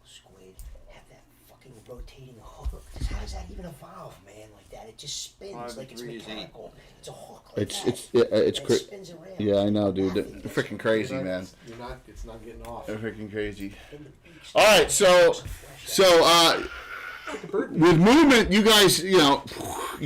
squid have that fucking rotating hook. How does that even evolve, man? Like that, it just spins 5 like it's 3 is 8. mechanical. It's a hook like It's that. it's And it crazy. spins around. Yeah, I know, dude. They're freaking crazy, You're not- man. It's not getting off. They're freaking crazy. And the beaks All right, so with movement, you guys, you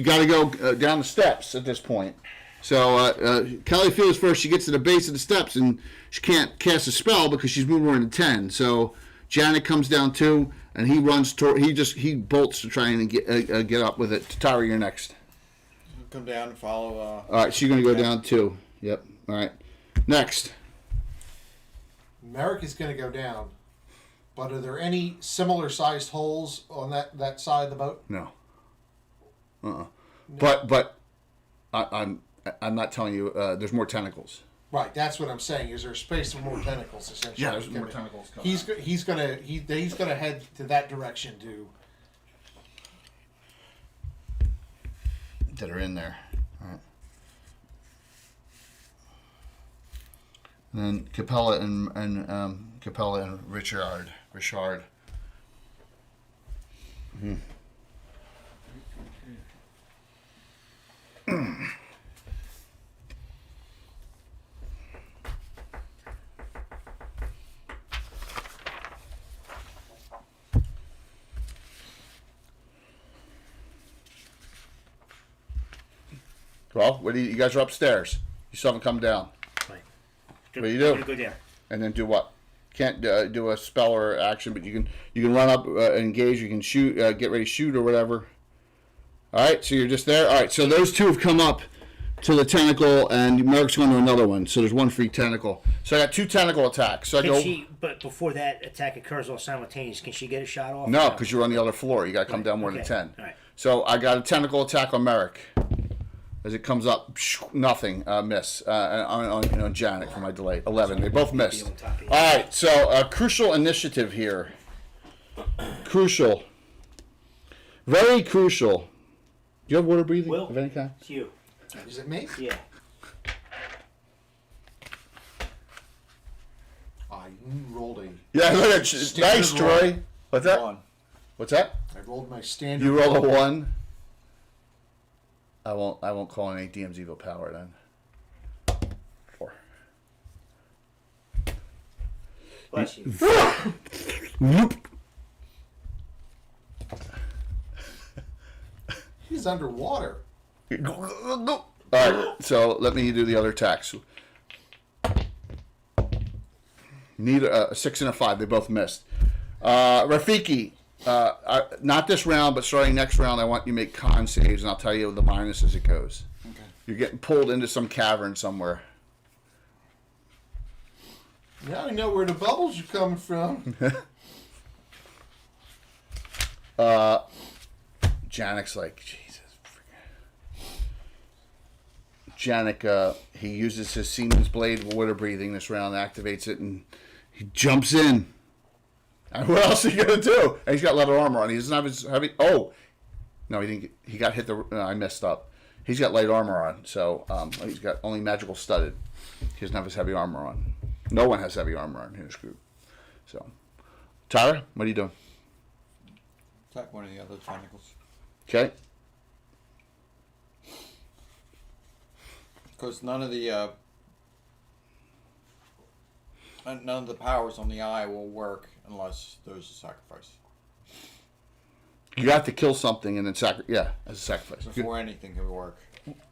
got to go down the steps at this point. So Kelly feels first. She gets to the base of the steps and she can't cast a spell because she's moving around in 10. So Janet comes down too, and he runs toward. He bolts to try and get up with it. Tara, you're next. come down and follow. All right, so you're gonna go down too. Yep. All right. Next. Merrick is going to go down. But are there any similar sized holes on that side of the boat? No. But I'm not telling you. There's more tentacles. Right, that's what I'm saying. Is there space for more tentacles? Essentially, Yeah, there's more tentacles coming He's gonna head to that direction to. That are in there. All right. And then Capella and Capella and Richard. Well, what do you guys are upstairs? You still haven't come down. Right. What do you do? I'm gonna go down. And then do what? Can't do a spell or action, but you can run up, engage. You can shoot, get ready to shoot or whatever. All right, so you're just there. All right, so those two have come up to the tentacle, and Merrick's going to another one. So there's one free tentacle. So I got 2 tentacle attacks. So I Can go. she? But before that attack occurs all simultaneous, can she get a shot off? No, because you're on the other floor. You got to come down more Okay. than 10. All right. So I got a tentacle attack on Merrick. As it comes up, nothing, miss on Janet for my delay. 11. They both missed. All right, so crucial initiative here. Crucial. Very crucial. Do you have water breathing Will? of any kind? It's you. Is it me? Yeah. I rolled a. Yeah, look at you. Standard Nice, roll. Troy. What's that? 1. What's that? I rolled my standard. You roll a 1. I won't call any DM's evil power then. 4. Bless you. Nope. He's underwater. All right, so let me do the other attacks. Need a 6 and a 5. They both missed. Rafiki, not this round, but starting next round, I want you to make con saves, and I'll tell you the minus as it goes. Okay. You're getting pulled into some cavern somewhere. Now I know where the bubbles are coming from. Janek's like, Jesus. Janek, he uses his Siemens blade of water breathing this round, activates it, and he jumps in. And what else is he gonna do? And he's got leather armor on. He doesn't have his heavy. Oh, no, he didn't. He got hit. I messed up. He's got light armor on, so he's got only magical studded. He doesn't have his heavy armor on. No one has heavy armor on in this group. So, Tyler, what are you doing? Attack one of the other tentacles. Okay. Because none of the powers on the eye will work unless there's a sacrifice. You have to kill something and then as a sacrifice. Before anything can work.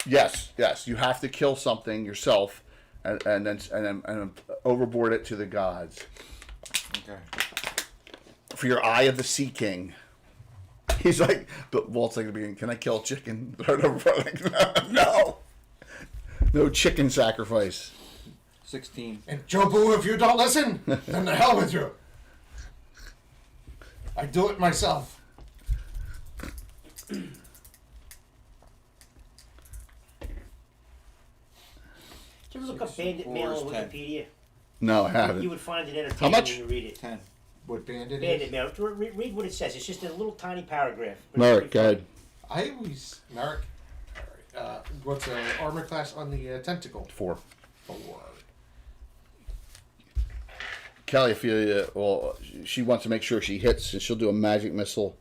Yes. You have to kill something yourself, and then overboard it to the gods Okay. for your Eye of the Sea King. He's like, Walt's like at the beginning, can I kill a chicken? Like, no. No chicken sacrifice. 16. And Jobu, if you don't listen, then the hell with you. I do it myself. Did you ever look up Bandit Mail on 10. Wikipedia? No, I haven't. You would find it entertaining How much? when you read it. 10. What bandit Bandit is? Mail. Read what it says. It's just a little tiny paragraph. but it's Merrick, pretty go funny. ahead. I always Merrick. All right. What's armor class on the tentacle? 4. 4. Kelly, if you, well, she wants to make sure she hits, so she'll do a magic missile.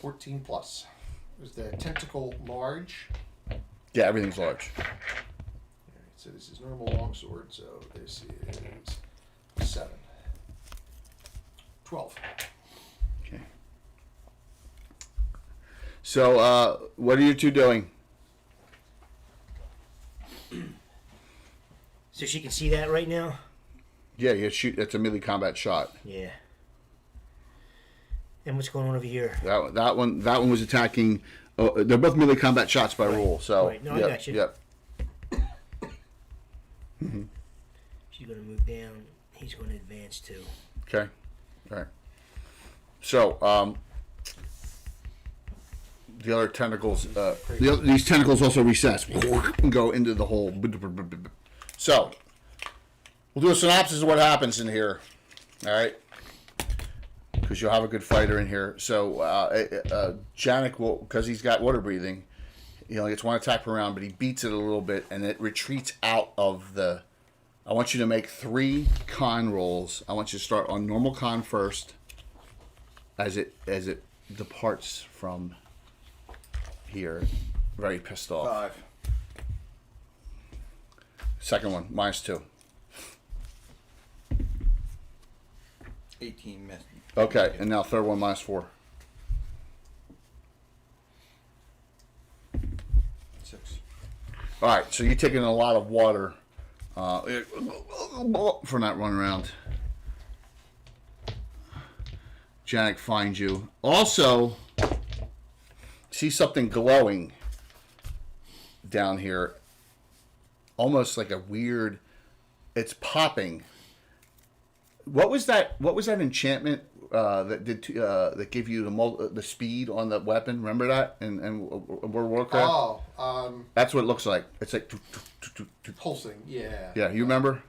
14 plus. Is the tentacle large? Yeah, everything's large. All right, so this is normal longsword, so this is 7. 12. Okay. So, what are you two doing? So she can see that right now? Yeah, you shoot. That's a melee combat shot. Yeah. And what's going on over here? That one was attacking. They're both melee combat shots by rule. So, Right. No, I yep, got you. Yep. She's going to move down. He's going to advance too. Okay. All right. So, the other tentacles. These tentacles also recess and go into the hole. So, we'll do a synopsis of what happens in here. All right. Because you'll have a good fighter in here. So, Janik will, because he's got water breathing, he only gets 1 attack per round, but he beats it a little bit and it retreats out of the. I want you to make 3 con rolls. I want you to start on normal con first, as it departs from here. Very pissed off. 5. Second one, -2. 18 missed. Okay, and now third one, -4. 6. All right, so you're taking a lot of water from that run around. Janik finds you. Also, see something glowing down here. Almost like a weird. It's popping. What was that? What was that enchantment that gave you the speed on the weapon? Remember that in World of Warcraft? Oh, That's what it looks like. It's like pulsing. Yeah. yeah. You remember?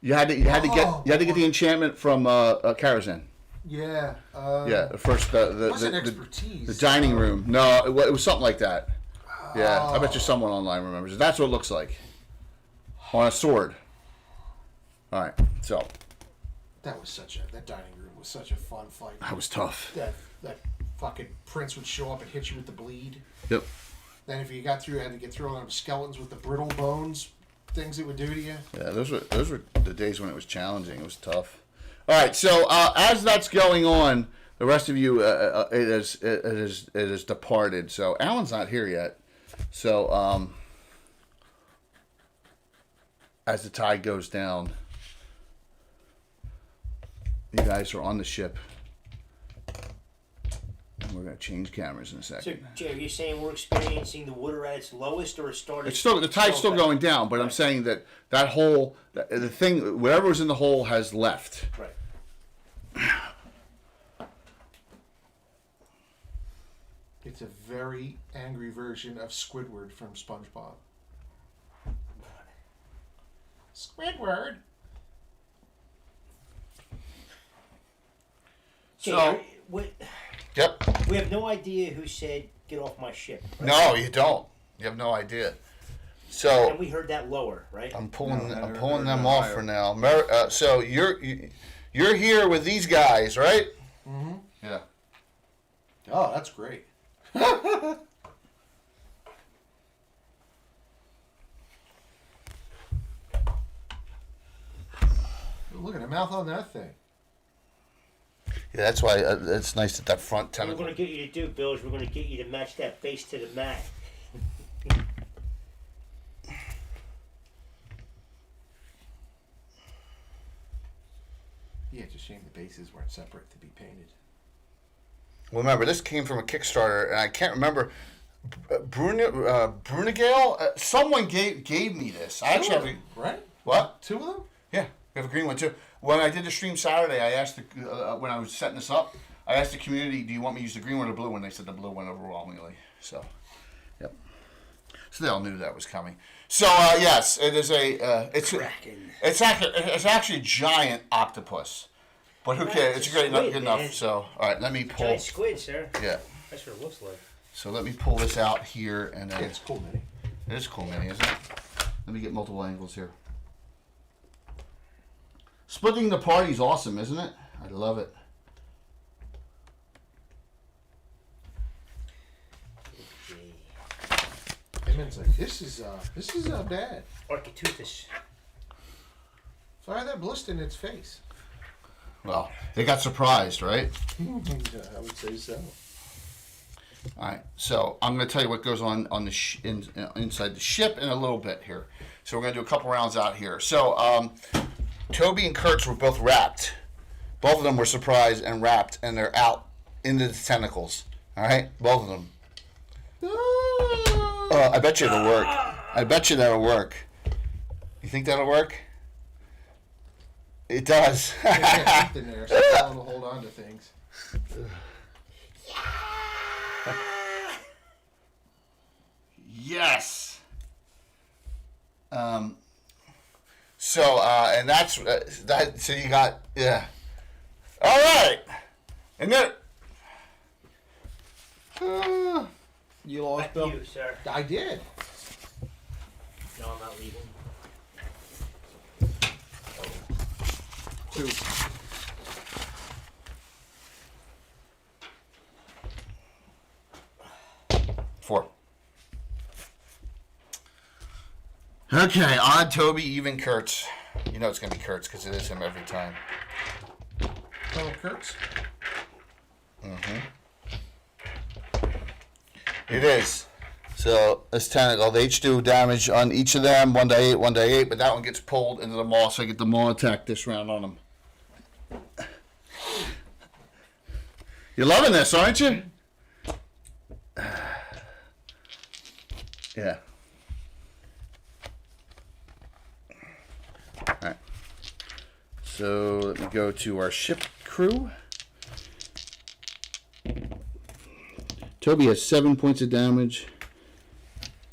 You had to get the enchantment from Karazhan. Yeah. Yeah, the first Wasn't expertise. the dining room. No, it was something like that. Yeah, I bet you someone online remembers it. That's what it looks like on a sword. All right, so That dining room was such a fun fight. that was tough. That fucking prince would show up and hit you with the bleed. Yep. Then if you got through, you had to get through all them skeletons with the brittle bones, things it would do to you. Yeah, those were the days when it was challenging. It was tough. All right, so as that's going on, the rest of you it is departed. So Alan's not here yet. So as the tide goes down, you guys are on the ship. And we're gonna change cameras in a So, second. Jay, are you saying we're experiencing the water at its lowest, or it started? It's still the tide's still going down, but I'm saying that hole, the thing, whatever was in the hole has left. Right. It's a very angry version of Squidward from SpongeBob. Squidward. Jay, So- Yep. we have no idea who said "get off my ship." Right? No, you don't. You have no idea. So And we heard that lower, right? I'm pulling No, I'm they're- pulling they're them not off higher. for now. So you're here with these guys, right? Mm-hmm. Yeah. Oh, that's great. Look at the mouth on that thing. Yeah, that's why it's nice that front What we're tentacle. going to get you to do, Bill, is we're going to get you to match that face to the mat. Yeah, it's a shame the bases weren't separate to be painted. Well, remember, this came from a Kickstarter, and I can't remember. Brunigale? Someone gave me this. I actually have a... Right? What? 2 of them? Yeah, we have a green one, too. When I did the stream Saturday, I asked, when I was setting this up, I asked the community, do you want me to use the green one or the blue one? They said the blue one overwhelmingly. So, yep. So they all knew that was coming. So, yes, it is a... it's actually a giant octopus. But who cares? It's great enough, good enough. So, all right, let me pull... Giant squid, sir. Yeah. That's what it looks like. So let me pull this out here, and then... Yeah, it's cool, Minnie. It is cool, Minnie, isn't it? Let me get multiple angles here. Splitting the party is awesome, isn't it? I love it. Emin's like, this is bad. Architeuthis. Fire that blister in its face. Well, they got surprised, right? Yeah, I would say so. All right, so I'm going to tell you what goes on the inside the ship in a little bit here. So we're going to do a couple rounds out here. So Toby and Kurtz were both wrapped. Both of them were surprised and wrapped, and they're out into the tentacles. All right, both of them. I bet you it'll work. I bet you that'll work. You think that'll work? It does. Yeah, in there, so it'll hold on to things. Yes. So and that's that. So you got All right. And then You lost, Back Bill? to you, sir. I did. No, I'm not leaving. 2. 4. Okay, odd Toby, even Kurtz. You know it's gonna be Kurtz because it is him every time. Colonel Kurtz. It is. So this tentacle, they each do damage on each of them, 1d8, 1d8, but that one gets pulled into the maw, so I get the maw attack this round on them. You're loving this, aren't you? Yeah. Alright. So let me go to our ship crew. Toby has 7 points of damage.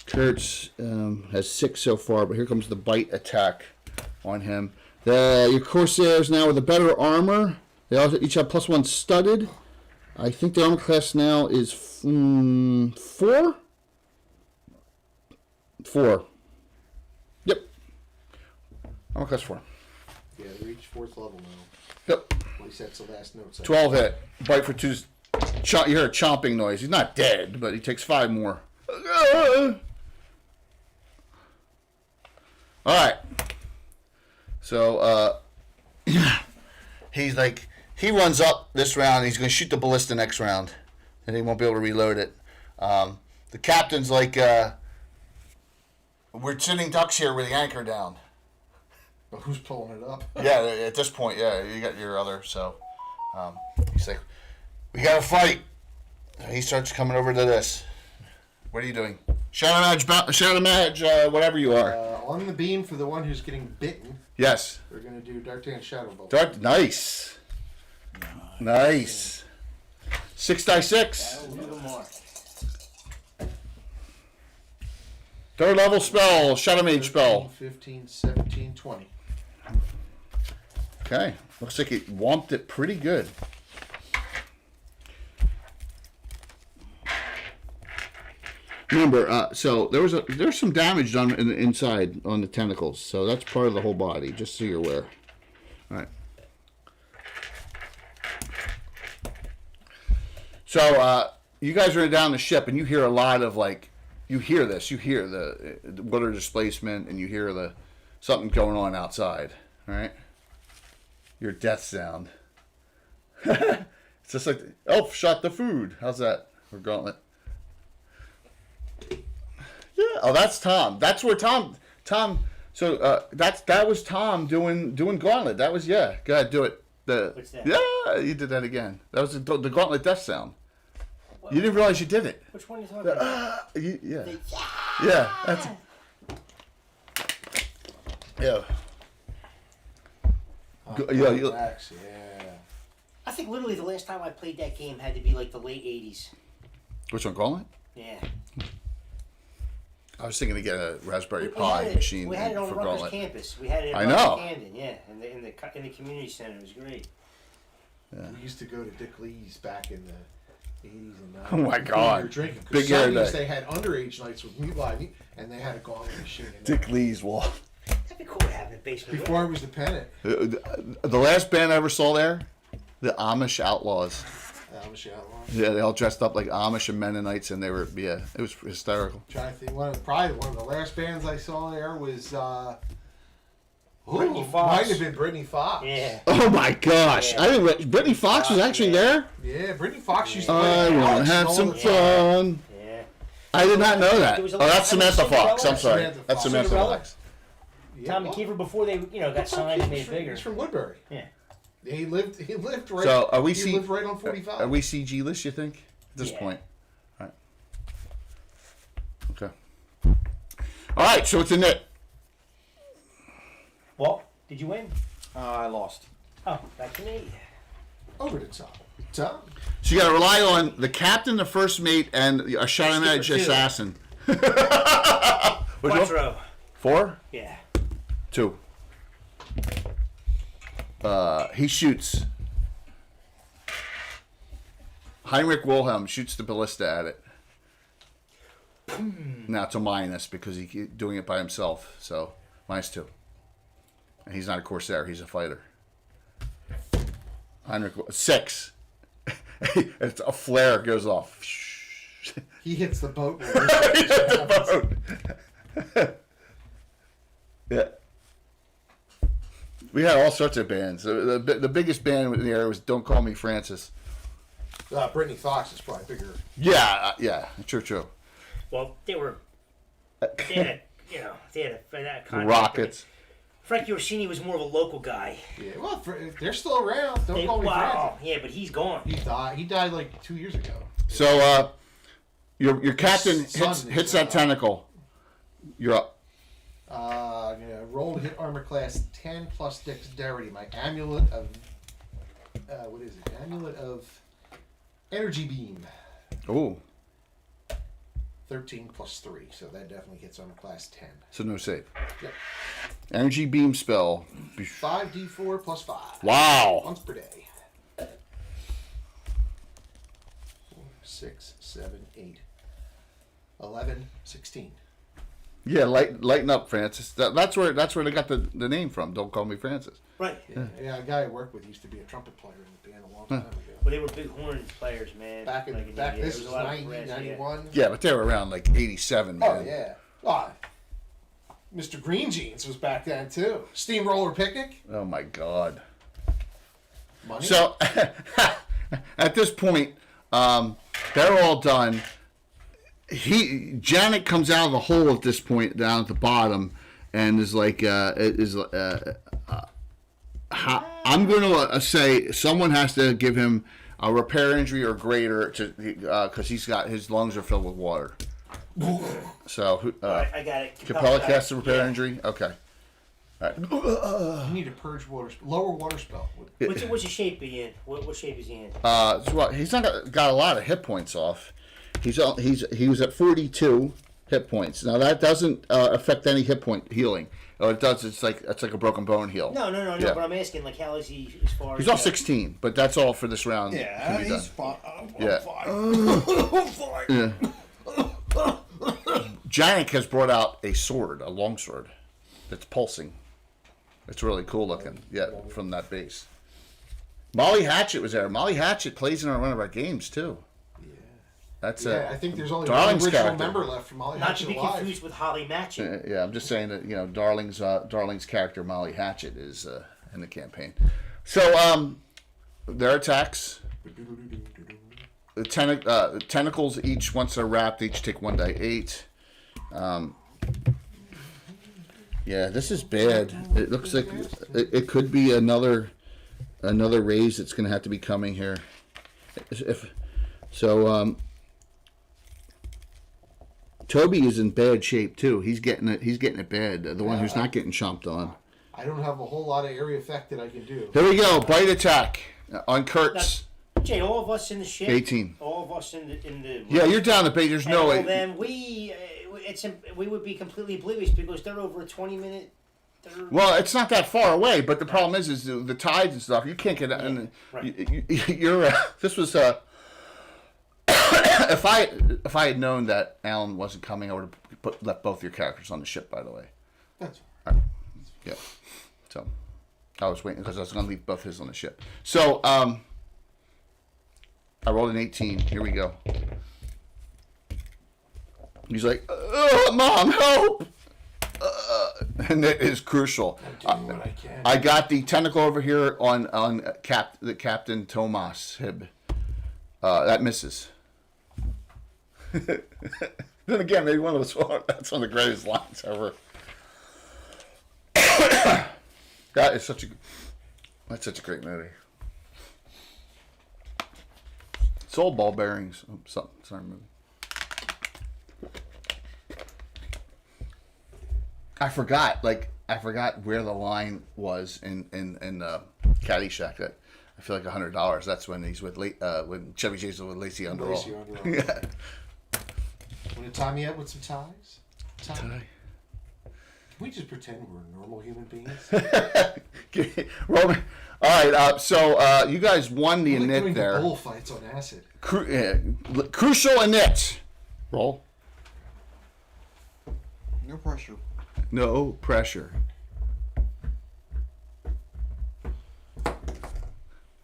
Kurtz has 6 so far, but here comes the bite attack on him. Your Corsairs now with a better armor. They also each have +1 studded. I think the armor class now is 4? 4. Yep. Armor class 4. Yeah, they reached 4th level now. Yep. At least that's the last note. 12 hit. Bite for 2. You hear a chomping noise. He's not dead, but he takes 5 more. All right. So, he's like, he runs up this round. He's going to shoot the ballista next round, and he won't be able to reload it. The captain's like, we're sitting ducks here with the anchor down. But who's pulling it up? Yeah, at this point, yeah, you got your other. So, he's like, we got to fight. He starts coming over to this. What are you doing? Shadow Mage, whatever you are. On the beam for the one who's getting bitten, Yes. we're going to do D'Artagnan Shadow Bolt. Nice. Nice. 6d6. We'll do more. 3rd level spell, Shadow Mage spell. 15, 17, 20. Okay. Looks like it whomped it pretty good. Remember, so there's some damage done in the inside on the tentacles, so that's part of the whole body, just so you're aware. All right. So you guys are down the ship, and you hear a lot of you hear this, you hear the water displacement, and you hear the something going on outside. All right. Your death sound. It's just like elf shot the food. How's that? Or gauntlet. Yeah. Oh, that's Tom. That's where Tom. So that was Tom doing Gauntlet. That was Go ahead, do it. What's that? Yeah, you did that again. That was the Gauntlet Death sound. You didn't realize you did it. Which one are you talking about? Yeah. Yeah, that's... Yeah. Yeah, Max, yeah. I think literally the last time I played that game had to be like the late 80s. Which one, Gauntlet? Yeah. I was thinking to get a Raspberry We Pi had it, machine we had it on for Rutgers Gauntlet. campus. We had it in I know. Camden, yeah, in the community center. It was great. We used to go to Dick Lee's back in the 80s and 90s. Oh my before God. We were drinking. Big Big hair Sundays day. they had underage nights with meat live, and they had a gauntlet machine in there. Dick Lee's wall. That'd be cool to have in the basement. Before it was the Pennant. The last band I ever saw there, the Amish Outlaws. Amish Outlaws. Yeah, they all dressed up like Amish and Mennonites, and they were, yeah, it was hysterical. Trying to think, probably one of the last bands I saw there was Brittany Fox. Might have been Brittany Fox. Yeah. Oh my gosh! Yeah. I didn't. Brittany Fox was actually there. Yeah, Brittany Fox used to play I want to Alex have all some the time. fun. Yeah. I did not know that. There was a Oh, lot that's of Samantha Fox. I'm Cinderella. sorry. Samantha That's Fox. Samantha Cinderella. Fox. Yeah, Tommy well, Kiefer before they got signed and made it bigger. He's from Woodbury. Yeah. He lived right. So are we he C- lived right on 45. Are we CG list? You think at this Yeah. point? All right. Okay. All right. So it's a nit. Well, did you win? I lost. Oh, back to me. Over the top. Tom. So you got to rely on the captain, the first mate, and a shadow Skipper edge two. assassin. What'd you go? Quattro. 4? Yeah. 2. He shoots. Heinrich Wilhelm shoots the ballista at it. Now it's a minus because he's doing it by himself. So -2. And he's not a Corsair. He's a fighter. Heinrich 6. It's a flare goes off. He hits the boat. Yeah. We had all sorts of bands. The biggest band in the area was Don't Call Me Francis. Brittany Fox is probably bigger. Yeah, yeah, true. Well, they had that kind of Rockets. Frankie Orsini was more of a local guy. Yeah, well, they're still around. Don't call me Francis. Yeah, but he's gone. He died. He died like 2 years ago. So, your captain Son hits is, that tentacle. You're up. Roll to hit armor class 10 plus dexterity. My amulet of what is it? Amulet of energy beam. Ooh, 13 plus 3, so that definitely hits armor class 10. so no save. Yep. Energy beam spell. 5d4 plus 5. Wow. Once per day. 4, 6, 7, 8, 11, 16. Yeah, lighten up, Francis. That's where they got the name from. Don't Call Me Francis. Right. Yeah, a guy I worked with used to be a trumpet player in the band a long time ago. Well, they were big horn players, man. Back Like, this there is was a lot of 90, brass, yeah. 91. Yeah, but they were around like 87, man. Oh, yeah. Oh, Mr. Green Jeans was back then, too. Steamroller Picnic. Oh my God. Money. So, at this point, they're all done. Janet comes out of the hole at this point down at the bottom, and is like, I'm going to say someone has to give him a repair injury or greater because his lungs are filled with water. So, Alright, I got it. Capella casts a repair Yeah. injury. Okay. All right. You need a purge lower water spell. What's the shape he in? What shape is he in? So he's not got a lot of hit points off. He was at 42 hit points. Now that doesn't affect any hit point healing. What it does, it's like a broken bone heal. No. Yeah. But I'm asking, like, how is he as far He's as? off 16, but that's all for this round. Yeah, Can be done. he's fine. Yeah. I'm fine. Yeah. Janik has brought out a sword, a long sword, that's pulsing. It's really cool looking. Yeah, from that base. Molly Hatchet was there. Molly Hatchet plays in one of our games too. Yeah. That's Yeah, I think there's only Darling's one original character. member left from Molly Not to Hatchet be alive. confused with Holly Matching. Yeah, I'm just saying that Darling's character Molly Hatchet is in the campaign. So their attacks, the tentacles each once they're wrapped each take 1d8. Yeah, this is bad. It looks like it could be another another raise that's going to have to be coming here. So, Toby is in bad shape too. He's getting it. He's getting it bad. The one who's not getting chomped on. I don't have a whole lot of area effect that I can do. Here we go. Bite attack on Kurtz. Jay, all of us in the ship. 18. All of us in the. Yeah, you're down to bait. There's no way. Then we would be completely oblivious because they're over a 20-minute. Well, it's not that far away, but the problem is the tides and stuff. You can't get. And right. you're. This was. If I had known that Alan wasn't coming, I would have left both your characters on the ship. By the way. That's all right. Yeah. So, I was waiting because I was going to leave both his on the ship. So, I rolled an 18. Here we go. He's like, Mom, help! And that is crucial. I'm doing what I can. I got the tentacle over here on the Captain Tomas Hib. That misses. Then again, maybe one of those. That's one of the greatest lines ever. That's such a great movie. Soul ball bearings. Oh, sorry, movie. I forgot where the line was in Caddyshack. That I feel like $100. That's when he's with when Chevy Chase is with Lacey Underall. Lacey Underall. Yeah. Want to tie me up with some ties? Tie. Can we just pretend we're normal human beings? Roman. All right. So you guys won the We're like init doing there. The bullfights on acid. Crucial init. Roll. No pressure. No pressure.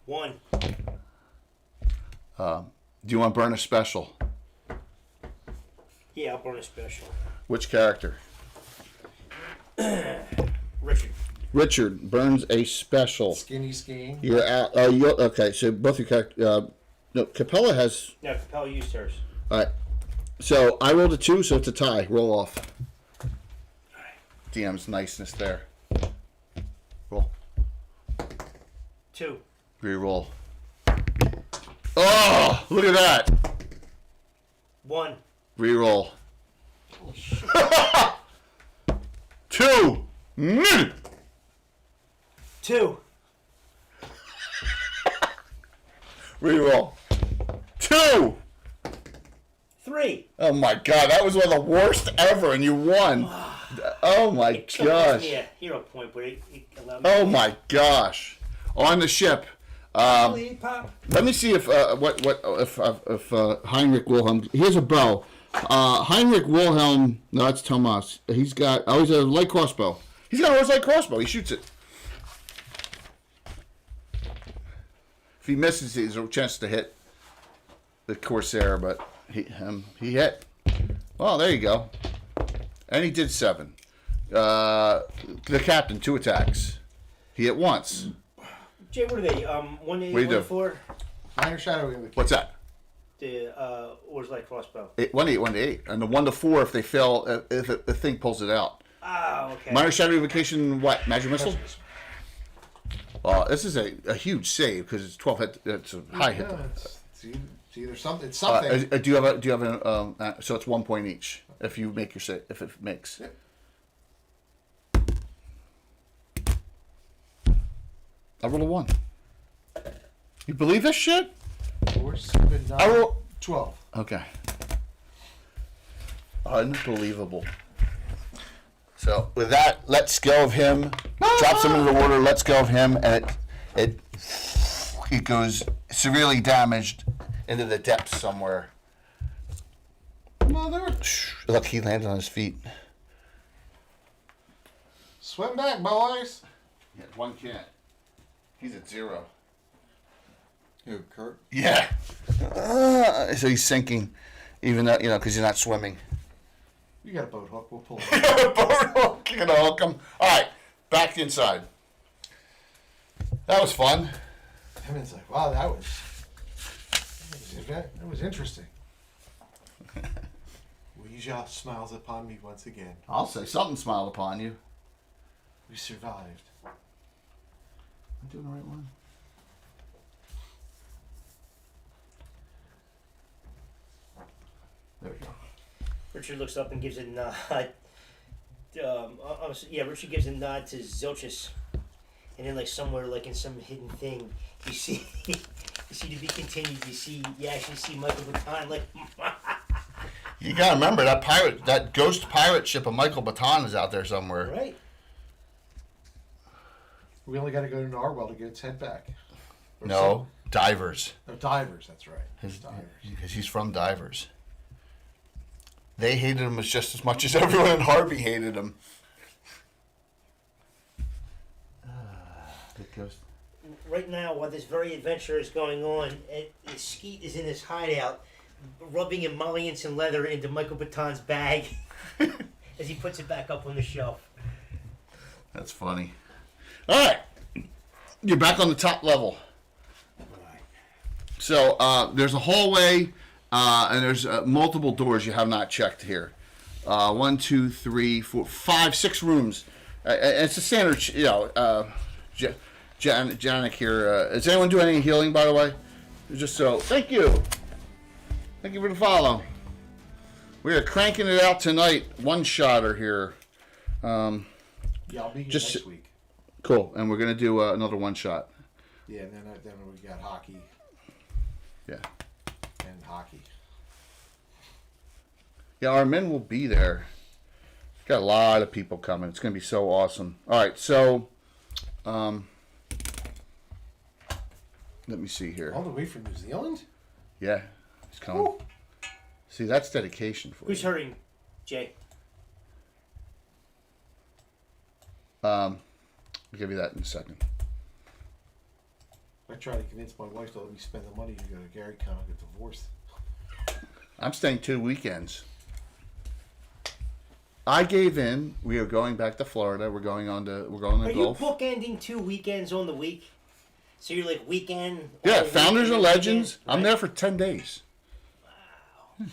1. Do you want to burn a special? Yeah, I'll burn a special. Which character? Richard. Richard burns a special. Skinny skiing. You're out. Okay, so both your characters. No, Capella has. No, Capella used hers. All right. So I rolled a 2, so it's a tie. Roll off. DM's niceness there. Roll. 2. Re-roll. Oh, look at that. 1. Re-roll. 2. 2. Re-roll. 2. 3. Oh my god, that was one of the worst ever, and you won. Oh my It gosh. me a hero point, but it allowed me. Oh my gosh. On the ship. Lollipop. Let me see if Heinrich Wilhelm. He has a bow. Heinrich Wilhelm. No, that's Tomas. He's got. Oh, he's a light crossbow. He's got a light crossbow. He shoots it. If he misses, there's a chance to hit the Corsair, but he hit. Well, there you go. And he did 7. The captain, 2 attacks. He hit once. Jay, what are they? 1 What do you do? 4. Minor shadowing. What's that? The Oars Light Crossbow. 1 to 8, 1 to 8, and the 1 to 4 if they fail, if the thing pulls it out. Oh, okay. Minor shadow evocation. What? Magic missile. This is a huge save because it's 12 hit. It's a high hit. Yeah, it's either something. It's something. Do you have a? So it's 1 point each if you make your save. If it makes. Yep. I rolled a 1. You believe this shit? 4, 7, 9, I roll. 12. Okay. Unbelievable. So with that, let's go of him. Drops him into the water. Let's go of him, and it goes severely damaged into the depths somewhere. Mother. Look, he landed on his feet. Swim back, boys. Yeah, 1 can't. He's at 0. Who, Kurt? Yeah. So he's sinking, even though because he's not swimming. You got a boat hook. We'll pull it. Boat hook. You're gonna hook him. All right, back inside. That was fun. Evan's like, wow, that was interesting. Ouija smiles upon me once again. I'll say something smiled upon you. We survived. I'm doing the right one. There we go. Richard looks up and gives a nod. Richard gives a nod to Zilchus. And then, like, somewhere, like, in some hidden thing, you see to be continued, you actually see Michael Baton, like... You gotta remember, that ghost pirate ship of Michael Baton is out there somewhere. Right. We only got to go to Narwhal to get its head back. No, Divers. No, Divers, that's right. Divers. Because he's from Divers. They hated him just as much as everyone in Harvey hated him. The ghost. Right now, while this very adventure is going on, Skeet is in his hideout, rubbing emollients and leather into Michael Baton's bag as he puts it back up on the shelf. That's funny. All right, you're back on the top level. So there's a hallway, and there's multiple doors you have not checked here. 1, 2, 3, 4, 5, 6 rooms. It's a standard, Janik here. Is anyone doing any healing, by the way? Just so. Thank you. Thank you for the follow. We are cranking it out tonight. One-shotter here. Yeah, I'll be here next week. Cool. And we're going to do another one-shot. Yeah, and then we got hockey. Yeah. And hockey. Yeah, our men will be there. Got a lot of people coming. It's going to be so awesome. All right, so... let me see here. All the way from New Zealand? Yeah, he's coming. Ooh. See, that's dedication for Who's you. hurting, Jay? I'll give you that in a second. I try to convince my wife to let me spend the money to go to GaryCon and get divorced. I'm staying 2 weekends. I gave in. We are going back to Florida. We're going to Are Gulf. you bookending 2 weekends on the week? So you're like weekend. Yeah, Founders and Legends. Right? I'm there for 10 days. Wow.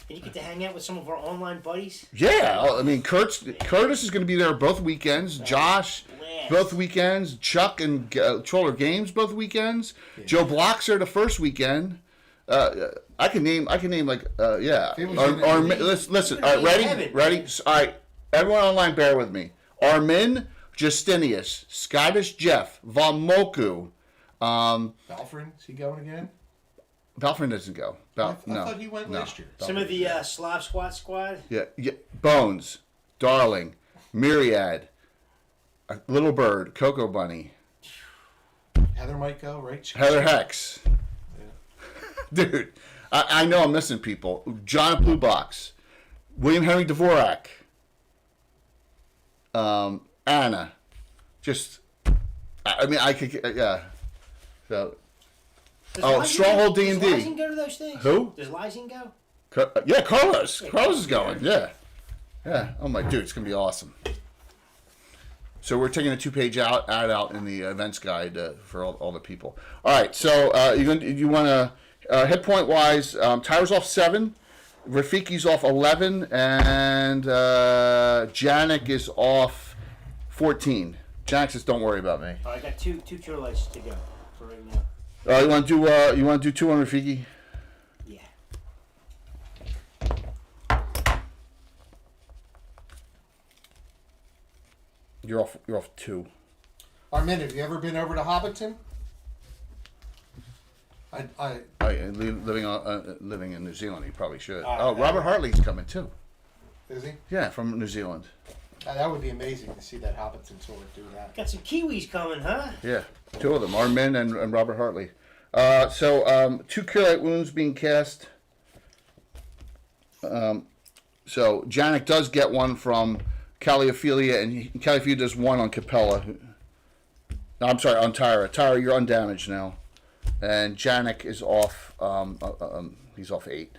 And you get to hang out with some of our online buddies? Yeah, I mean, Curtis is going to be there both weekends. Josh, both weekends. Chuck and Troller Games both weekends. Yeah. Joe Block's there the first weekend. I can name like listen. All right, ready. All right, everyone online, bear with me. Armin, Justinius, Scottish Jeff, Von Moku. Balfrin, is he going again? Balfrin doesn't go. I thought he went last year. Some of the Slav Squad. Yeah. Bones, Darling, Myriad, Little Bird, Cocoa Bunny. Heather might go, right? Heather Hex. Yeah. Dude, I know I'm missing people. John Blue Box, William Henry Dvorak, Anna. Just, I mean, I could, yeah. So. Stronghold D&D. Does Lysing go to those things? Who? Does Lysing go? Yeah, Carlos. Carlos is going. Yeah. Yeah. Oh my dude, it's gonna be awesome. So we're taking a 2-page ad out in the events guide for all the people. All right. So you want to hit point wise. Tyra's off 7, Rafiki's off 11, and Janik is off 14. Janik says, "Don't worry about me." All right, I got two cure lights to go for right now. You want to do 2 on Rafiki? Yeah. You're off 2. Armin, have you ever been over to Hobbiton? Living in New Zealand, you probably should. Robert Hartley's coming too. Is he? Yeah, from New Zealand. That would be amazing to see that Hobbiton sort of do that. Got some Kiwis coming, huh? Yeah, 2 of them, Armin and Robert Hartley. So 2 Cure Light Wounds being cast. So Janik does get one from Caliophilia, and Caliophilia does 1 on Capella. No, I'm sorry, on Tyra. Tyra, you're undamaged now. And Janik is off, he's off 8.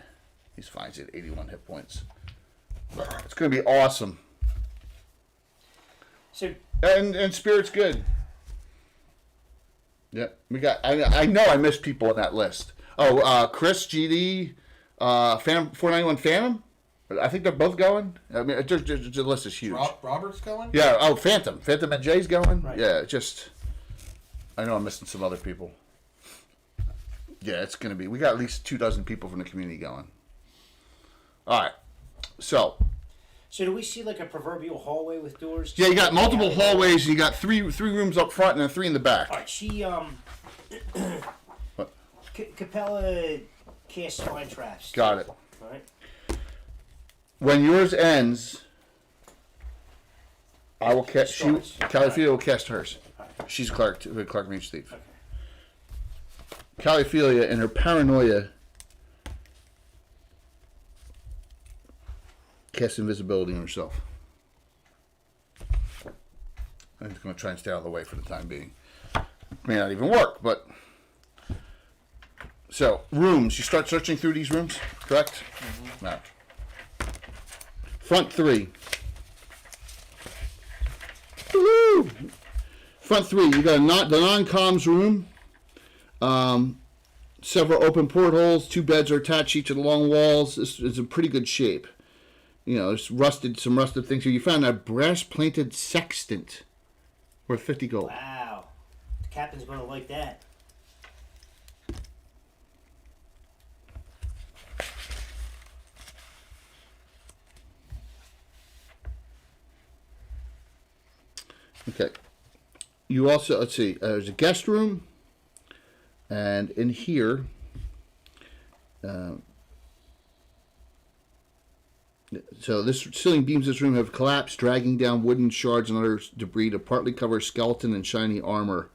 He's fine, he's at 81 hit points. It's going to be awesome. So, and Spirit's good. Yeah, we got. I know I missed people on that list. Oh, Chris, GD, Phantom 491 Phantom. I think they're both going. I mean, the list is huge. Robert's going. Yeah. Oh, Phantom and Jay's going. Right. Yeah. I know I'm missing some other people. Yeah, it's gonna be. We got at least 24 people from the community going. All right. So So do we see like a proverbial hallway with doors? yeah, you got multiple hallways. And you got three rooms up front and then 3 in the back. All right, she What? Capella casts spine traps. Got it. All right. When yours ends, I will cast. Starts. Caliphilia will cast hers. She's Clark. Clark Mage Thief. Caliphilia, in her paranoia, casts invisibility on herself. I'm just going to try and stay out of the way for the time being. May not even work, but. So, rooms. You start searching through these rooms, correct? Mm-hmm. No. Front 3. Woo-hoo! Front 3, you got the non-comms room. Several open portholes. 2 beds are attached each of the long walls. This is in pretty good shape. You know, there's some rusted things here. You found a brass-plated sextant worth 50 gold. Wow. The captain's going to like that. Okay. You also, let's see, there's a guest room, and in here, so this ceiling beams in this room have collapsed, dragging down wooden shards and other debris to partly cover a skeleton and shiny armor.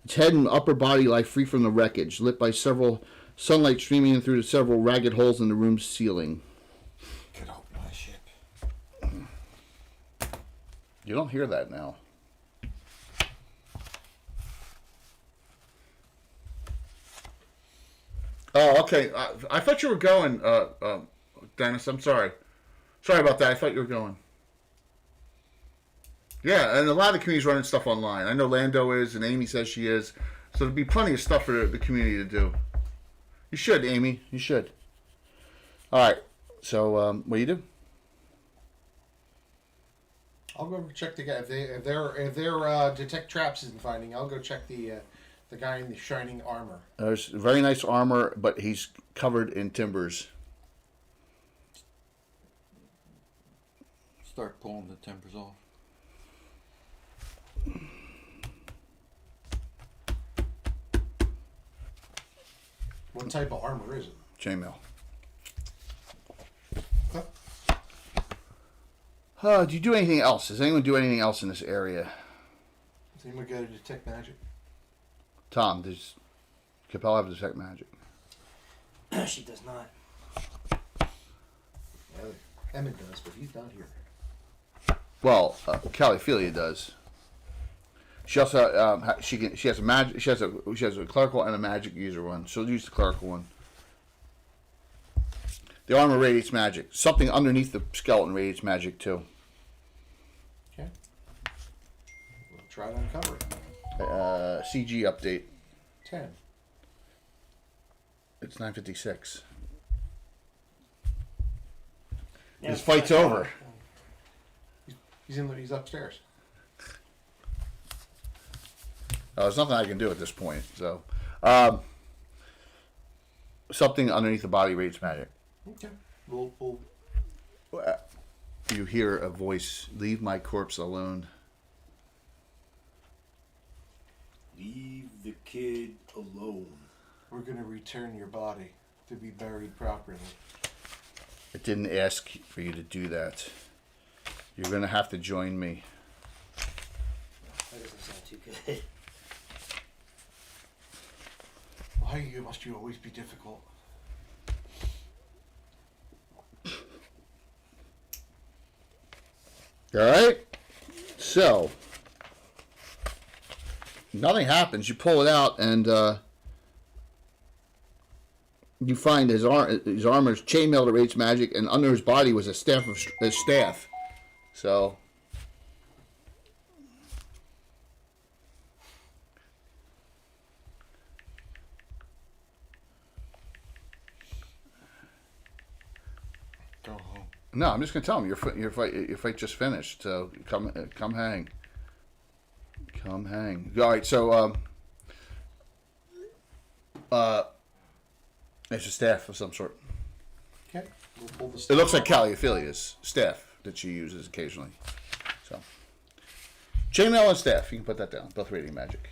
Its head and upper body lie free from the wreckage, lit by several sunlight streaming in through the several ragged holes in the room's ceiling. Get out my ship. You don't hear that now. Oh, okay. I thought you were going, Dennis. I'm sorry. Sorry about that. I thought you were going. Yeah, and a lot of the community's running stuff online. I know Lando is, and Amy says she is. So there'll be plenty of stuff for the community to do. You should, Amy. You should. All right. So, what do you do? I'll go check the guy if their detect traps isn't finding. I'll go check the guy in the shining armor. There's very nice armor, but he's covered in timbers. Start pulling the timbers off. What type of armor is it? Chainmail. Okay. Do you do anything else? Does anyone do anything else in this area? Does anyone go to detect magic? Tom, does Capella have detect magic? She does not. Well, Emmett does, but he's not here. Well, Caliphilia does. She also she has a magic. She has a clerical and a magic user one. She'll use the clerical one. The armor radiates magic. Something underneath the skeleton radiates magic too. Okay. We'll try to uncover it. CG update. 10. It's 9:56. Yeah, This fight's over. He's upstairs. There's nothing I can do at this point. So, something underneath the body radiates magic. Okay. We'll You hear a voice, "Leave my corpse alone." Leave the kid alone. we're gonna return your body to be buried properly. I didn't ask for you to do that. You're gonna have to join me. That doesn't sound too good. Why must you always be difficult? All right. So nothing happens. You pull it out, and you find his armor is chainmail to radiates magic, and under his body was a staff. So. Go home. No, I'm just gonna tell him your fight just finished. So come hang. Come hang. All right. So it's a staff of some sort. Okay. We'll pull the It stuff looks like off. Caliophilia's staff that she uses occasionally. So, chainmail and staff. You can put that down. Both radiant magic.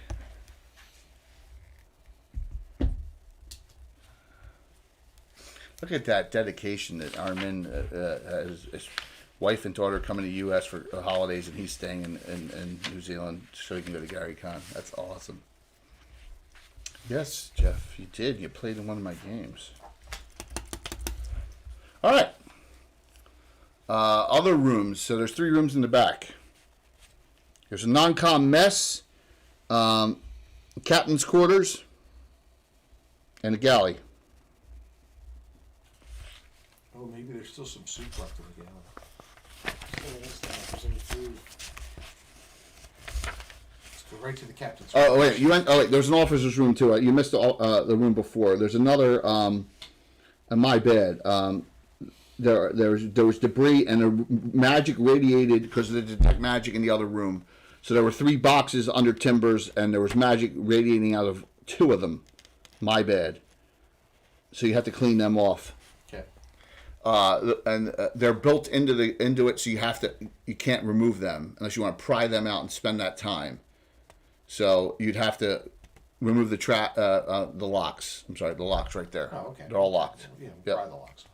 Look at that dedication that Armin has. His wife and daughter coming to the U.S. for holidays, and he's staying in New Zealand so he can go to Gary Con. That's awesome. Yes, Jeff, you did. You played in one of my games. All right. Other rooms. So there's 3 rooms in the back. There's a non-com mess, captain's quarters, and a galley. Oh, maybe there's still some soup left in the galley. Let's go right to the captain's. Oh wait, you went. Oh wait, there's an officer's room too. You missed the room before. There's another. My bad. There was debris and the magic radiated because of the detect magic in the other room. So there were 3 boxes under timbers, and there was magic radiating out of 2 of them. My bad. So you have to clean them off. Okay. And they're built into it, so you can't remove them unless you want to pry them out and spend that time. So you'd have to remove the locks. I'm sorry, the locks right there. Oh, okay. They're all locked. Yeah, Yep. pry the locks off.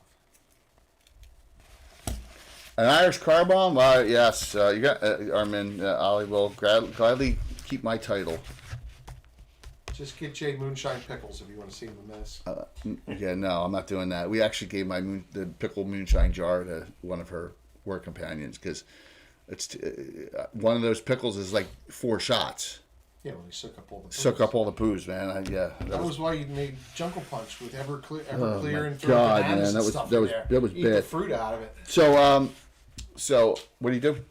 An Irish car bomb? Yes. You got Armin. I will gladly keep my title. Just get Jay Moonshine Pickles if you want to see him a mess. Yeah, no, I'm not doing that. We actually gave the pickle moonshine jar to one of her work companions because it's one of those pickles is like 4 shots. Yeah, when they soak up all the booze. Soak up all the booze, man. That was why you made Jungle Punch with Everclear my and throw God, bananas man, and stuff in there. that was Eat the bad. fruit out of it. So what do you do?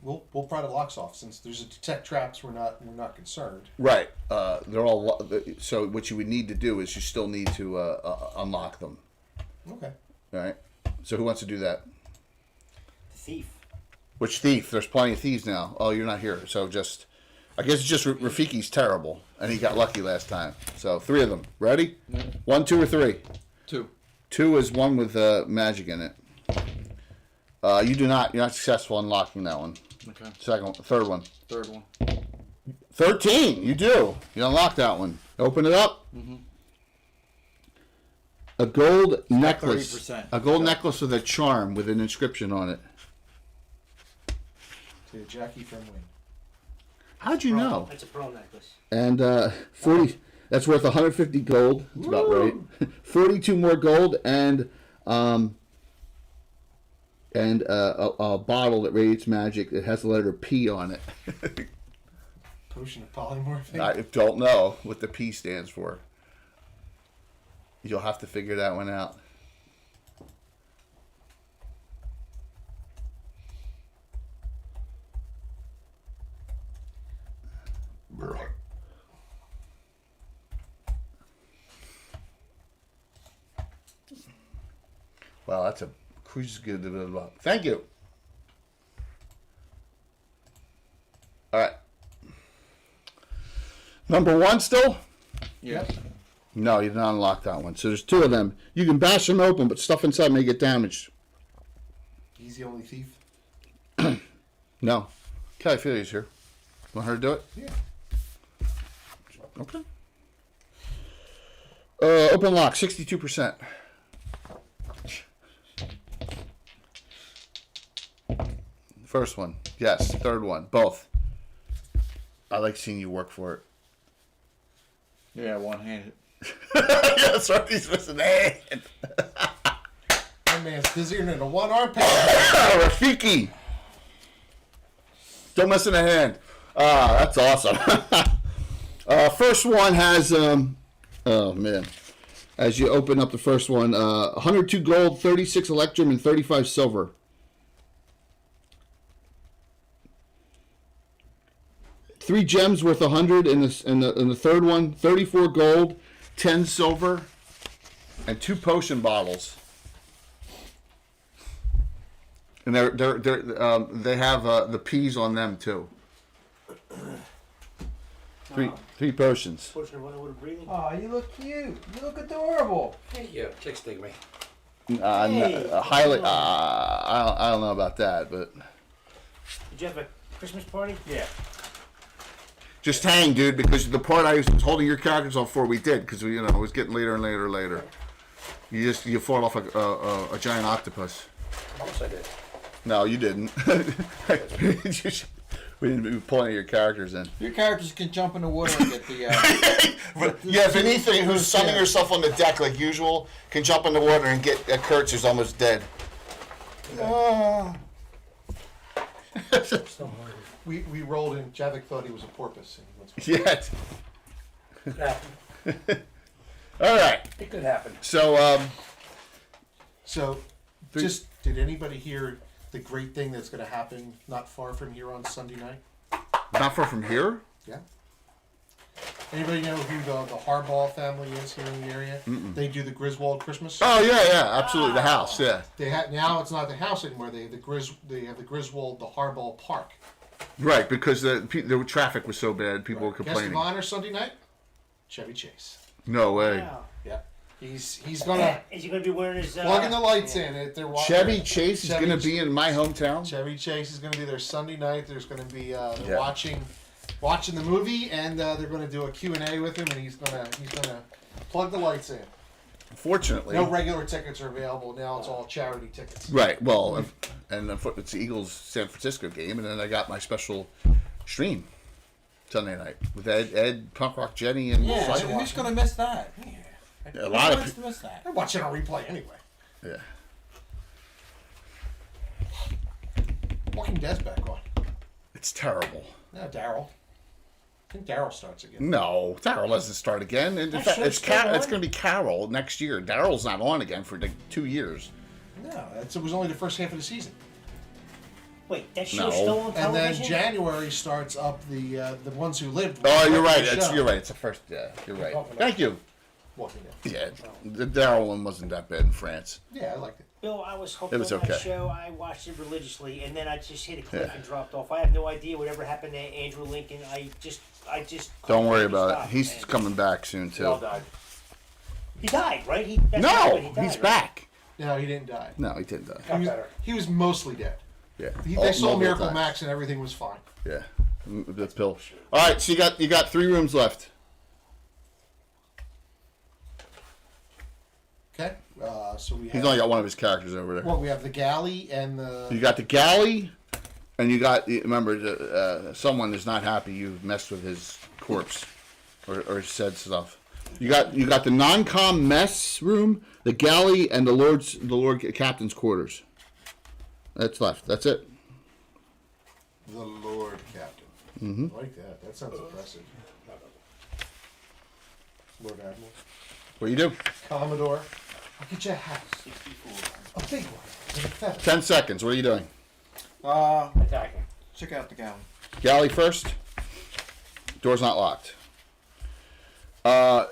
We'll pry the locks off since there's a detect traps. We're not concerned. Right. They're all. So what you would need to do is you still need to unlock them. Okay. All right. So who wants to do that? The thief. Which thief? There's plenty of thieves now. Oh, you're not here. So just, I guess it's just Rafiki's terrible, and he got lucky last time. So 3 of them. Ready? Yeah. 1, 2, or 3. 2. 2 is one with magic in it. You're not successful unlocking that one. Okay. Third one. 3rd one. 13. You do. You unlock that one. Open it up. Mm-hmm. A gold necklace. 30%. A gold Okay. necklace with a charm with an inscription on it. To Jackie from Wayne. How'd you know? That's a pearl necklace. And 40. That's worth 150 gold. That's about right. 42 more gold and a bottle that radiates magic that has the letter P on it. Potion of polymorphing. I don't know what the P stands for. You'll have to figure that one out. Wow, that's a cruise good. Thank you. All right. Number 1 still? Yes. No, you did not unlock that one. So there's 2 of them. You can bash them open, but stuff inside may get damaged. He's the only thief. No. Caliphilia's here. Want her to do it? Yeah. Okay. Open lock, 62%. First one, yes. 3rd one, both. I like seeing you work for it. Yeah, one-handed. Yeah, that's right. He's missing a hand. That man's dizzier than a one-arm pad. Rafiki. Still missing a hand. That's awesome. First one has, oh man. As you open up the first one, 102 gold, 36 electrum, and 35 silver. Three gems worth 100 in the 3rd one, 34 gold, 10 silver, and 2 potion bottles. And they have the P's on them too. Three potions. Potion of underwater breathing. Oh, you look cute. You look adorable. Thank you. Chick sting me. Hey, highly. what's going on? I don't know about that, but Did you have a Christmas party? Yeah. just hang, dude, because the part I was holding your characters on for, we did, because we, it was getting later and later and later. You fought off a giant octopus. Of course I did. No, you didn't. We didn't be pulling your characters in. Your characters can jump in the water and get the. Yeah, Benita, who's sunning herself on the deck like usual, can jump in the water and get Kurtz, who's almost dead. We rolled in. Javik thought he was a porpoise. And he went, Yes. It happened. All right. It could happen. So, so, just did anybody hear the great thing that's going to happen not far from here on Sunday night? not far from here. Yeah. Anybody know who the Harbaugh family is here in the area? They do the Griswold Christmas. Oh yeah, absolutely. The house, yeah. They now it's not the house anymore. They have the Griswold, the Harbaugh Park. Right, because the traffic was so bad, people were Guest complaining. of honor Sunday night, Chevy Chase. No way. Wow. Yeah. He's gonna Is he going to be wearing his... plugging the lights in. They're Chevy Chase is Chevy going to be in my hometown. Chevy Chase is going to be there Sunday night. There's going to be Yeah. watching the movie, and they're going to do a Q&A with him, and he's gonna plug the lights in. Fortunately. No regular tickets are available now. It's all charity tickets. Right. Well, and it's the Eagles San Francisco game, and then I got my special stream Sunday night with Ed, Punk Rock Jenny, and Yeah, Cycle. who's gonna miss that? A lot Who of wants to miss that? I'm watching a replay anyway. yeah. Walking Dead's back on. It's terrible. Now Daryl. I think Daryl starts again. No, Daryl doesn't start again. In That fact, show's it's still on? it's going to be Carol next year. Daryl's not on again for like 2 years. No, it was only the first half of the season. Wait, that show's No. still on And television? then January starts up the ones who lived. Oh, you're right. The show. You're right. It's the first. Yeah, you're right. Thank you. Walking Dead. Yeah, the Daryl one wasn't that bad in France. Yeah, I liked it. Bill, I was hooked It was on okay. that show. I watched it religiously, and then I just hit a cliff Yeah. and dropped off. I have no idea whatever happened to Andrew Lincoln. I just. Don't worry couldn't about it. stop, He's man. coming back soon too. All died. He died, right? That's right, No, he died, he's right? back. No, he didn't die. No, he didn't die. Got He was, better. he was mostly dead. Yeah, They saw Multiple Miracle times. Max and everything was fine. Yeah, the pill. All right, so you got 3 rooms left. Okay, so we He's have only got one of his characters over there. we have the galley and You the got the galley, and you got remember someone is not happy you messed with his corpse, or said stuff. You got the non-com mess room, the galley, and the Lord Captain's quarters. That's left. That's it. the Lord Captain. I like that. That sounds impressive. Lord Admiral, What do you do? Commodore. I'll get you a house, 64. a big one, with a feather. 10 seconds. What are you doing? Attacking. Check out the galley. Galley first. Door's not locked.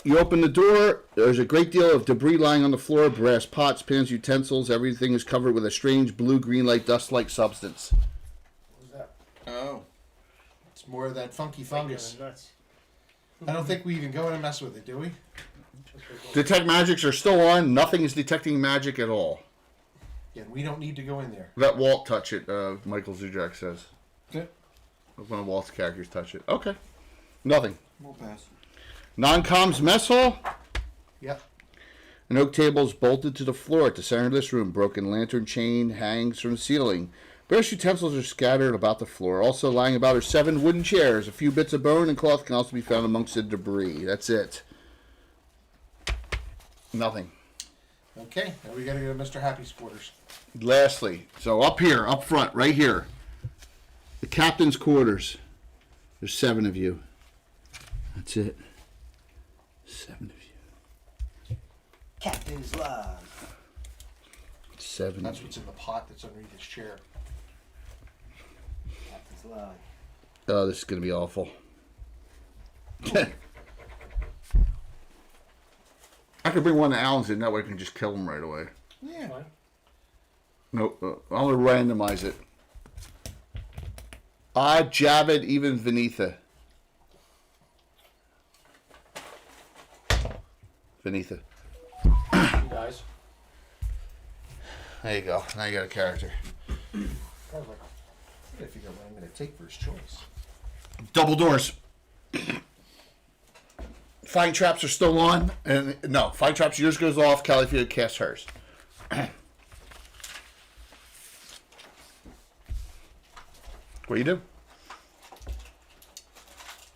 You open the door. There's a great deal of debris lying on the floor. Brass pots, pans, utensils. Everything is covered with a strange blue-green light dust-like substance. What was that? Oh. It's more of that funky fungus. Nuts. I don't think we even go in and mess with it, do we? Detect magics are still on. Nothing is detecting magic at all. Yeah, we don't need to go in there. Let Walt touch it, Michael Zuzak says. Okay. One of Walt's characters touch it. Okay. Nothing. We'll pass. Non-comms mess hall. Yep. An oak table is bolted to the floor at the center of this room. Broken lantern chain hangs from the ceiling. Various utensils are scattered about the floor. Also lying about are 7 wooden chairs. A few bits of bone and cloth can also be found amongst the debris. That's it. Nothing. Okay, now we gotta go to Mr. Happy's quarters. Lastly, so up here, up front, right here, the captain's quarters. There's 7 of you. That's it. 7 of you. Captain's log. 7. That's what's in the pot that's underneath his chair. Captain's log. Oh, this is gonna be awful. I could bring one of Alan's in, that way I can just kill him right away. Yeah. Nope, I'm gonna randomize it. Odd, Javid, even Venetha. Venetha. He dies. There you go. Now you got a character. I gotta figure out what I'm gonna take for his choice. Double doors. Fine traps are still on, and no, fine traps. Yours goes off. Kelly, if you cast hers. What do you do?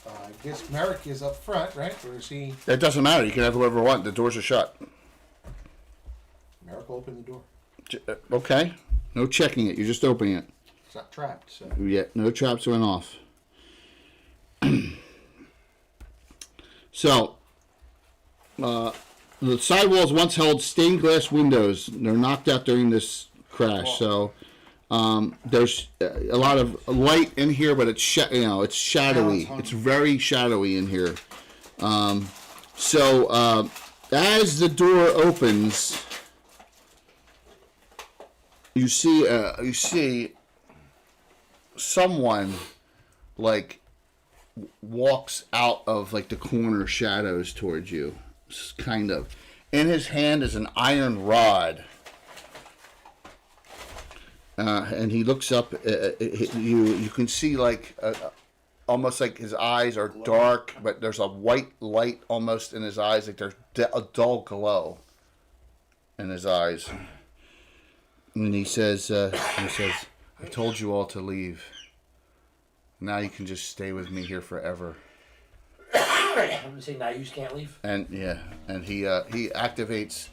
I guess Merrick is up front, right? Or is he? It doesn't matter. You can have whoever you want. The doors are shut. Merrick will open the door. Okay. No checking it. You're just opening it. It's not trapped, so. Yeah. No traps went off. So, the sidewalls once held stained glass windows. They're knocked out during this crash. So, there's a lot of light in here, but it's it's shadowy. It's very shadowy in here. So, as the door opens, you see someone like walks out of like the corner shadows towards you, kind of. In his hand is an iron rod, and he looks up. You can see like almost like his eyes are dark, but there's a white light almost in his eyes, like there's a dull glow in his eyes. And he says, "I told you all to leave. Now you can just stay with me here forever." I'm gonna say now you can't leave. And yeah, and he activates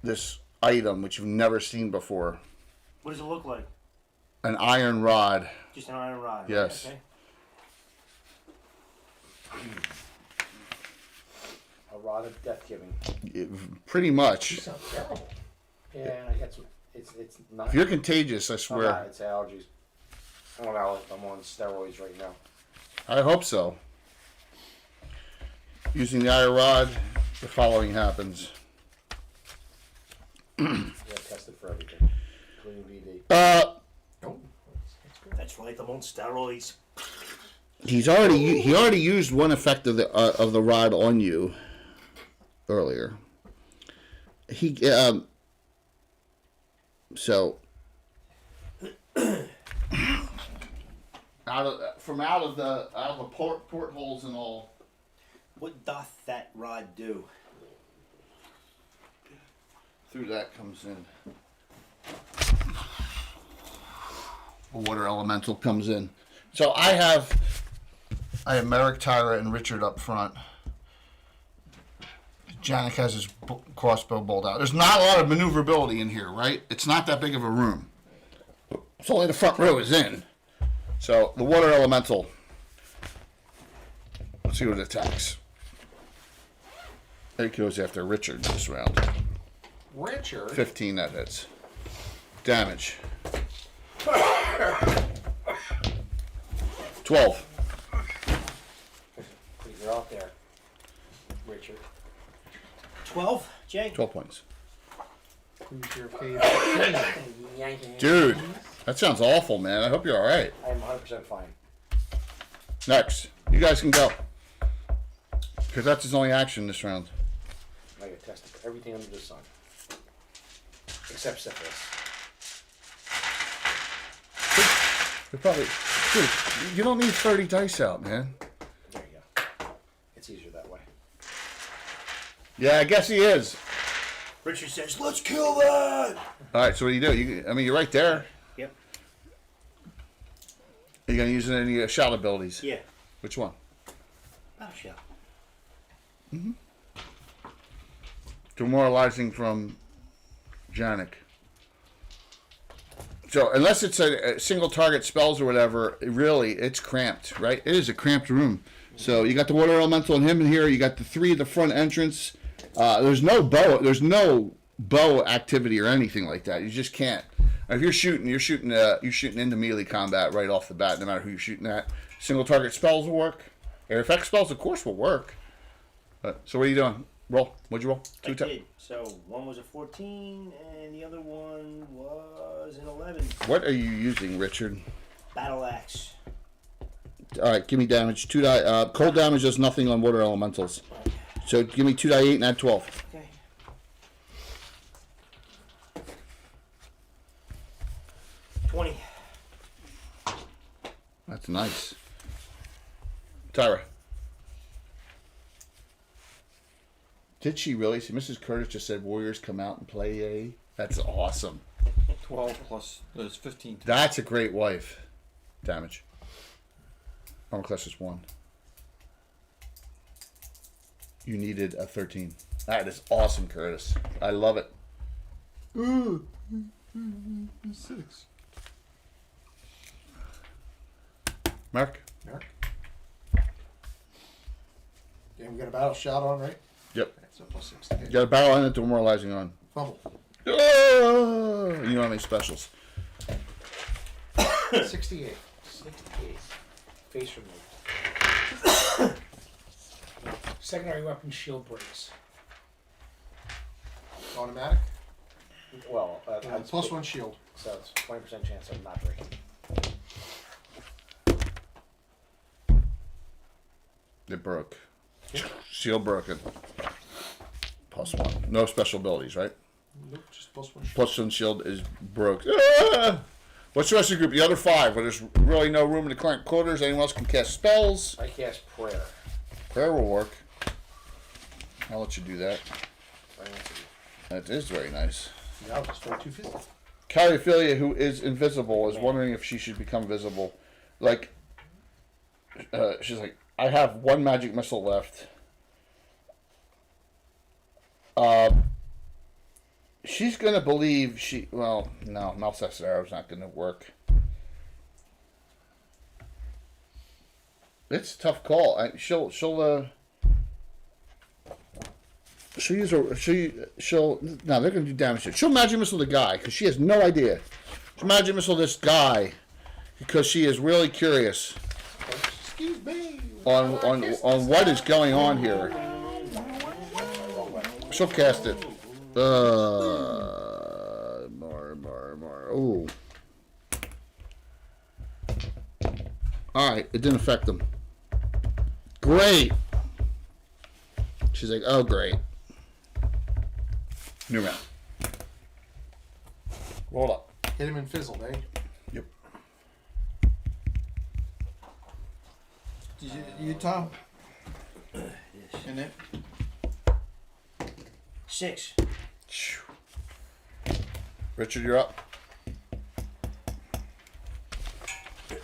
this item which you've never seen before. What does it look like? An iron rod. Just an iron rod. Yes. Okay. A rod of death giving. Pretty You much. sound terrible. Yeah, I guess it's not. If you're contagious, I I'm swear. not, it's allergies. I'm on steroids right now. I hope so. Using the iron rod, the following happens. Yeah, tested for everything, including VD. Oh, That's right. I'm on steroids. He already used one effect of the rod on you earlier. So out of the portholes and all. What doth that rod do? Through that comes in. A water elemental comes in. So I have Merrick, Tyra, and Richard up front. Janik has his crossbow bolt out. There's not a lot of maneuverability in here, right? It's not that big of a room. It's only the front row is in. So the water elemental. Let's see what it attacks. It goes after Richard this round. Richard. 15 that hits. Damage. 12. You're out there, Richard. 12, Jay? 12 points. Who's your favorite? Dude, that sounds awful, man. I hope you're alright. I'm 100% fine. Next. You guys can go. Because that's his only action this round. I got tested for everything under the sun, except syphilis. You're probably... Dude, you don't need 30 dice out, man. There you go. It's easier that way. Yeah, I guess he is. Richard says, let's kill that! Alright, so what do you do? You're right there. Yep. Are you going to use any shout abilities? Yeah. Which one? Battle shot. Demoralizing from Janik. So unless it's a single target spells or whatever, it's cramped, right? It is a cramped room. So you got the water elemental and him in here. You got the three at the front entrance. There's no bow. There's no bow activity or anything like that. You just can't. If you're shooting into melee combat right off the bat, no matter who you're shooting at. Single target spells will work. Air effect spells, of course, will work. So what are you doing? Roll. What'd you roll? I did. So one was a 14, and the other one was an 11. What are you using, Richard? Battle axe. All right, give me damage. 2 die. Cold damage does nothing on water elementals. So give me 2d8 and add 12. Okay. 20. That's nice. Tyra. Did she really? See, Mrs. Curtis just said Warriors come out and play A. That's awesome. 12 plus. There's 15. That's a great wife. Damage. Armor class is 1. You needed a 13. That is awesome, Curtis. I love it. Ooh. 6. Mark? Mark. And we got a battle shout on, right? Yep. So plus 6. You got a barrel and a demoralizing on. Fumble. Oh! You don't have any specials. 68. 68. Face removed. Secondary weapon shield breaks. Automatic. Well, Plus 1 shield. So it's 20% chance of not breaking. It broke. Shield broken. Plus 1. No special abilities, right? Nope, just plus 1 shield. Plus 1 shield is broke. Ah! What's the rest of the group? The other 5, where there's really no room in the current quarters. Anyone else can cast spells. I cast prayer. Prayer will work. I'll let you do that. Fancy. That is very nice. Now just for 250. Caliophilia, who is invisible, is wondering if she should become visible. Like, she's like, I have 1 magic missile left. She's gonna believe well, no, Malseth's arrow's not gonna work. It's a tough call. She'll use she'll no, they're gonna do damage to it. She'll magic missile the guy because she has no idea. She'll magic missile this guy because she is really curious Excuse me. on what is going on here. She'll cast it. More. Ooh. Alright, it didn't affect them. Great. She's like, oh, great. New round. Roll up. Hit him and fizzled, eh? Yep. Did you Tom? In it? 6. Richard, you're up.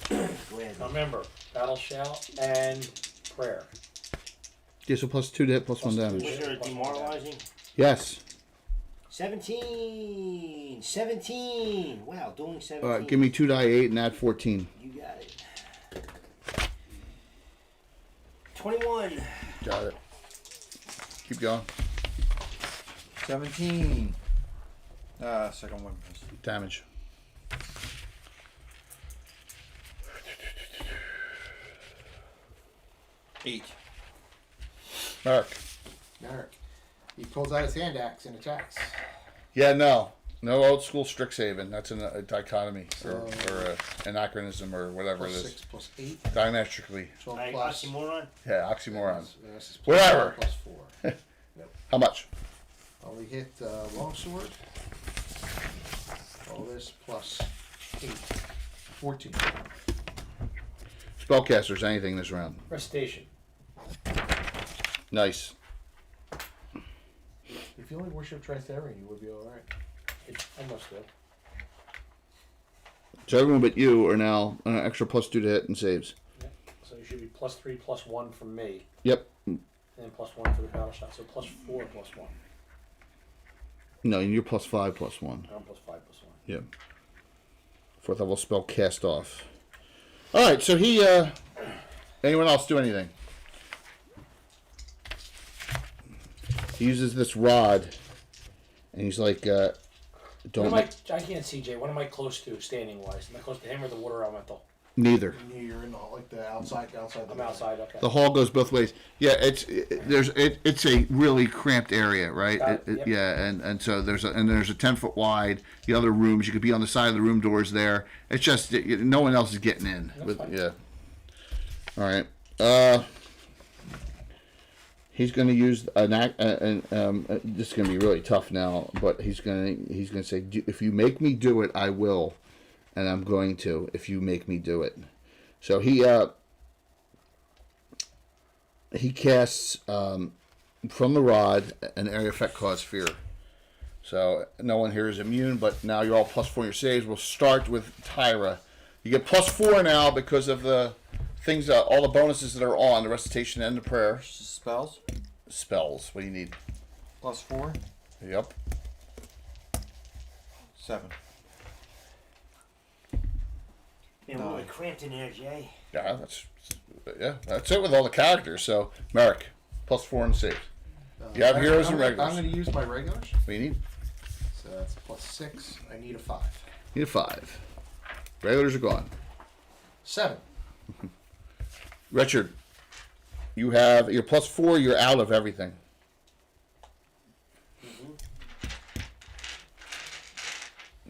Go ahead. Remember, battle shout and prayer. Yeah, so plus 2 to hit, plus 1 damage. Was there a demoralizing? Yes. 17. 17. Wow, dueling 17. Alright, give me 2 die 8 and add 14. You got it. 21. Got it. Keep going. 17. Second one. Damage. Eight. Mark. Mark. He pulls out his hand axe and attacks. Yeah, no old school Strixhaven. That's a dichotomy or anachronism or whatever Plus it is. 6 plus 8. Diametrically. 12 Like plus. oxymoron. Yeah, oxymoron. This is plus Whatever. 4 plus 4. How much? We hit longsword. All this plus 8. 14. Spellcasters, anything this round. Restation. Nice. If you only worship Tritharian, you would be alright. Almost good. So everyone but you are now an extra plus 2 to hit and saves. Yeah. So you should be plus 3, plus 1 from me, Yep. and then plus 1 for the battle shot. So plus 4, plus 1. No, you're plus 5 plus 1. I'm plus 5, plus 1. Yep. 4th level spell cast off. Alright, so he, anyone else do anything? He uses this rod, and he's like, What don't. am I can't see Jay. What am I close to standing wise? Am I close to him or the water elemental? Neither. You're in the outside the I'm outside. Okay. The hall goes both ways. Yeah, it's a really cramped area, right? Got it, yep. Yeah, and so there's a 10-foot wide. The other rooms, you could be on the side of the room doors there. It's just no one else is getting in. That's fine. Yeah. All right. He's going to use this is going to be really tough now, but he's going to say, if you make me do it, I will. and I'm going to if you make me do it. So he casts from the rod an area effect cause fear. So no one here is immune, but now you're all +4 in your saves. We'll start with Tyra. You get +4 now because of the things, all the bonuses that are on the recitation and the prayer. Spells. Spells. What do you need? +4. Yep. 7. Man, we're really cramped in there, Jay. Yeah, that's it with all the characters. So Merrick, +4 in saves. You have heroes and regulars. I'm going to use my regulars. What do you need? So that's +6. I need a 5. You need a 5. Regulars are gone. 7. Richard, you're +4. You're out of everything.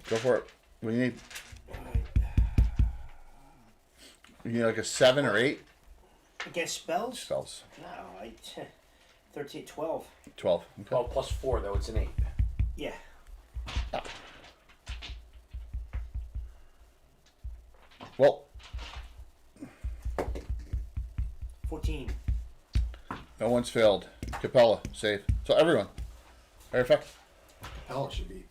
Go for it. What do you need? You need like a 7 or 8? Against spells? Spells. No, 13, 12. 12. Okay. 12 plus 4, though, it's an 8. Yeah. Well, 14. no one's failed. Capella, save. So everyone. Area effect. Hell, it should be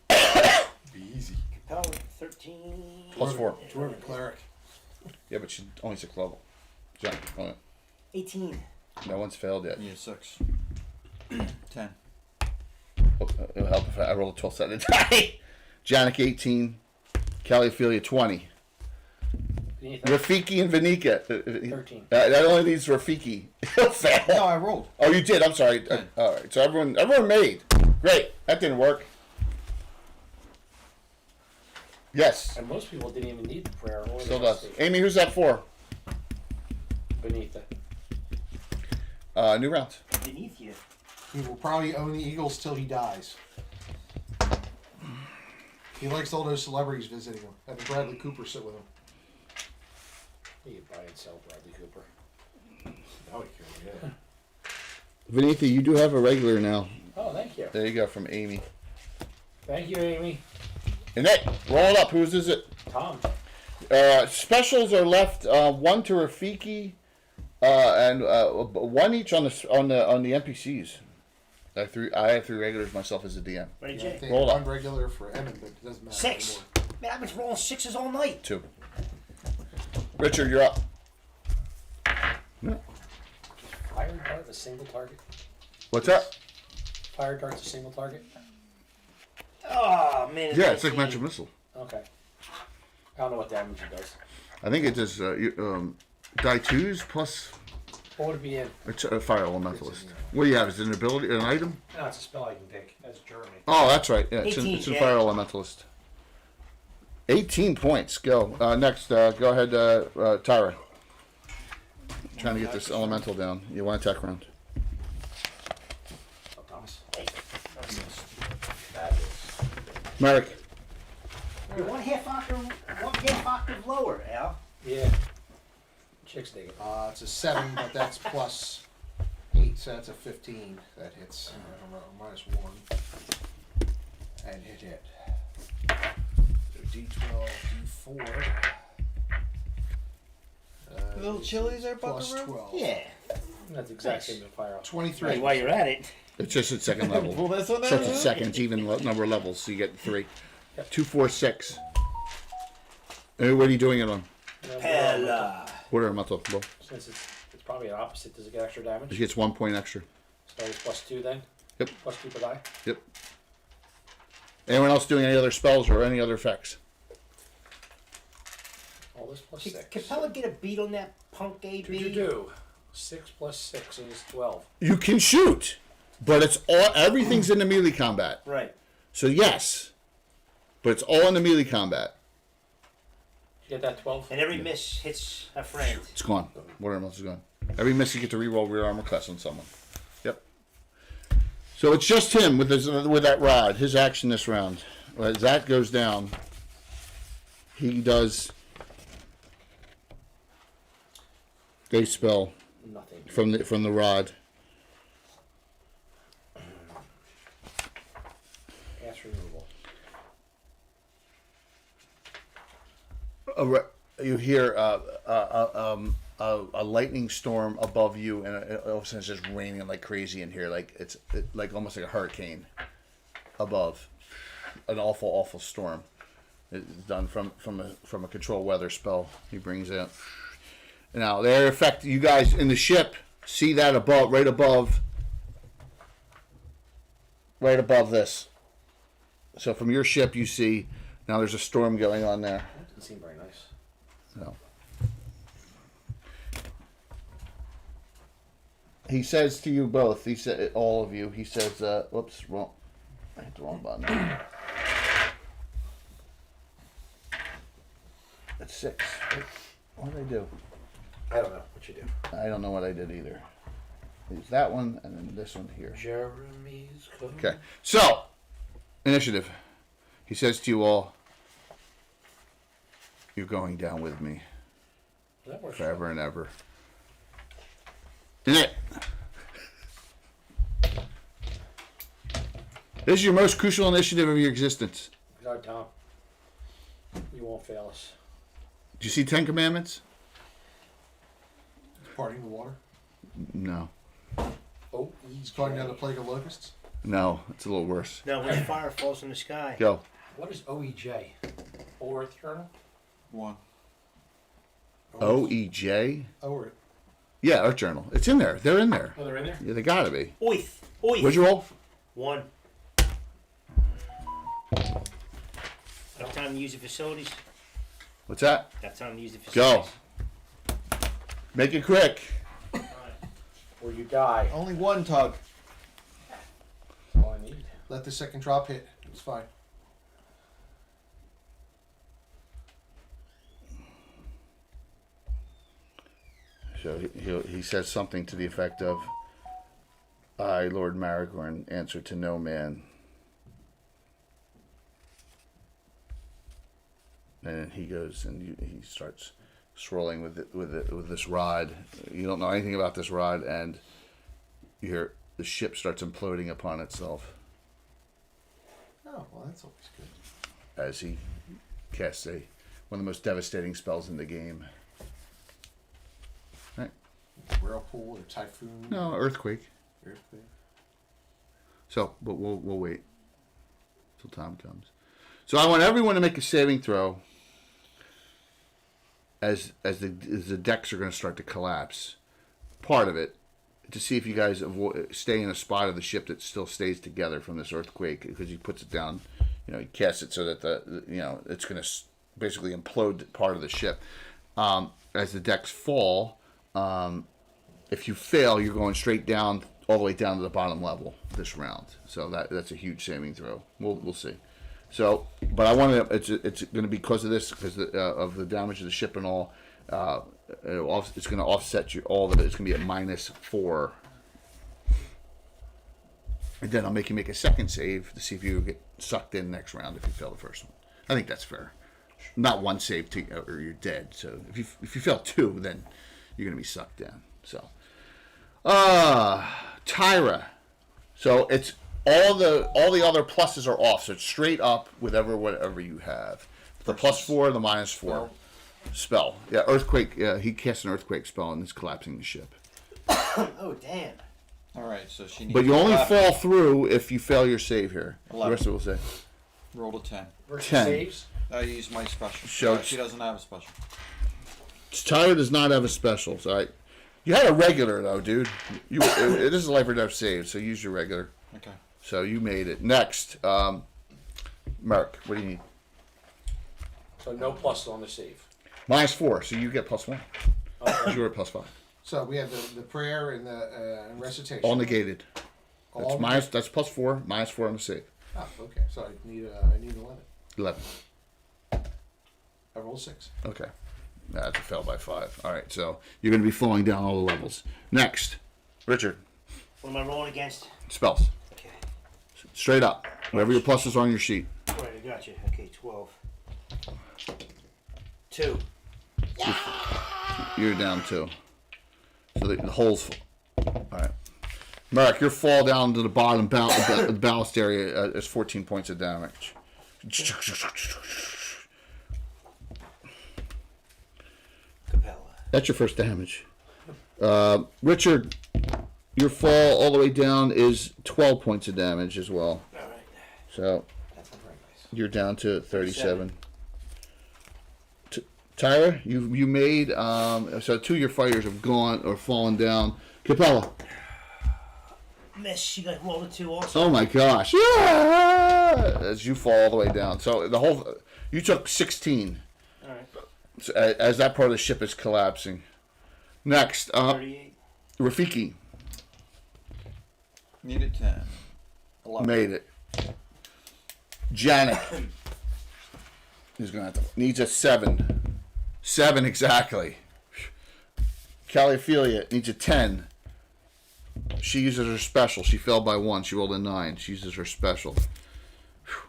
easy. Capella, 13. +4. Dwarven cleric. Yeah, but she's only 6th level. John, go on. 18. No one's failed yet. Yeah, 6. 10. It'll help if I roll a 12-sided die. Janik, 18. Caliphilia, 20. Beneath Rafiki and Vanika. 13. That only needs Rafiki. He'll fail. No, I rolled. Oh, you did. I'm sorry. All right. So everyone made. Great. That didn't work. Yes. And most people didn't even need the prayer or Still the does. recitation. Amy, who's that for? Beneath it. New round. Beneath you. He will probably own the Eagles till he dies. He likes all those celebrities visiting him. Having Bradley Cooper sit with him. You can buy and sell Bradley Cooper. Oh, he could, yeah. Vanitha, you do have a regular now. Oh, thank you. There you go, from Amy. Thank you, Amy. Annette, roll it up. Whose is it? Tom. Specials are left 1 to Rafiki, and 1 each on the NPCs. I have 3 regulars myself as a DM. Ready, I Jay? think Roll up. one regular for Emmett, but it doesn't matter 6. anymore. Man, I've been rolling 6s all night. 2. Richard, you're up. Fire dart, a single target. What's that? Fire dart's a single target. Oh, man. Yeah, it's like 19. magic missile. Okay. I don't know what damage it does. I think it does die 2s plus What would it be in? it's a fire elementalist. What do you have? Is it an ability, an item? No, it's a spell I can pick. That's Germany. Oh, that's right. Yeah, it's 18, in Jay. fire elementalist. 18 points. Go. Next, go ahead, Tyra. Trying to get this elemental down. You want to attack round. Oh, Thomas. Merrick. You're one half octave lower, Al. Yeah. Chicks dig it. It's a 7, but that's +8, so that's a 15. That hits. I don't know, -1. And hit. So D12, D4. A little chilly there, plus Buckaroo? 12. Yeah. That's the exact same as fire. 23. Hey, while you're at it. It's just at second level. Pull this one Starts at out. second. It's even number of levels, so you get 3. 2, 4, 6. What are you doing it on? Pella. What elemental? Well, Since it's probably an opposite, does it get extra damage? he gets 1 point extra. So it's +2 then? Yep. +2 per die? Yep. Anyone else doing any other spells or any other effects? All this plus Did 6. Capella get a beat on that punk AB? Do. 6 plus 6 is 12. You can shoot, but it's all everything's in the melee combat. Right. So yes, but it's all in the melee combat. Did you get that 12? And every miss hits a friend. It's gone. Whatever else is gone. Every miss you get to reroll rear armor class on someone. Yep. So it's just him with that rod. His action this round. As that goes down, he does a spell Nothing. from the rod. Cast removal. you hear a lightning storm above you, and all of a sudden it's just raining like crazy in here, like it's like almost like a hurricane above. An awful storm. It's done from a control weather spell. He brings it. Now they affect you guys in the ship. See that above, right above this. So from your ship, you see now there's a storm going on there. That doesn't seem very nice. No. He says to you both. He said all of you. He says, "Whoops, wrong. I hit the wrong button." It's 6. What did I do? I don't know what you do. I don't know what I did either. It's that one and then this one here. Jeremy's coming. Okay. So, initiative. He says to you all, "You're going down with me That works. forever and ever." In it. This is your most crucial initiative of your existence. Good night, Tom. You won't fail us. Do you see 10 Commandments? Parting the water. No. Oh, He's calling down the plague of locusts. No, it's a little worse. No, when fire falls from the sky. Go. What is OEJ? Old Earth Journal? 1. OEJ? Or Yeah, Earth Journal. It's in there. They're in there. Oh, they're in there? Yeah, they gotta be. Oith. Oith. What'd you roll? 1. Got time to use the facilities? What's that? Got time to use the Go. facilities? Make it quick. Or you die. Only 1 tug. That's all I need. let the second drop hit. It's fine. So he says something to the effect of, "I, Lord Maragorn, answer to no man." And he goes and he starts swirling with this rod. You don't know anything about this rod, and you hear the ship starts imploding upon itself Oh, well, that's always good. as he casts one of the most devastating spells in the game. Right? Whirlpool or typhoon. No, earthquake. Earthquake. So, but we'll wait till Tom comes. So I want everyone to make a saving throw as the decks are going to start to collapse. Part of it to see if you guys stay in a spot of the ship that still stays together from this earthquake, because he puts it down. He casts it so that it's going to basically implode part of the ship. As the decks fall, if you fail, you're going straight down, all the way down to the bottom level this round. So that's a huge saving throw. We'll see. So, but I want to. It's going to be because of this, because of the damage of the ship and all. It's going to offset you all of it. It's going to be at -4, and then I'll make you make a second save to see if you get sucked in next round if you fail the first one. I think that's fair. Not one save or you're dead. So if you fail 2, then you're going to be sucked in. So, Tyra. So it's all the other pluses are off. So it's straight up with whatever you have. The +4, the -4 spell. Yeah, earthquake. Yeah, he casts an earthquake spell and is collapsing the ship. Oh, damn. All right, so she needs. But you only 11. fall through if you fail your save here. 11. The rest of it will say Roll a 10. Versus 10. saves. I use my special. So She doesn't have a special. Tyra does not have a special. So you had a regular though, dude. This is a life or death save, so use your regular. Okay. So you made it. Next, Merc, what do you need? So no plus on the save. -4, so you get +1. Okay. You're at +5. So we have the prayer and the recitation. All negated. All That's minus. That's +4. -4 on the save. Oh, okay. So I need 11. 11. I roll 6. Okay. That's a fail by 5. All right. So you're going to be falling down all the levels. Next, Richard. What am I rolling against? Spells. Okay. Straight up. Whatever your pluses are on your sheet. All right, I got you. Okay, 12. 2. You're down 2. So the hole's full. All right. Merrick, your fall down to the bottom the ballast area is 14 points of damage. That's your first damage. Richard, your fall all the way down is 12 points of damage as well. All right. So That's not very nice. you're down to 37. Tyra, you made so 2 of your fighters have gone or fallen down. Capella. Miss, she got rolled a 2 also. Oh my gosh! Yeah! As you fall all the way down, so you took 16 All right. so, as that part of the ship is collapsing. Next, 38. Rafiki Needed 10. 11. made it. Janet is gonna have to needs a 7. 7 exactly. Caliphilia needs a 10. She uses her special. She fell by 1. She rolled a 9. She uses her special.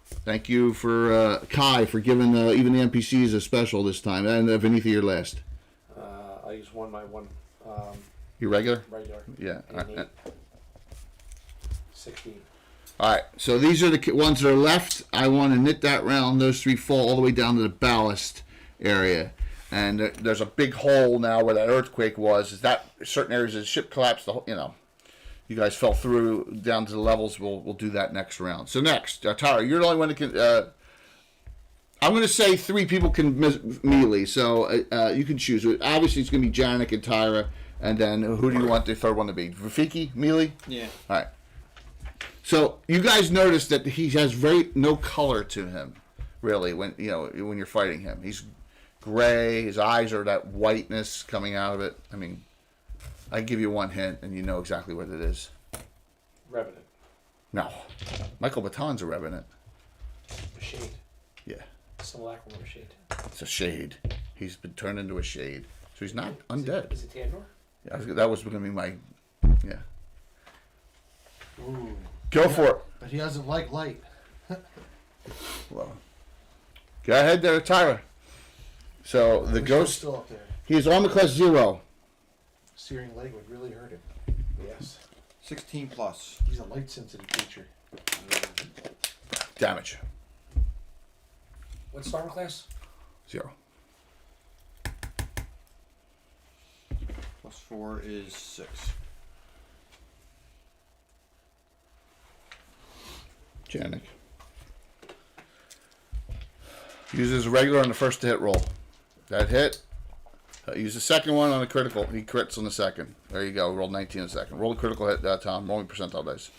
Thank you for Kai for giving even the NPCs a special this time. And Vinitha, you're last. I'll use my one You regular? regular. Yeah. And 8. 16. All right. So these are the ones that are left. I want to knit that round. Those 3 fall all the way down to the ballast area. And there's a big hole now where that earthquake was. Is that certain areas of the ship collapsed? You guys fell through down to the levels. We'll do that next round. So next, Tara, you're the only one that can. I'm going to say 3 people can melee. So you can choose. Obviously, it's going to be Janik and Tyra. And then who do you want the third one to be? Rafiki, melee? Yeah. All right. So you guys notice that he has no color to him, really. When you're fighting him, he's gray. His eyes are that whiteness coming out of it. I mean, I give you one hint, and you know exactly what it is. Revenant. No, Michael Baton's a revenant. A shade. Yeah, Simulacrum of a shade. it's a shade. He's been turned into a shade, so he's not Is undead. it Tandor? Yeah, that was going to be my. Yeah, Ooh. go for it. But he doesn't like light. Well, go ahead there, Tyra. So the He's ghost. still up there. He is armor class 0. Searing leg would really hurt him. Yes. 16 plus. He's a light sensitive creature. Damage What's armor class? 0. Plus 4 is 6. Janik. Uses regular on the first hit roll. That hit. Use the second one on a critical. He crits on the second. There you go. Rolled 19 on the second. Roll a critical hit that time. Rolling percentile dice.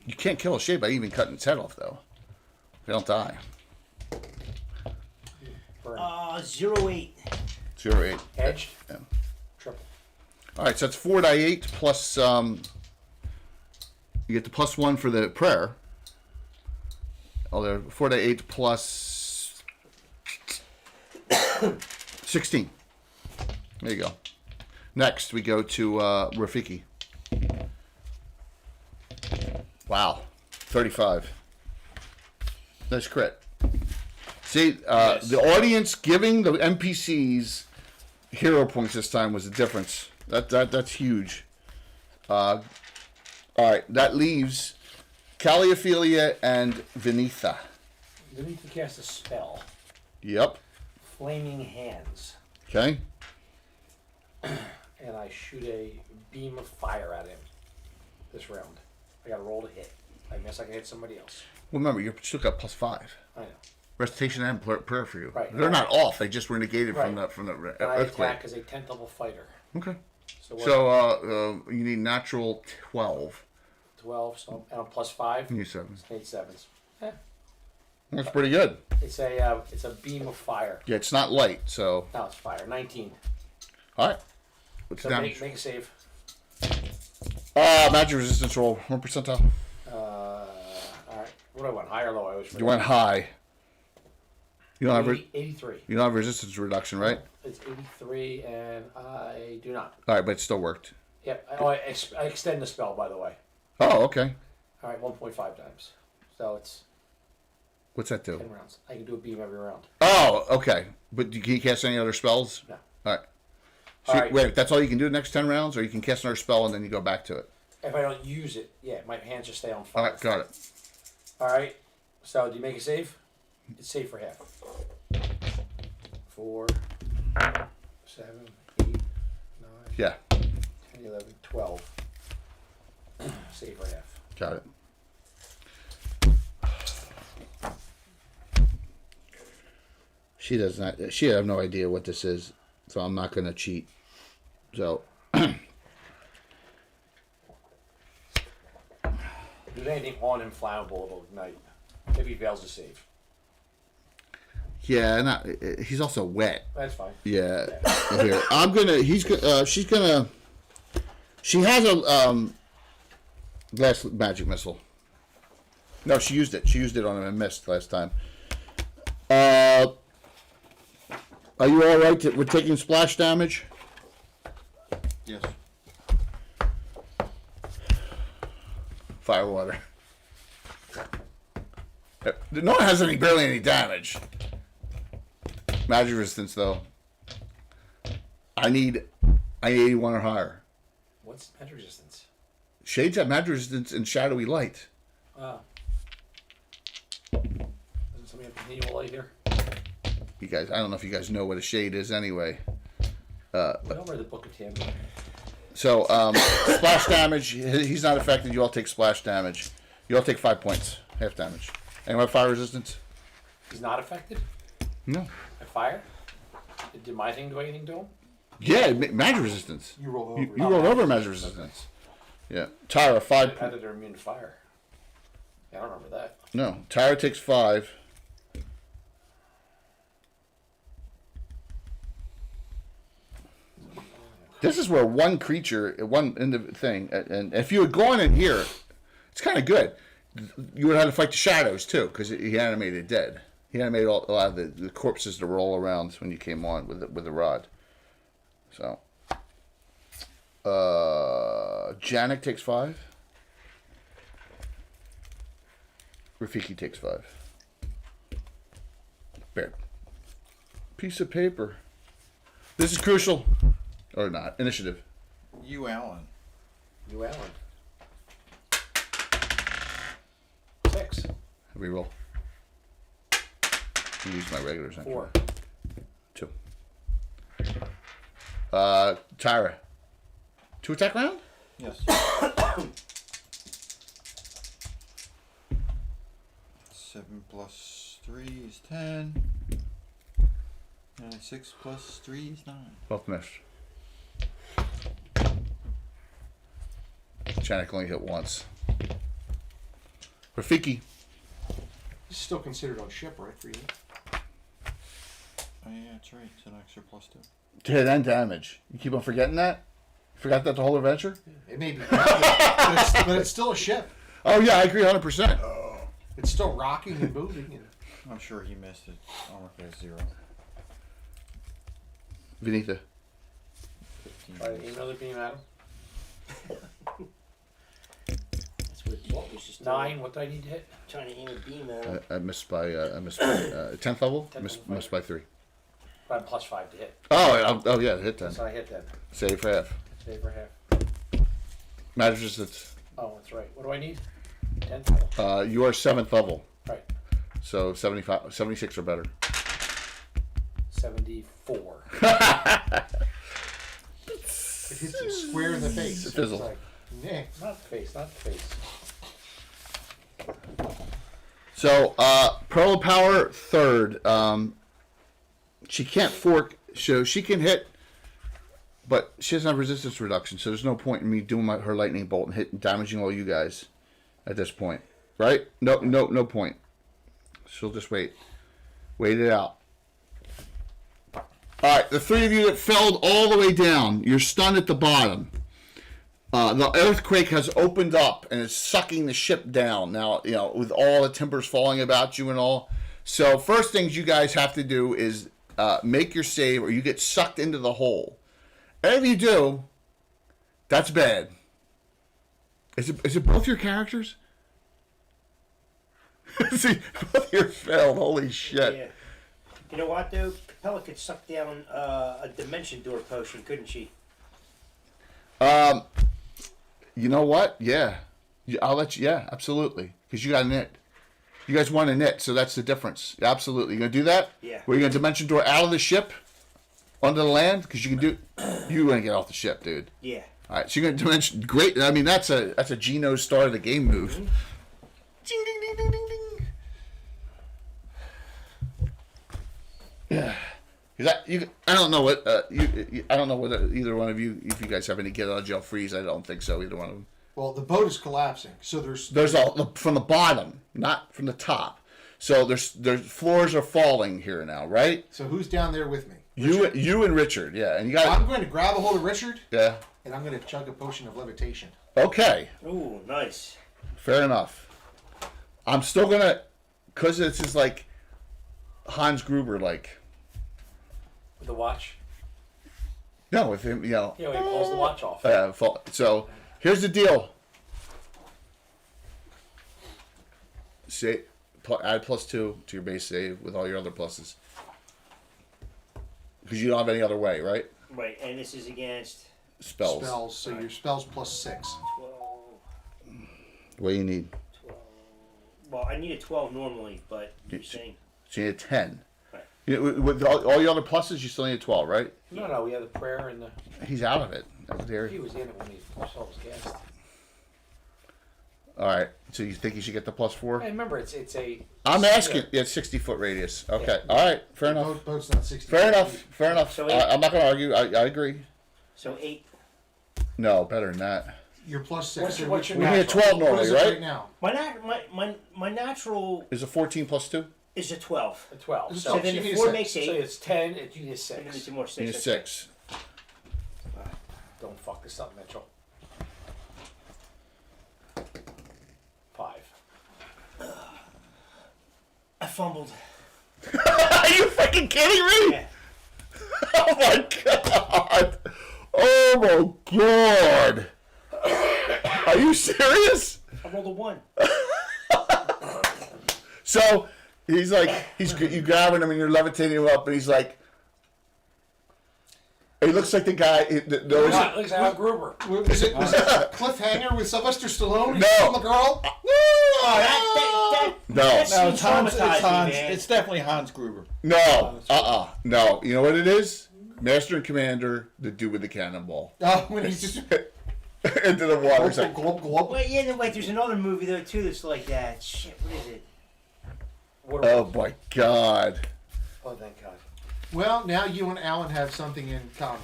You can't kill a shade by even cutting its head off, though. They don't die. Burn. 08. 0-8. Edged. Yeah. Triple. All right, so that's 4 die 8 plus. You get the +1 for the prayer. Oh, there 4 die 8 plus 16. There you go. Next, we go to Rafiki. Wow, 35. Nice crit. See, the audience giving the NPCs hero points this time was the difference. That's huge. All right, that leaves Caliphilia and Vinitha. You need to cast a spell. Yep. Flaming Hands. Okay. And I shoot a beam of fire at him this round. I got to roll to hit. I guess I can hit somebody else. Well, remember, you still got +5. I know. Recitation and prayer for you. Right. They're not off. They just were negated Right. from the And I earthquake. attack as a 10th level fighter. Okay. So, what, So you need natural 12. 12, so I'm +5. You need 7. 8 sevens. That's pretty good. It's a beam of fire. Yeah, it's not light, so No, it's fire. 19. all right. What's So the make damage? a save. Magic resistance roll 1 percentile. All right. What do I want? High or low? I always forget. You went high. You don't have 83. you don't have resistance reduction, right? It's 83, and I do not. All right, but it still worked. Yep. I extend the spell, by the way. Oh, okay. All right, 1.5 times. So it's What's that do? 10 rounds. I can do a beam every round. Oh, okay. But can you cast any other spells? No. All right. So All right. wait, that's all you can do the next 10 rounds, or you can cast another spell and then you go back to it. If I don't use it, yeah, my hands just stay on All fire. right, got it. All right. So do you make a save? It's safe for half. 4, 7, 8, 9, Yeah, 10, 11, 12. Save for half. got it. She does not. She have no idea what this is, so I'm not gonna cheat. So. If there's anything on inflammable, it'll ignite. If he fails to save. Yeah, not. He's also wet. That's fine. Yeah. Here, I'm gonna. He's. She's gonna. She has a glass magic missile. No, she used it. She used it on him and missed last time. Are you all right with taking splash damage? Yes. Fire water. No one has barely any damage. Magic resistance though. I need 81 or higher. What's magic resistance? Shades have magic resistance and shadowy light. Doesn't somebody have continual light here? You guys, I don't know if you guys know what a shade is anyway. I don't read the book of Tammy. So splash damage. He's not affected. You all take splash damage. You all take 5 points, half damage. Anyone have fire resistance? He's not affected No. by fire? Did my thing do anything to him? Yeah, magic resistance. You roll over. You rolled over magic resistance. Yeah. Tyra, 5 I points. thought they're immune to fire. Yeah, I don't remember that. No, Tyra takes 5. This is where one creature, one in the thing, and if you had gone in here, it's kind of good. You would have had to fight the shadows too, because he animated dead. He animated a lot of the corpses to roll around when you came on with the rod. So, Janik takes 5. Rafiki takes 5. Bear. Piece of paper. This is crucial. Or not. Initiative. You, Alan. You, Alan. 6. Reroll. Use my regulars. 4. 2. Tyra. 2 attack round? Yes. 7 plus 3 is 10. And 6 plus 3 is 9. Both missed. Janik only hit once. Rafiki. This is still considered on ship, right, for you? Oh yeah, that's right. It's an extra plus 2. To hit and damage. You keep on forgetting that? You forgot that the whole adventure? It may be, but it's still a ship. Oh yeah, I agree 100%. It's still rocking and moving. And I'm sure he missed it. Armor class 0. Vinita. 15. Try to email the beam at him. That's what Walt was just 9. What do I need to hit? trying to aim a beam at him. I missed by 10th level. 10th Missed, level. missed by 3. I'm plus 5 to hit. Oh yeah, hit 10. So I hit that. Save for half. Save for half. Magic resistance. Oh, that's right. What do I need? 10th level. You are 7th level. Right. So 75, 76 or better. 74. it hits him square in the face. It fizzles. It's like, nah. Not the face, not the face. So, Pearl of Power, 3rd. She can't fork, so she can hit, but she doesn't have resistance reduction, so there's no point in me doing her lightning bolt and damaging all you guys at this point. Right? No point. She'll just wait. Wait it out. Alright, the 3 of you that fell all the way down, you're stunned at the bottom. The earthquake has opened up and it's sucking the ship down now, with all the timbers falling about you and all. So first things you guys have to do is make your save or you get sucked into the hole. And if you do, that's bad. Is it both your characters? See, both your failed. Holy shit. Yeah. You know what, though? Capella could suck down a dimension door potion, couldn't she? You know what? Yeah. I'll let you. Yeah, absolutely. Because you got a knit. You guys want a knit, so that's the difference. Absolutely. You gonna do that? Yeah. Were you gonna dimension door out of the ship? onto the land? Because you can do. You want to get off the ship, dude. Yeah. All right, so you're going to dimension. Great. I mean, that's a Geno start of the game move. Mm-hmm. Ding, ding, ding, ding, ding, ding. Yeah. I don't know what I don't know whether either one of you, if you guys have any get out of jail freeze. I don't think so. Either one of them. Well, the boat is collapsing, so There's all from the bottom, not from the top. So there's floors are falling here now, right? So who's down there with me? You and Richard, yeah, and you got. I'm going to grab a hold of Richard. Yeah. And I'm going to chug a potion of levitation. Okay. Ooh, nice. Fair enough. I'm still gonna, cause this is like Hans Gruber, like. With the watch. No, with him, you know. Yeah, when he pulls the watch off. So here's the deal. Say, add +2 to your base save with all your other pluses. Because you don't have any other way, right? Right, and this is against Spells. So your spells +6. 12. What do you need? 12. Well, I need a 12 normally, but you're saying. So you need a 10. Right. With all your other pluses, you still need a 12, right? No, we had the prayer and the. He's out of it. He was in it when he saw his guest. All right. So you think you should get the +4? Hey, remember, it's a. I'm asking. Yeah, 60-foot radius. Okay. Yeah. All right. Fair enough. Boat's not 60. Fair enough. Fair enough. So I'm not going to argue. I agree. So 8. No, better than that. You're +6. What's your We need a natural? 12 What normally, is it right? right now? My natural Is a 14 +2? is a 12. A 12. So So, So then you the need a 4 six. makes 8. so it's 10, you need a and then 6. there's two more 6. You need a 6. Don't fuck this up, Mitchell. 5. I fumbled. Are you freaking kidding me? Yeah. Oh my god! Oh my god! Are you serious? I rolled a 1. So he's like, you grabbing him and you're levitating him up, and he's like, he looks like the guy. Looks like Al Gruber. Was it Cliffhanger with Sylvester Stallone? No. From the girl? Oh, No. that No, scene it's Hans. traumatized It's me, Hans. man. It's definitely Hans Gruber. No. No. You know what it is? Master and Commander, the dude with the cannonball. Oh, when he's just Into the water. He's like, glub, glub. Wait, yeah, wait, there's another movie there too that's like that. Shit, what is it? oh my god. Oh, thank God. Well, now you and Alan have something in common.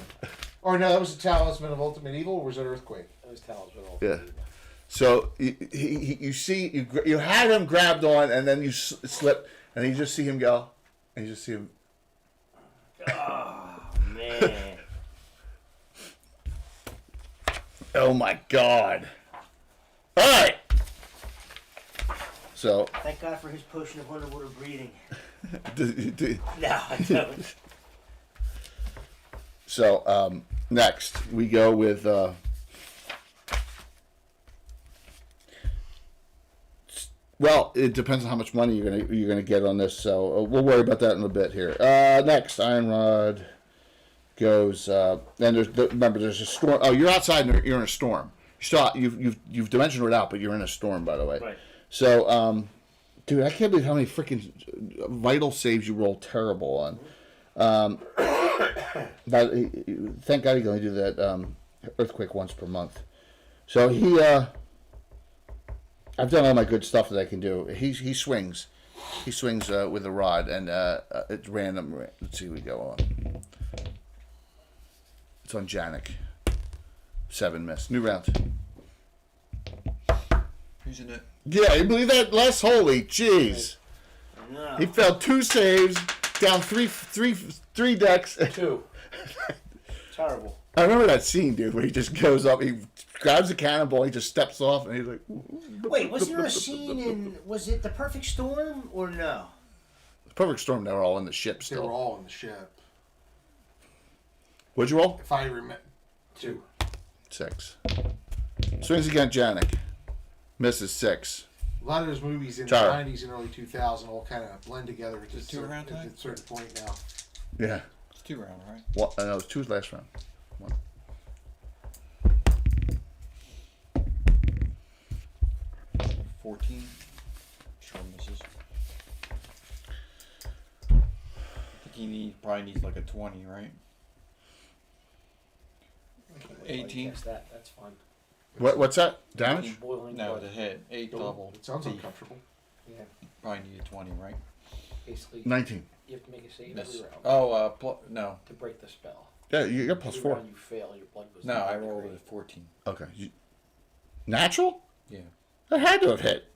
Or no, that was the Talisman of Ultimate Evil, or was it Earthquake? It was Talisman. Yeah. So you see, you had him grabbed on, and then you slip, and you just see him go, and you just see him. Oh man. Oh my god. All right. So. Thank God for his potion of underwater breathing. d- No, I don't. So next we go with well, it depends on how much money you're gonna get on this. So we'll worry about that in a bit here. Next, Iron Rod goes and remember there's a storm. Oh, you're outside and you're in a storm. You've dimensioned it out, but you're in a storm, by the way. Right. So dude, I can't believe how many freaking vital saves you roll terrible on. But thank God he can only do that earthquake once per month. So he, I've done all my good stuff that I can do. He swings, with a rod, and it's random. Let's see, we go on. It's on Janik. 7 miss. New round. Who's in it? Yeah, you believe that? Les Holy, jeez. No. He failed 2 saves, down three decks. 2. Terrible. I remember that scene, dude, where he just goes up, he grabs the cannonball, he just steps off, and he's like... Wait, was there a scene in... Was it The Perfect Storm or no? Perfect Storm, they were all in the ship They were still. all in the ship. What'd you roll? If I remember. 2. 6. Swings against Janik. Misses 6. A lot of those movies in Tyler. the 90s and early 2000s all kind of blend together at Is it 2 round time? at a certain point now. Yeah. It's 2 round, right? Well, no, it was 2 last round. 1. 14. Sure misses. I think he probably needs like a 20, right? 18. That's fine. What's that? Damage? Boiling No, blood. the hit. 8 double. It sounds thief. uncomfortable. Yeah. Probably need a 20, right? Basically, 19. you have to make a save Yes. every round No. to break the spell. Yeah, you got plus Every 4. round you fail, your blood goes No, down I by rolled 3. a 14. Okay. Natural? Yeah. That had to have hit.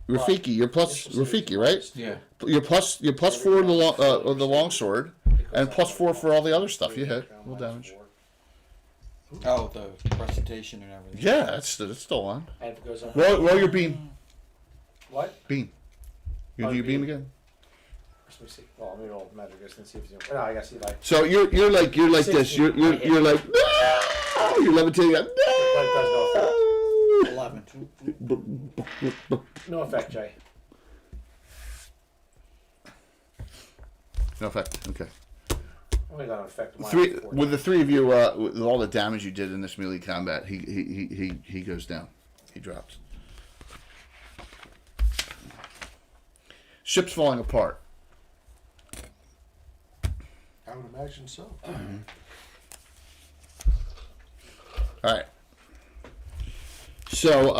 Rafiki, you're plus Initial save Rafiki, right? is Yeah. You're plus 4 of the long sword, and plus 4 for all the other stuff. You hit. Roll damage. Oh, the presentation and everything. Yeah, that's still on. And if it goes up. Roll your beam. What? Beam. You Oh, do your beam beam. again. Let me see. Well, let me roll magic and see if it's. No, I gotta see like. So you're like this. 16, You're like no! You're levitating. Up. But it does no effect. 11. No effect, Jay. No effect. Okay. Only got an effect. With the 3 of you, with all the damage you did in this melee combat, he goes down. He drops. Ship's falling apart. I would imagine so. All right. So,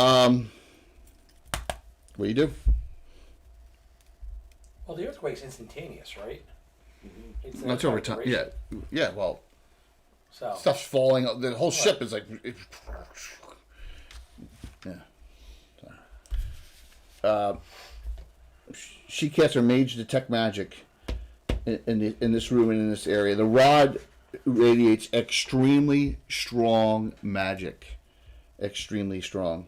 what do you do? Well, the earthquake's instantaneous, right? It's That's over time. Yeah, yeah. Well, So. stuff's falling. The whole ship is like, yeah. She casts her mage detect magic in this room and in this area. The rod radiates extremely strong magic. Extremely strong.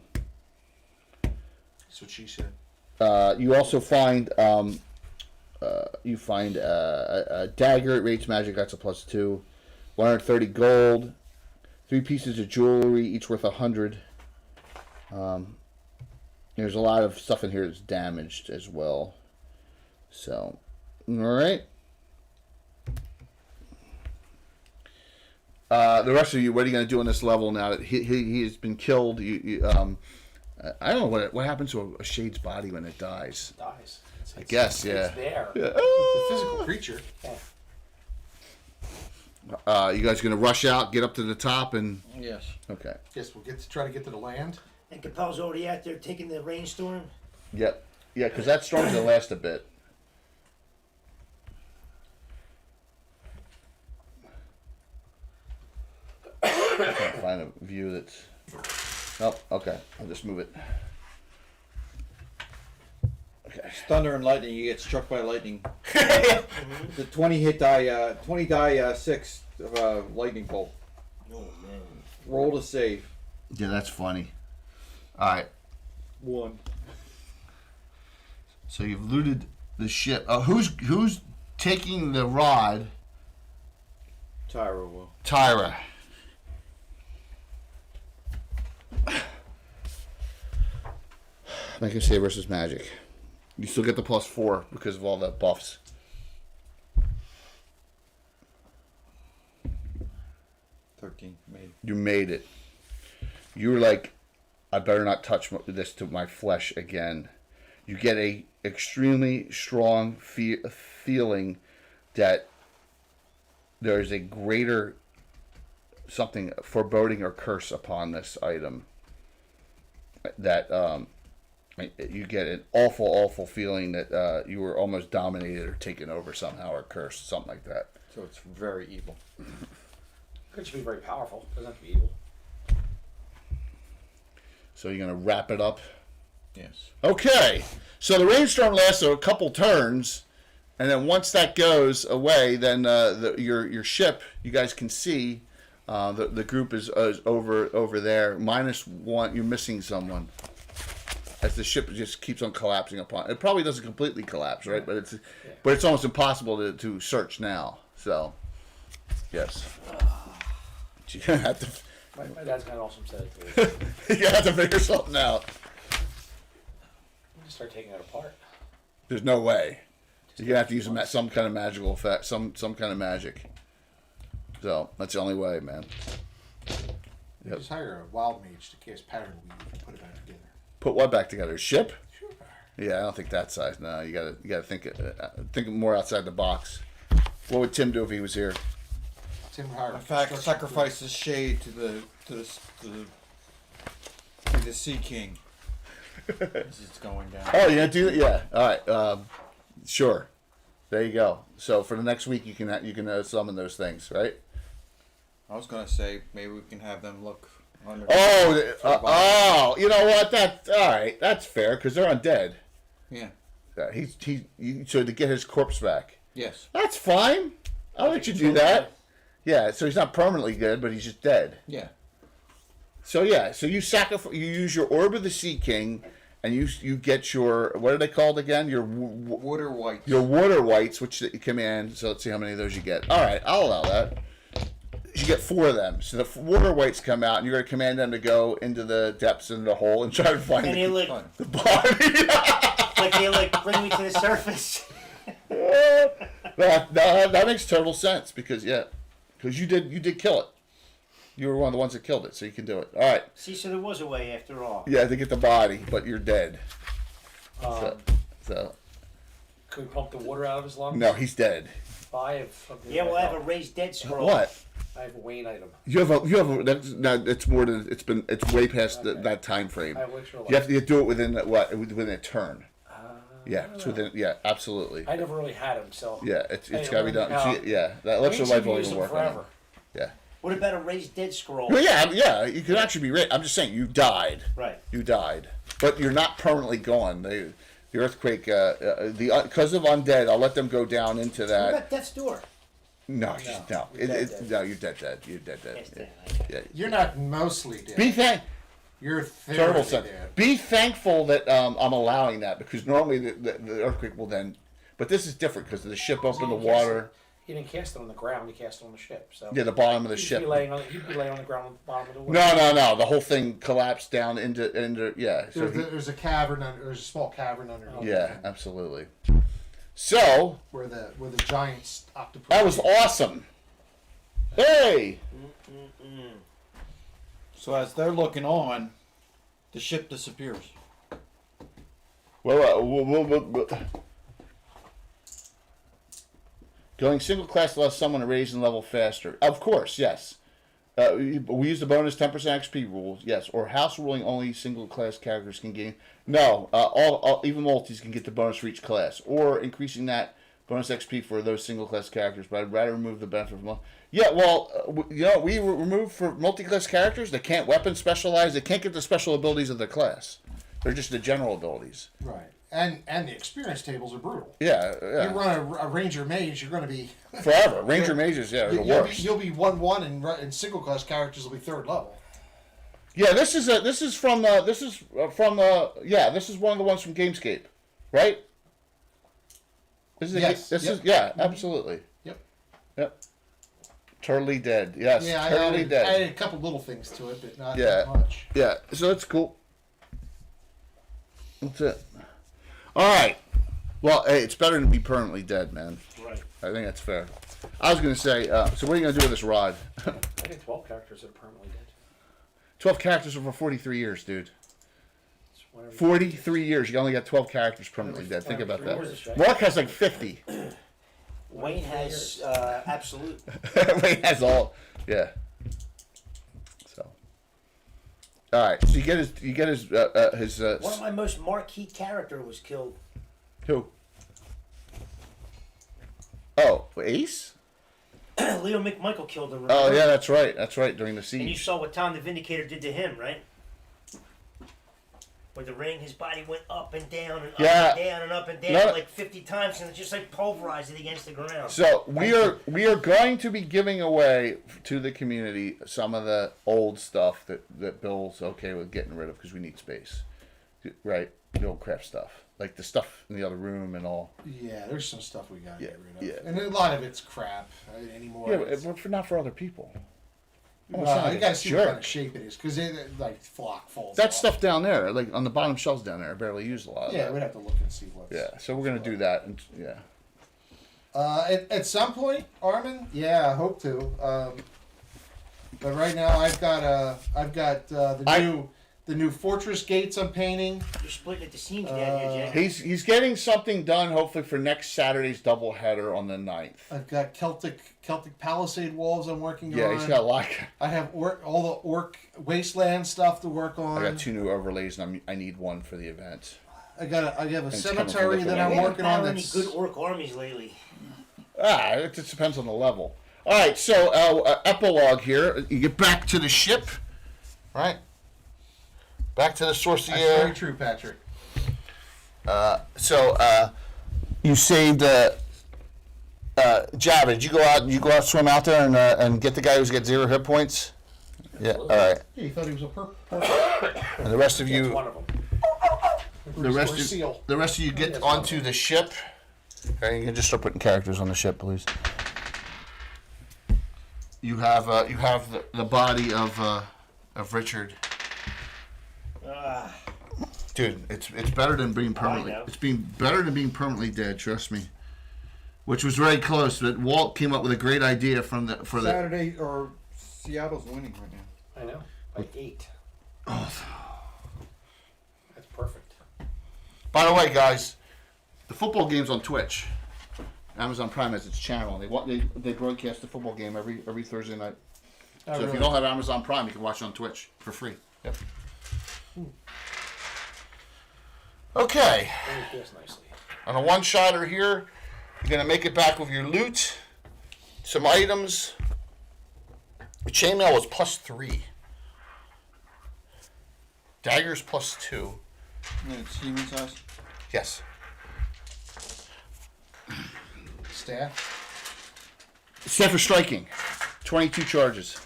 That's what she said. You also find a dagger. It rates magic. That's a +2. 130 gold. 3 pieces of jewelry, each worth 100. There's a lot of stuff in here that's damaged as well. So, all right. The rest of you, what are you going to do on this level now that he has been killed? I don't know what happens to a shade's body when it dies. Dies. I guess, yeah. It's there. Yeah. It's a physical creature. Yeah. You guys going to rush out, get up to the top, and Yes. okay. Guess we'll try to get to the land. And Capel's already out there taking the rainstorm. Yep. Yeah, because that storm's going to last a bit. I'm trying to find a view that's. Oh, okay. I'll just move it. Okay. Thunder and lightning. You get struck by lightning. The 20 hit die. 20 die. 6 lightning bolt. Oh man. Roll to save. Yeah, that's funny. All right. 1. So you've looted the ship. Who's taking the rod? Tyra will. Tyra. Make a save versus magic. You still get the +4 because of all the buffs. 13. Made. You made it. You were like, I better not touch this to my flesh again. You get a extremely strong feeling that there is a greater something foreboding or curse upon this item. That you get an awful feeling that you were almost dominated or taken over somehow or cursed, something like that. So it's very evil. Could be very powerful. Doesn't have to be evil. So you're gonna wrap it up. Yes. Okay, so the rainstorm lasts a couple turns, and then once that goes away, then your ship, you guys can see, the group is over there. -1, you're missing someone. As the ship just keeps on collapsing upon it, probably doesn't completely collapse, right? But it's almost impossible to search now. So, yes, you're gonna have to. My dad's kind of awesome said it to me. You have to figure something out. Just start taking it apart. There's no way. You're gonna have to use some kind of magical effect, some kind of magic. So that's the only way, man. Yep. Just hire a wild mage to cast pattern weave and put it back together. Put what back together? Ship? Sure. Yeah, I don't think that size. No, you gotta think more outside the box. What would Tim do if he was here? Timber Harbor. In fact, construction sacrifice the shade to the Sea King. As it's going down. Oh, yeah, do that. Yeah. All right. Sure. There you go. So for the next week, you can summon those things, right? I was gonna say maybe we can have them look under. Oh, you know what? That all right. That's fair because they're undead. Yeah. So to get his corpse back. Yes. That's fine. I'll let you do that. Yeah. So he's not permanently dead, but he's just dead. Yeah. So yeah. So you sacrifice. You use your Orb of the Sea King, and you get your, what are they called again? Your Water whites. Your water whites, which you command. So let's see how many of those you get. All right, I'll allow that. You get 4 of them. So the water whites come out, and you're going to command them to go into the depths in the hole and try to find And the body. they bring me to the surface. that makes total sense because you did kill it. You were one of the ones that killed it, so you can do it. All right. See, so there was a way after all. Yeah, to get the body, but you're dead. So Can we pump the water out of his lungs? no, he's dead. I have something. Yeah, well, I have a myself. raised dead scroll. What? I have a Wayne item. You have a it's more than it's way past that time frame. I wish You have to do it within within a turn. Yeah, it's within. Yeah, absolutely. I never really had him, so. Yeah, it's Hey, got to be done. how- Yeah, that Elixir Life will even work on it. forever. Yeah. What about a raised dead scroll? Well, yeah, you could actually be right. I'm just saying, you died. Right. You died, but you're not permanently gone. The earthquake, because of undead, I'll let them go down into What that. about Death's Door? No, No, you're dead. dead. No, you're dead. You're dead. Yes, Yeah. dead. Yeah. You're not mostly dead. You're Terrible thoroughly sense. dead. Be thankful that I'm allowing that because normally the earthquake will then, but this is different because the ship opened the water. He didn't cast it on the ground, he cast it on the ship. So Yeah, the bottom of the he'd ship. Be laying on, he'd be laying on the ground on the bottom of the water. No. The whole thing collapsed down into yeah. So There's a cavern. There's a small cavern underneath. yeah, absolutely. So Where the giant octopus. that was awesome. Hey. So as they're looking on, the ship disappears. Well, going single class allows someone to raise in level faster. Of course, yes. We use the bonus 10% XP rules, yes. Or house ruling only single class characters can gain. No, all even multis can get the bonus for each class. Or increasing that bonus XP for those single class characters. But I'd rather remove the benefit from. Yeah, well, we remove for multi-class characters. They can't weapon specialize. They can't get the special abilities of their class. They're just the general abilities. Right. And the experience tables are brutal. Yeah. You run a ranger mage, you're going to be Forever. Ranger mages, yeah, are the worst. You'll be 1/1, and single class characters will be 3rd level. Yeah, this is one of the ones from Gamescape, right? Yes. Absolutely. Yep. Totally dead. Yes, Yeah, totally I dead. added a couple little things to it, but not Yeah. that much. Yeah, so that's cool. That's it. All right. Well, hey, it's better than be permanently dead, man. Right. I think that's fair. I was going to say, so what are you going to do with this rod? I get 12 characters that are permanently dead. 12 characters over 43 years, dude. It's whatever you- 43 years. You only got 12 characters permanently dead. Think about Where's the that. check? Mark has like 50. Wayne has absolute. Wayne has all. Yeah. So. All right. So you get his One of my most marquee character was killed. who? Oh, Ace? Leo McMichael killed him. Oh remember? yeah, that's right. That's right. During the And you siege. saw what Tom the Vindicator did to him, right? With the ring, his body went up and down and up Yeah. and down and up and down No. like 50 times, and it just like pulverized it against the ground. So we are going to be giving away to the community some of the old stuff that Bill's okay with getting rid of because we need space, right? The old crap stuff, like the stuff in the other room and all. Yeah, there's some stuff we got to get rid of. yeah. And a lot of it's crap anymore. Yeah, It's- but not for other people. well, sound like you a got to see what jerk. kind of shape it is, because it like flock falls That off. stuff down there, like on the bottom shelves down there, I barely use a lot of Yeah, that. we'd have to look and see what's. Yeah, so we're gonna do that, and yeah. At some point, Armin, yeah, I hope to. But right now, I've got the The new fortress gates I'm painting. You're splitting at the seams down here, Jack. He's getting something done, hopefully, for next Saturday's doubleheader on the 9th. I've got Celtic Palisade walls I'm working on. Yeah, he's got a lot. I have all the orc wasteland stuff to work on. I got 2 new overlays, and I need one for the event. I have a it's coming from cemetery different that We I'm haven't working on. found any That's good orc armies lately. It just depends on the level. All right, so epilogue here. You get back to the ship, right? Back to the source of That's the air. very true, Patrick. You saved Java. Did you go out, swim out there, and get the guy who's got 0 hit points? Yeah. All right. Yeah, he thought he was a purple And the rest of That's you, one of them. seal. the rest of you get onto the ship. Okay, you can just start putting characters on the ship, please. You have the body of Richard. Dude, it's better than being permanently. know. It's better than being permanently dead. Trust me. Which was very close, but Walt came up with a great idea for the. Saturday or Seattle's winning right now. I know. Like 8. Oh. That's perfect. By the way, guys, the football game's on Twitch. Amazon Prime has its channel. They broadcast the football game every Thursday night. So if you don't have Amazon Prime, you can watch it on Twitch for free. Yep. Okay. It feels nicely. On a one-shotter here, you're going to make it back with your loot, some items. The chainmail was +3. Daggers +2. Yeah, it's human size. Yes. Staff. Set for striking. 22 charges.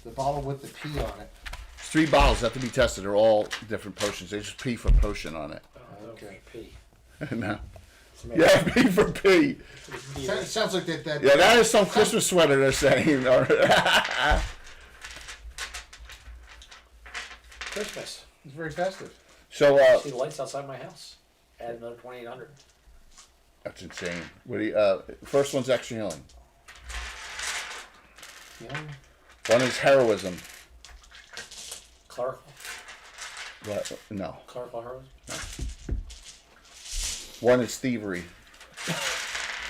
The bottle with the P on it. 3 bottles have to be tested. They're all different potions. They just P for potion on it. Okay. P. No. It's made Yeah, P for P. It sounds like that. Yeah, that is some Christmas sweater they're saying. Christmas. It's very festive. So, See the lights outside my house. Add another 2,800. that's insane. What do you, first one's extra healing. Yeah. One is heroism. Clerical. What? No. Clerical heroes. One is thievery.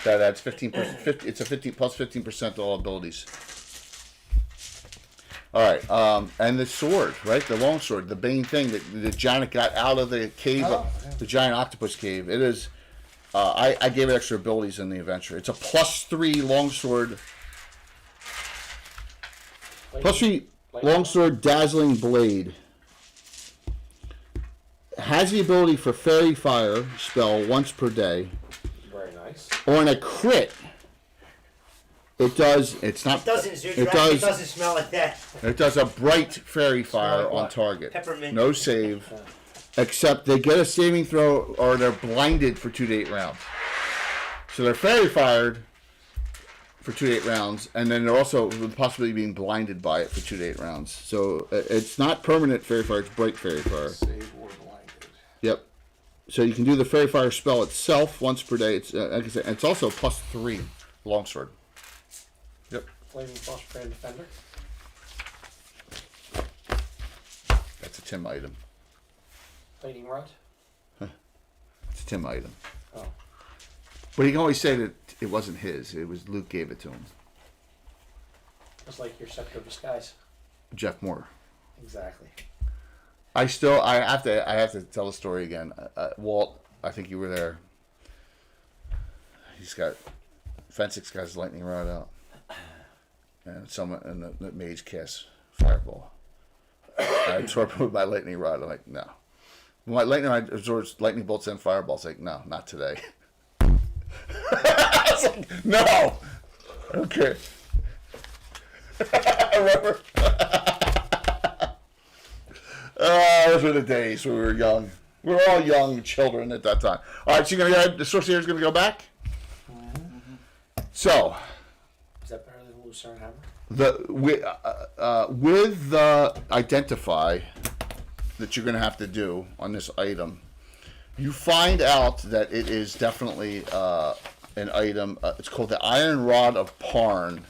That adds 15%. It's a 15% to all abilities. All right, and the sword, right? The long sword, the main thing that the giant got out of the cave, the giant octopus cave. It is. I gave it extra abilities in the adventure. It's a +3 longsword. +3 longsword, dazzling blade. Has the ability for fairy fire spell once per day. Very nice. On a crit, it does. It's not. It doesn't, Zudrack. It does. It doesn't smell like that. It does a bright fairy fire like on what? target. Peppermint. No save, except they get a saving throw or they're blinded for 2 to 8 rounds. So they're fairy fired for 2 to 8 rounds, and then they're also possibly being blinded by it for 2 to 8 rounds. So it's not permanent fairy fire; it's bright fairy fire. Save or blinded. Yep. So you can do the fairy fire spell itself once per day. It's like I said, it's also +3 longsword. Yep. Flaming Frostbrand Defender. That's a Tim item. Lightning Rod. It's a Tim item. Oh. But he can always say that it wasn't his. It was Luke gave it to him. It's like your Scepter of Disguise. Jeff Moore. Exactly. I have to tell the story again. Walt, I think you were there. Fensick's got his lightning rod out, and the mage casts fireball. I sort with my lightning rod. I'm like, no. My lightning rod absorbs lightning bolts and fireballs. Like, no, not today. I was like, no. Okay. Remember? Those were the days when we were young. We were all young children at that time. All right, so you're gonna the Sorcerer's gonna go back. So, Is that better than Lucerne Hammer? with the identify that you're gonna have to do on this item, you find out that it is definitely an item. It's called the Iron Rod of Parn.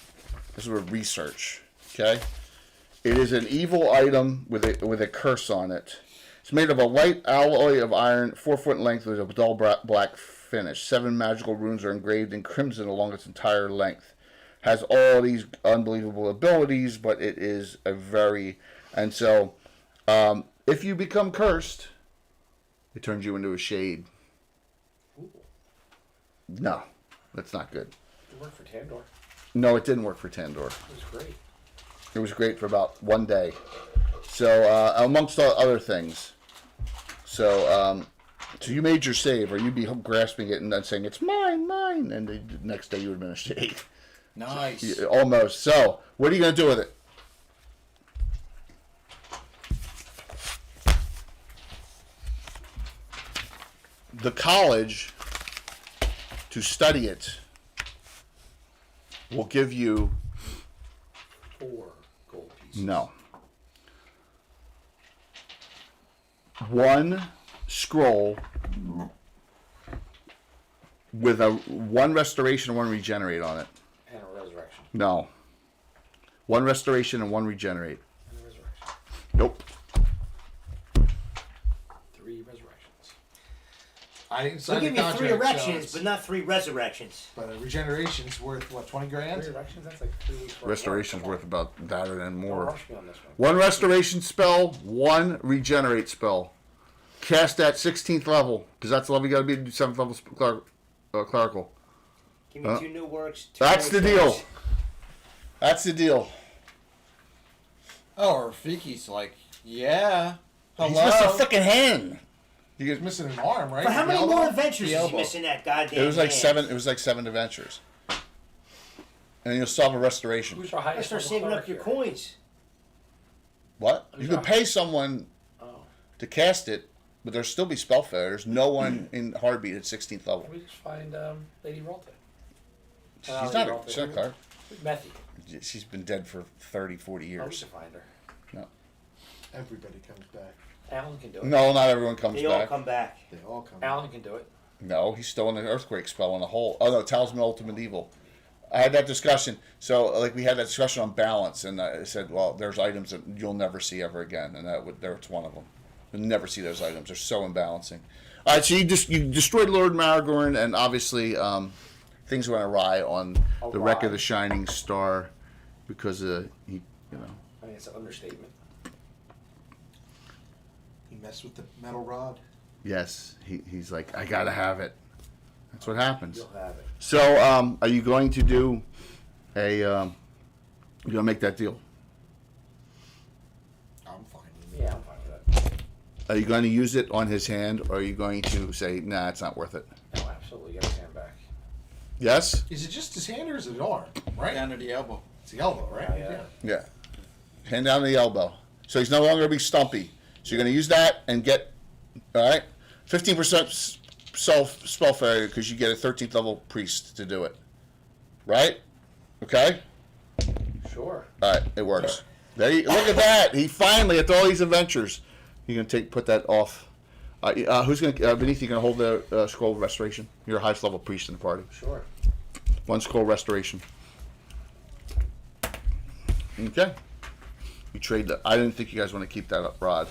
This is with research. Okay. It is an evil item with a curse on it. It's made of a light alloy of iron, 4 foot in length with a dull black finish. 7 magical runes are engraved in crimson along its entire length. Has all these unbelievable abilities, but it is a very... And so, if you become cursed, it turns you into a shade. Ooh. No, that's not good. It worked for Tandor. No, it didn't work for Tandor. It was great. It was great for about 1 day. So, amongst other things. So, so you made your save, or you'd be grasping it and then saying, it's mine, mine. And the next day you would have been a shade. Nice. Almost. So, what are you going to do with it? The college, to study it, will give you... 4 gold pieces. No. 1 scroll with a 1 restoration and 1 regenerate on it. And a resurrection. No. 1 restoration and 1 regenerate. And a resurrection. Nope. 3 resurrections. I didn't You sign give the me 3 contract, so erections, it's- but not 3 resurrections. but a regeneration's worth what, 20 grand? 3 erections? That's like 3 weeks worth. Restoration's worth about that and Don't more. rush me on this one. 1 restoration spell, 1 regenerate spell. Cast at 16th level, because that's the level you got to be to do 7th level clerical. Give me 2 new works. 2 That's the deal. miracles. That's the deal. Oh, Rafiki's like, yeah. He's Hello. missing a freaking hand. You He's get, missing an arm, right? But how The many elbow? more adventures The is he elbow. missing that goddamn it was like hand? 7. It was like 7 adventures. And you'll still have a restoration. Who's our I highest start level saving cleric up your here? coins. What? Who's You could our- pay someone Oh. to cast it, but there'll still be spell failures. No one in Heartbeat at 16th level. Can we just find Lady Ralta? She's not a card. Methy. She's been dead for 30, 40 Oh, we years. should find her. Everybody comes back. Alan can do it. No, not everyone comes They all back. come back. They all come Alan can do it. No, he's still in an earthquake spell in the hole. Oh no, Talisman Ultimate Evil. I had that discussion. So, like, we had that discussion on balance, and I said, well, there's items that you'll never see ever again, and that's one of them. You'll never see those items. They're so imbalancing. All right, so you destroyed Lord Maragorn, and obviously things went awry on the wreck of the Shining Star because he, I mean, it's an understatement. He messed with the metal rod. yes, he's like, I gotta have it. That's what happens. You'll have it. So, are you going to do you gonna make that deal? I'm fine. Yeah, I'm fine with that. Are you going to use it on his hand, or are you going to say, nah, it's not worth it? No, absolutely. Get his hand back. Yes? Is it just his hand or is it his arm? Right? Down to the elbow. It's the elbow, right? Yeah. Yeah. Hand down the elbow. So he's no longer going to be stumpy. So you're going to use that and get, all right, 15% spell failure because you get a 13th level priest to do it. Right? Okay? Sure. All right, it works. There you, look at that. He finally, after all these adventures, you're going to put that off. Who's going to, Beneath, you going to hold the scroll of restoration? You're a highest level priest in the party. Sure. 1 scroll restoration. Okay. You trade that. I didn't think you guys want to keep that up, Rod.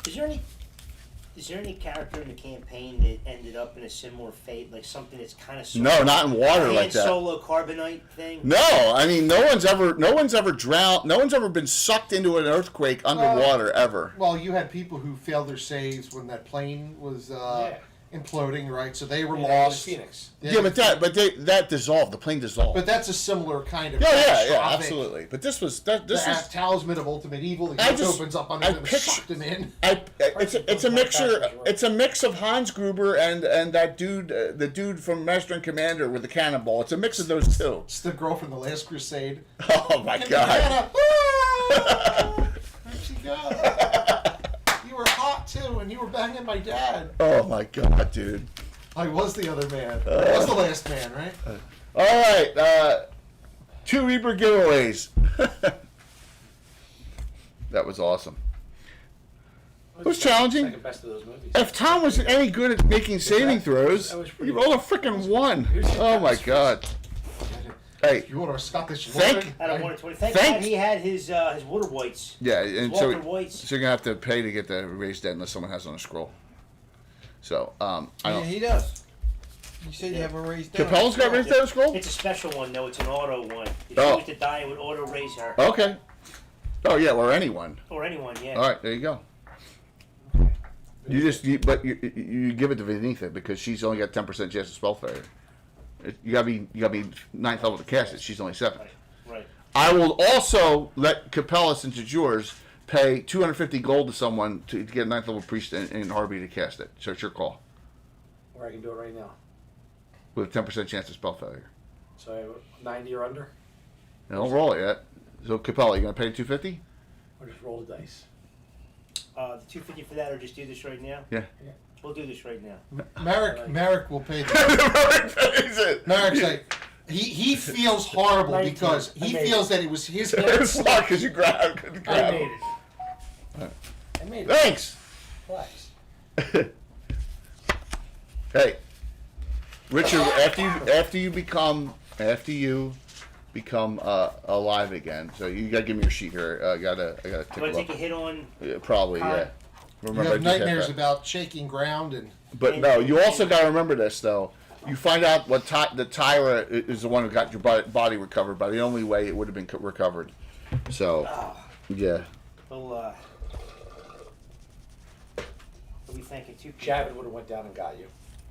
Is there any character in the campaign that ended up in a similar fate, like something that's kind of No, not in water like that. Solo carbonite thing? No, I mean no one's ever drowned. No one's ever been sucked into an earthquake underwater ever. Well, you had people who failed their saves when that plane was imploding, right? So they were lost. Phoenix. Yeah, but that dissolved. The plane dissolved. But that's a similar kind of. yeah, catastrophic- absolutely. But this was The is. Talisman of Ultimate Evil. The I gate just- opens up under I them and picture- sucked him in. It's a mixture. It's a mix of Hans Gruber and that dude, the dude from Master and Commander with the cannonball. It's a mix of those two. It's the girl from the Last Crusade. Oh my And god! Diana, "Ah, where'd she go? You were hot too, and you were banging my dad. Oh my god, dude! I was the other man. I was the last man, right? All right, 2 Reaper giveaways. That was awesome. It was challenging. Second best of those movies. If Tom was any good at making saving throws, that was he pretty- rolled a freaking 1. Here's the Oh my best. god! Hey, You order a Scottish Thank- Lord. I don't want to 20. Thank Thank- God he had his water whites. yeah, His and Walter so Whites. you're gonna have to pay to get the raised dead unless someone has it on a scroll. So I Yeah, don't. he does. You said you have a raised down. Capella's got raised dead on a scroll. It's a special one though. It's an auto one. If Oh. she was to die, it would auto raise her. Okay. Oh yeah, or anyone. Or anyone, yeah. All right, there you go. But you give it to Vinitha because she's only got 10% chance of spell failure. You gotta be 9th level to cast it. She's only 7th. Right. I will also let Capella, since it's yours, pay 250 gold to someone to get a 9th level priest in Harby to cast it. So it's your call Or I can do it right now. with a 10% chance of spell failure. So 90 or under, And don't roll it yet. So Capella, you gonna pay 250? or just roll the dice. The 250 for that, or just do this right now. Yeah. We'll do this right now. Merrick will pay. Pays it. Merrick's like, he feels horrible 19. because I he made feels that it was his It's not because you grab. I made it. I made it. Thanks. Relax. Hey, Richard. After you become alive again, so you gotta give me your sheet here. I gotta take Do I a take look. a hit on? Probably, Con? yeah. You Remember, I have just had nightmares that. about shaking ground and But no, you also gotta remember this though. You find out what the Tyra is the one who got your body recovered by the only way it would have been recovered. So, yeah. Well, what are we thinking? 2 people? Chavin would have went down and got you.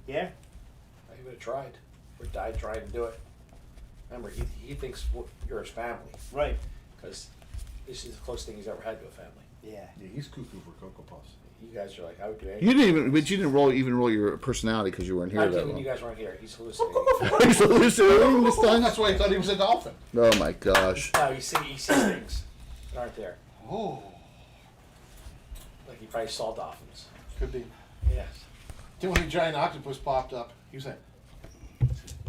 Yeah. He would have tried. Or died trying to do it. Remember, he thinks you're his family. Right. Because this is the closest thing he's ever had to a family. Yeah. yeah, he's cuckoo for Cocoa Puffs. You guys are like, I would do anything. You didn't even, but you didn't roll your personality because you weren't here I that think when you long. guys weren't here, he's hallucinating. He's hallucinating this time. That's why I thought he was a dolphin. Oh my gosh. No, he sees things that aren't there. Oh, Like he probably saw dolphins. could be. Yes. Then when a giant octopus popped up, he was like,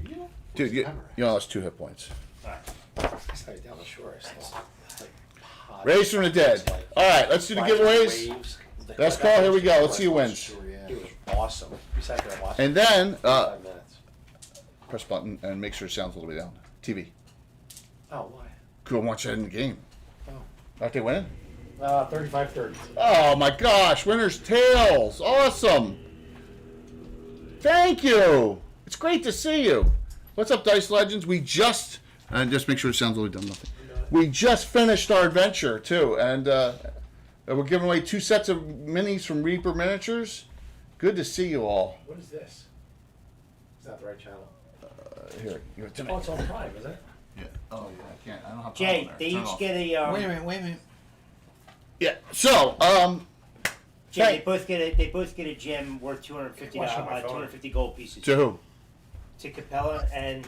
"You Dude, you lost 2 hit points. This guy down the shore. It's like hot. Raised from the dead. All right, let's do the giveaways. Waves. Let's call. Here we go. Let's see who wins. It was awesome. We sat there and watched And then 5 minutes. press button and make sure it sounds a little bit down. TV. Oh, why? Go and watch that in the game. Aren't they winning? 35-30. Oh my gosh, winner's tails. Awesome. Thank you. It's great to see you. What's up, Dice Legends? We just, and just make sure it sounds really dumb. Nothing. We just finished our adventure too, and we're giving away 2 sets of minis from Reaper Miniatures. Good to see you all. What is this? Is that the right channel? Here, give it to me. Oh, it's on Prime, is it? Yeah. Oh yeah, I can't. I don't have. Jay, they each get a. Wait a minute. Yeah. So, Jay, Hey. they both get a gem worth 250 Watch on my phone. 250 gold pieces. to who? To Capella and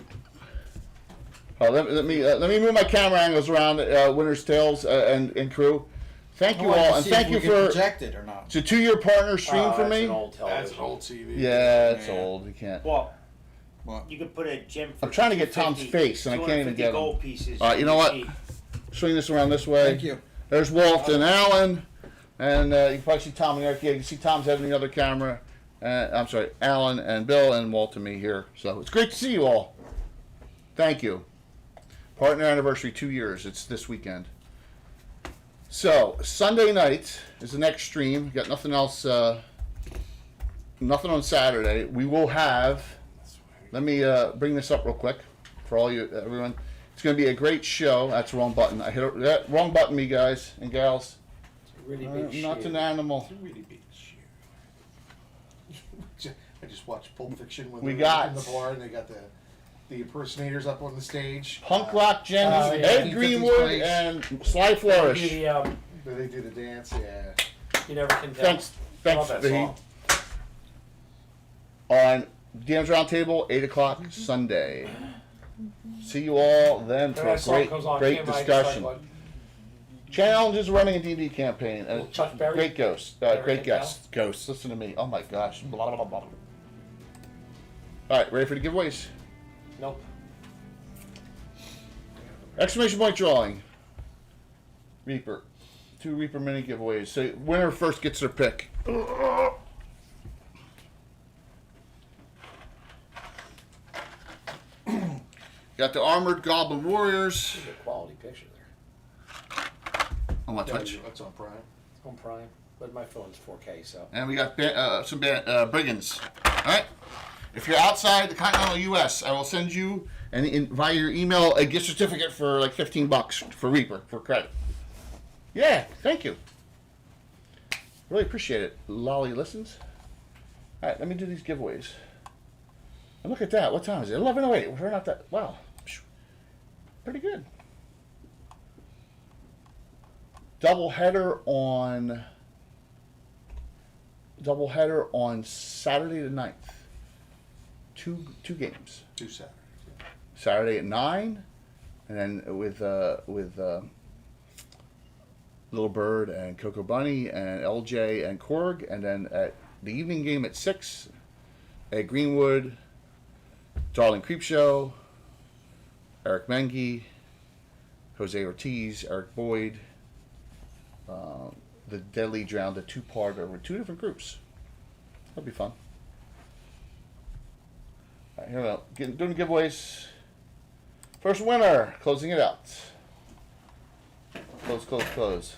Oh, let me move my camera angles around. Winner's Tales and crew. Thank you all, and thank you for. projected or not. It's a 2-year partner stream for that's me. An old television. That's an old TV. Yeah, it's Yeah. old. You can't. well, What? you could put a gem. For I'm trying to get Tom's 250 face, and I can't even 250 get him. gold pieces. All right, you know what? Each. Swing this around this way. Thank you. There's Walt and Alan, and you can probably see Tom and Eric. Yeah, you can see Tom's head in the other camera. I'm sorry, Alan and Bill and Walt and me here. So it's great to see you all. Thank you. Partner anniversary, 2 years. It's this weekend. So Sunday night is the next stream. Got nothing else. Nothing on Saturday. We will have. Let me bring this up real quick for all you everyone. It's going to be a great show. That's the wrong button. I hit that wrong button, me guys and gals. It's a really big I'm not shit. an animal. It's a really big shoe. I just watched Pulp Fiction when We they were got- in the bar and they got the impersonators up on the stage. Punk Rock Jenny, yeah. Ed 1950s Greenwood, place. and Sly Flourish. They do the dance, yeah. You never can tell. Thanks, I love that Vicky. song. On DM's Roundtable, 8 o'clock Sunday. See you all then for When a that song comes on, great Kim, I just discussion. like, Challenge is running a D&D campaign. Well, Chuck Berry? Great ghost. Berry Great and guest. Ghosts. Listen to me. Oh my gosh. Blah, blah, blah, blah. All right, ready for the giveaways? Nope. Exclamation point drawing. Reaper. 2 Reaper mini giveaways. So winner first gets their pick. Got got the Armored Goblin Warriors There's a quality picture there. on my touch. That's on Prime. It's on Prime, but my phone's 4K, so. And we got some brigands. All right. If you're outside the continental U.S., I will send you via your email a gift certificate for like $15 for Reaper for credit. Yeah, thank you. Really appreciate it. Lolly listens. All right, let me do these giveaways. And look at that. What time is it? 11:08. We're not that. Wow. Pretty good. Double header on Saturday the 9th. Two games. 2 Saturdays. Saturday at 9, and then with Little Bird and Coco Bunny and LJ and Korg, and then at the evening game at 6 at Greenwood, Darling Creepshow, Eric Mengi, Jose Ortiz, Eric Boyd, the Deadly Drowned, a two-parter with 2 different groups. That'll be fun. All right, here we go. Doing the giveaways. First winner, closing it out. Close.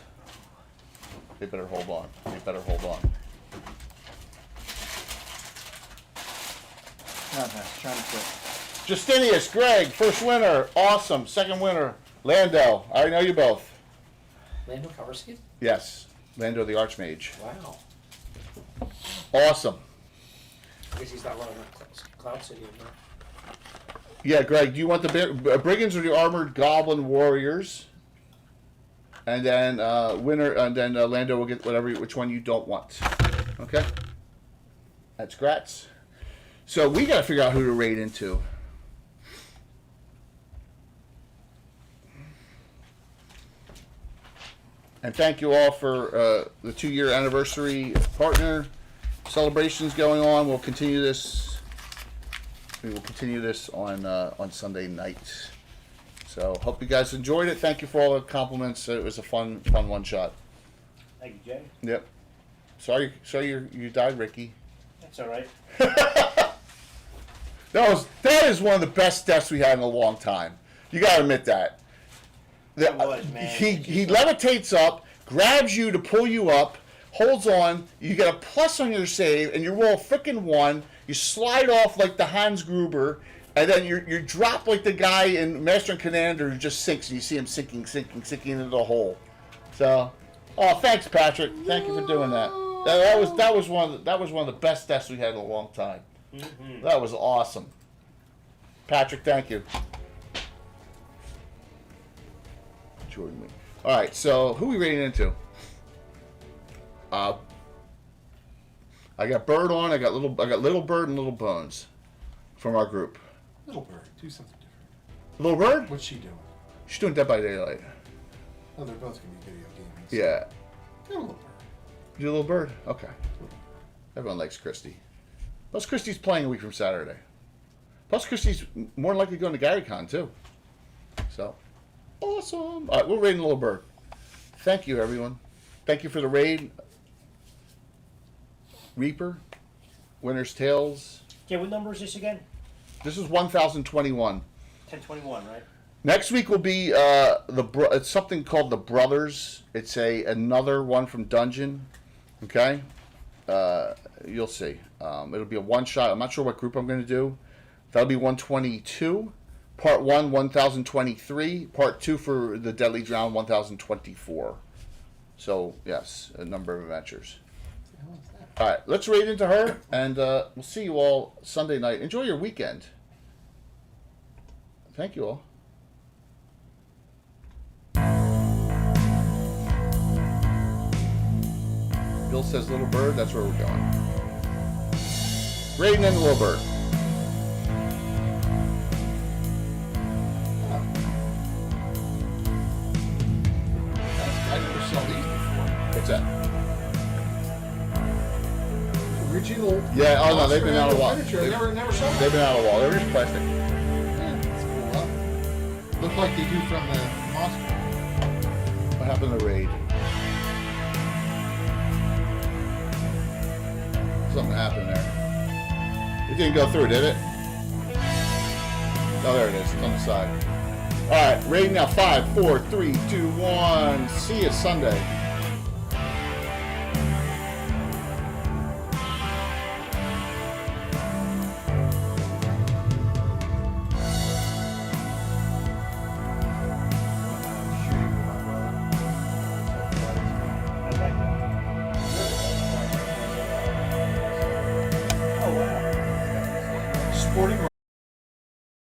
They better hold on. Trying to quit. Justinius, Greg, first winner. Awesome. Second winner, Lando. I already know you both. Lando Calrissian? Yes. Lando the Archmage. Wow. Awesome. I guess he's not running Cloud City anymore. Yeah, Greg, do you want the Brigands or the Armored Goblin Warriors? And then winner, and then Lando will get which one you don't want. Okay? That's Gratz. So we got to figure out who to raid into. And thank you all for the 2-year anniversary partner celebrations going on. We'll continue this. We will continue this on Sunday night. So hope you guys enjoyed it. Thank you for all the compliments. It was a fun one shot. Thank you, Jay. Yep. Sorry you died, Ricky. That's all right. That is one of the best deaths we had in a long time. You gotta admit that. It was, man. He levitates up, grabs you to pull you up, holds on. You get a plus on your save, and you roll a frickin' 1. You slide off like the Hans Gruber, and then you drop like the guy in Master and Commander who just sinks, and you see him sinking into the hole. So, thanks, Patrick. Thank you for doing that. That was one of the best deaths we had in a long time. Mm-hmm. That was awesome. Patrick, thank you. Join me. All right, so who are we raiding into? I got Bird on. I got Little Bird and Little Bones from our group. Little Bird, do something different. Little Bird? What's she doing? She's doing Dead by Daylight. Oh, they're both going to be video gaming. So. Yeah. Do Little Bird. You do Little Bird? Okay. Everyone likes Christy. Plus, Christy's playing a week from Saturday. Plus, Christy's more than likely going to GaryCon, too. So, awesome. All right, we're raiding Little Bird. Thank you, everyone. Thank you for the raid. Reaper, Winter's Tales. Yeah, what number is this again? This is 1021. 1021, right? Next week will be it's something called the Brothers. It's another one from Dungeon. Okay, you'll see. It'll be a one shot. I'm not sure what group I'm going to do. That'll be 122. Part 1, 1023. Part 2 for the Deadly Drown, 1024. So yes, a number of adventures. All right, let's raid into her, and we'll see you all Sunday night. Enjoy your weekend. Thank you all. Bill says Little Bird, that's where we're going. Raiden and Little Bird. I never saw these before. What's that? Original. Yeah, oh no, they've been out a while. Furniture. Never saw them. They've been out a while. They're just plastic. Yeah, that's cool. Huh? Look like they do from the monster. What happened to Raid? Something happened there. It didn't go through, did it? Oh, there it is. It's on the side. All right, rating now. 5, 4, 3, 2, 1. See you Sunday. Sporting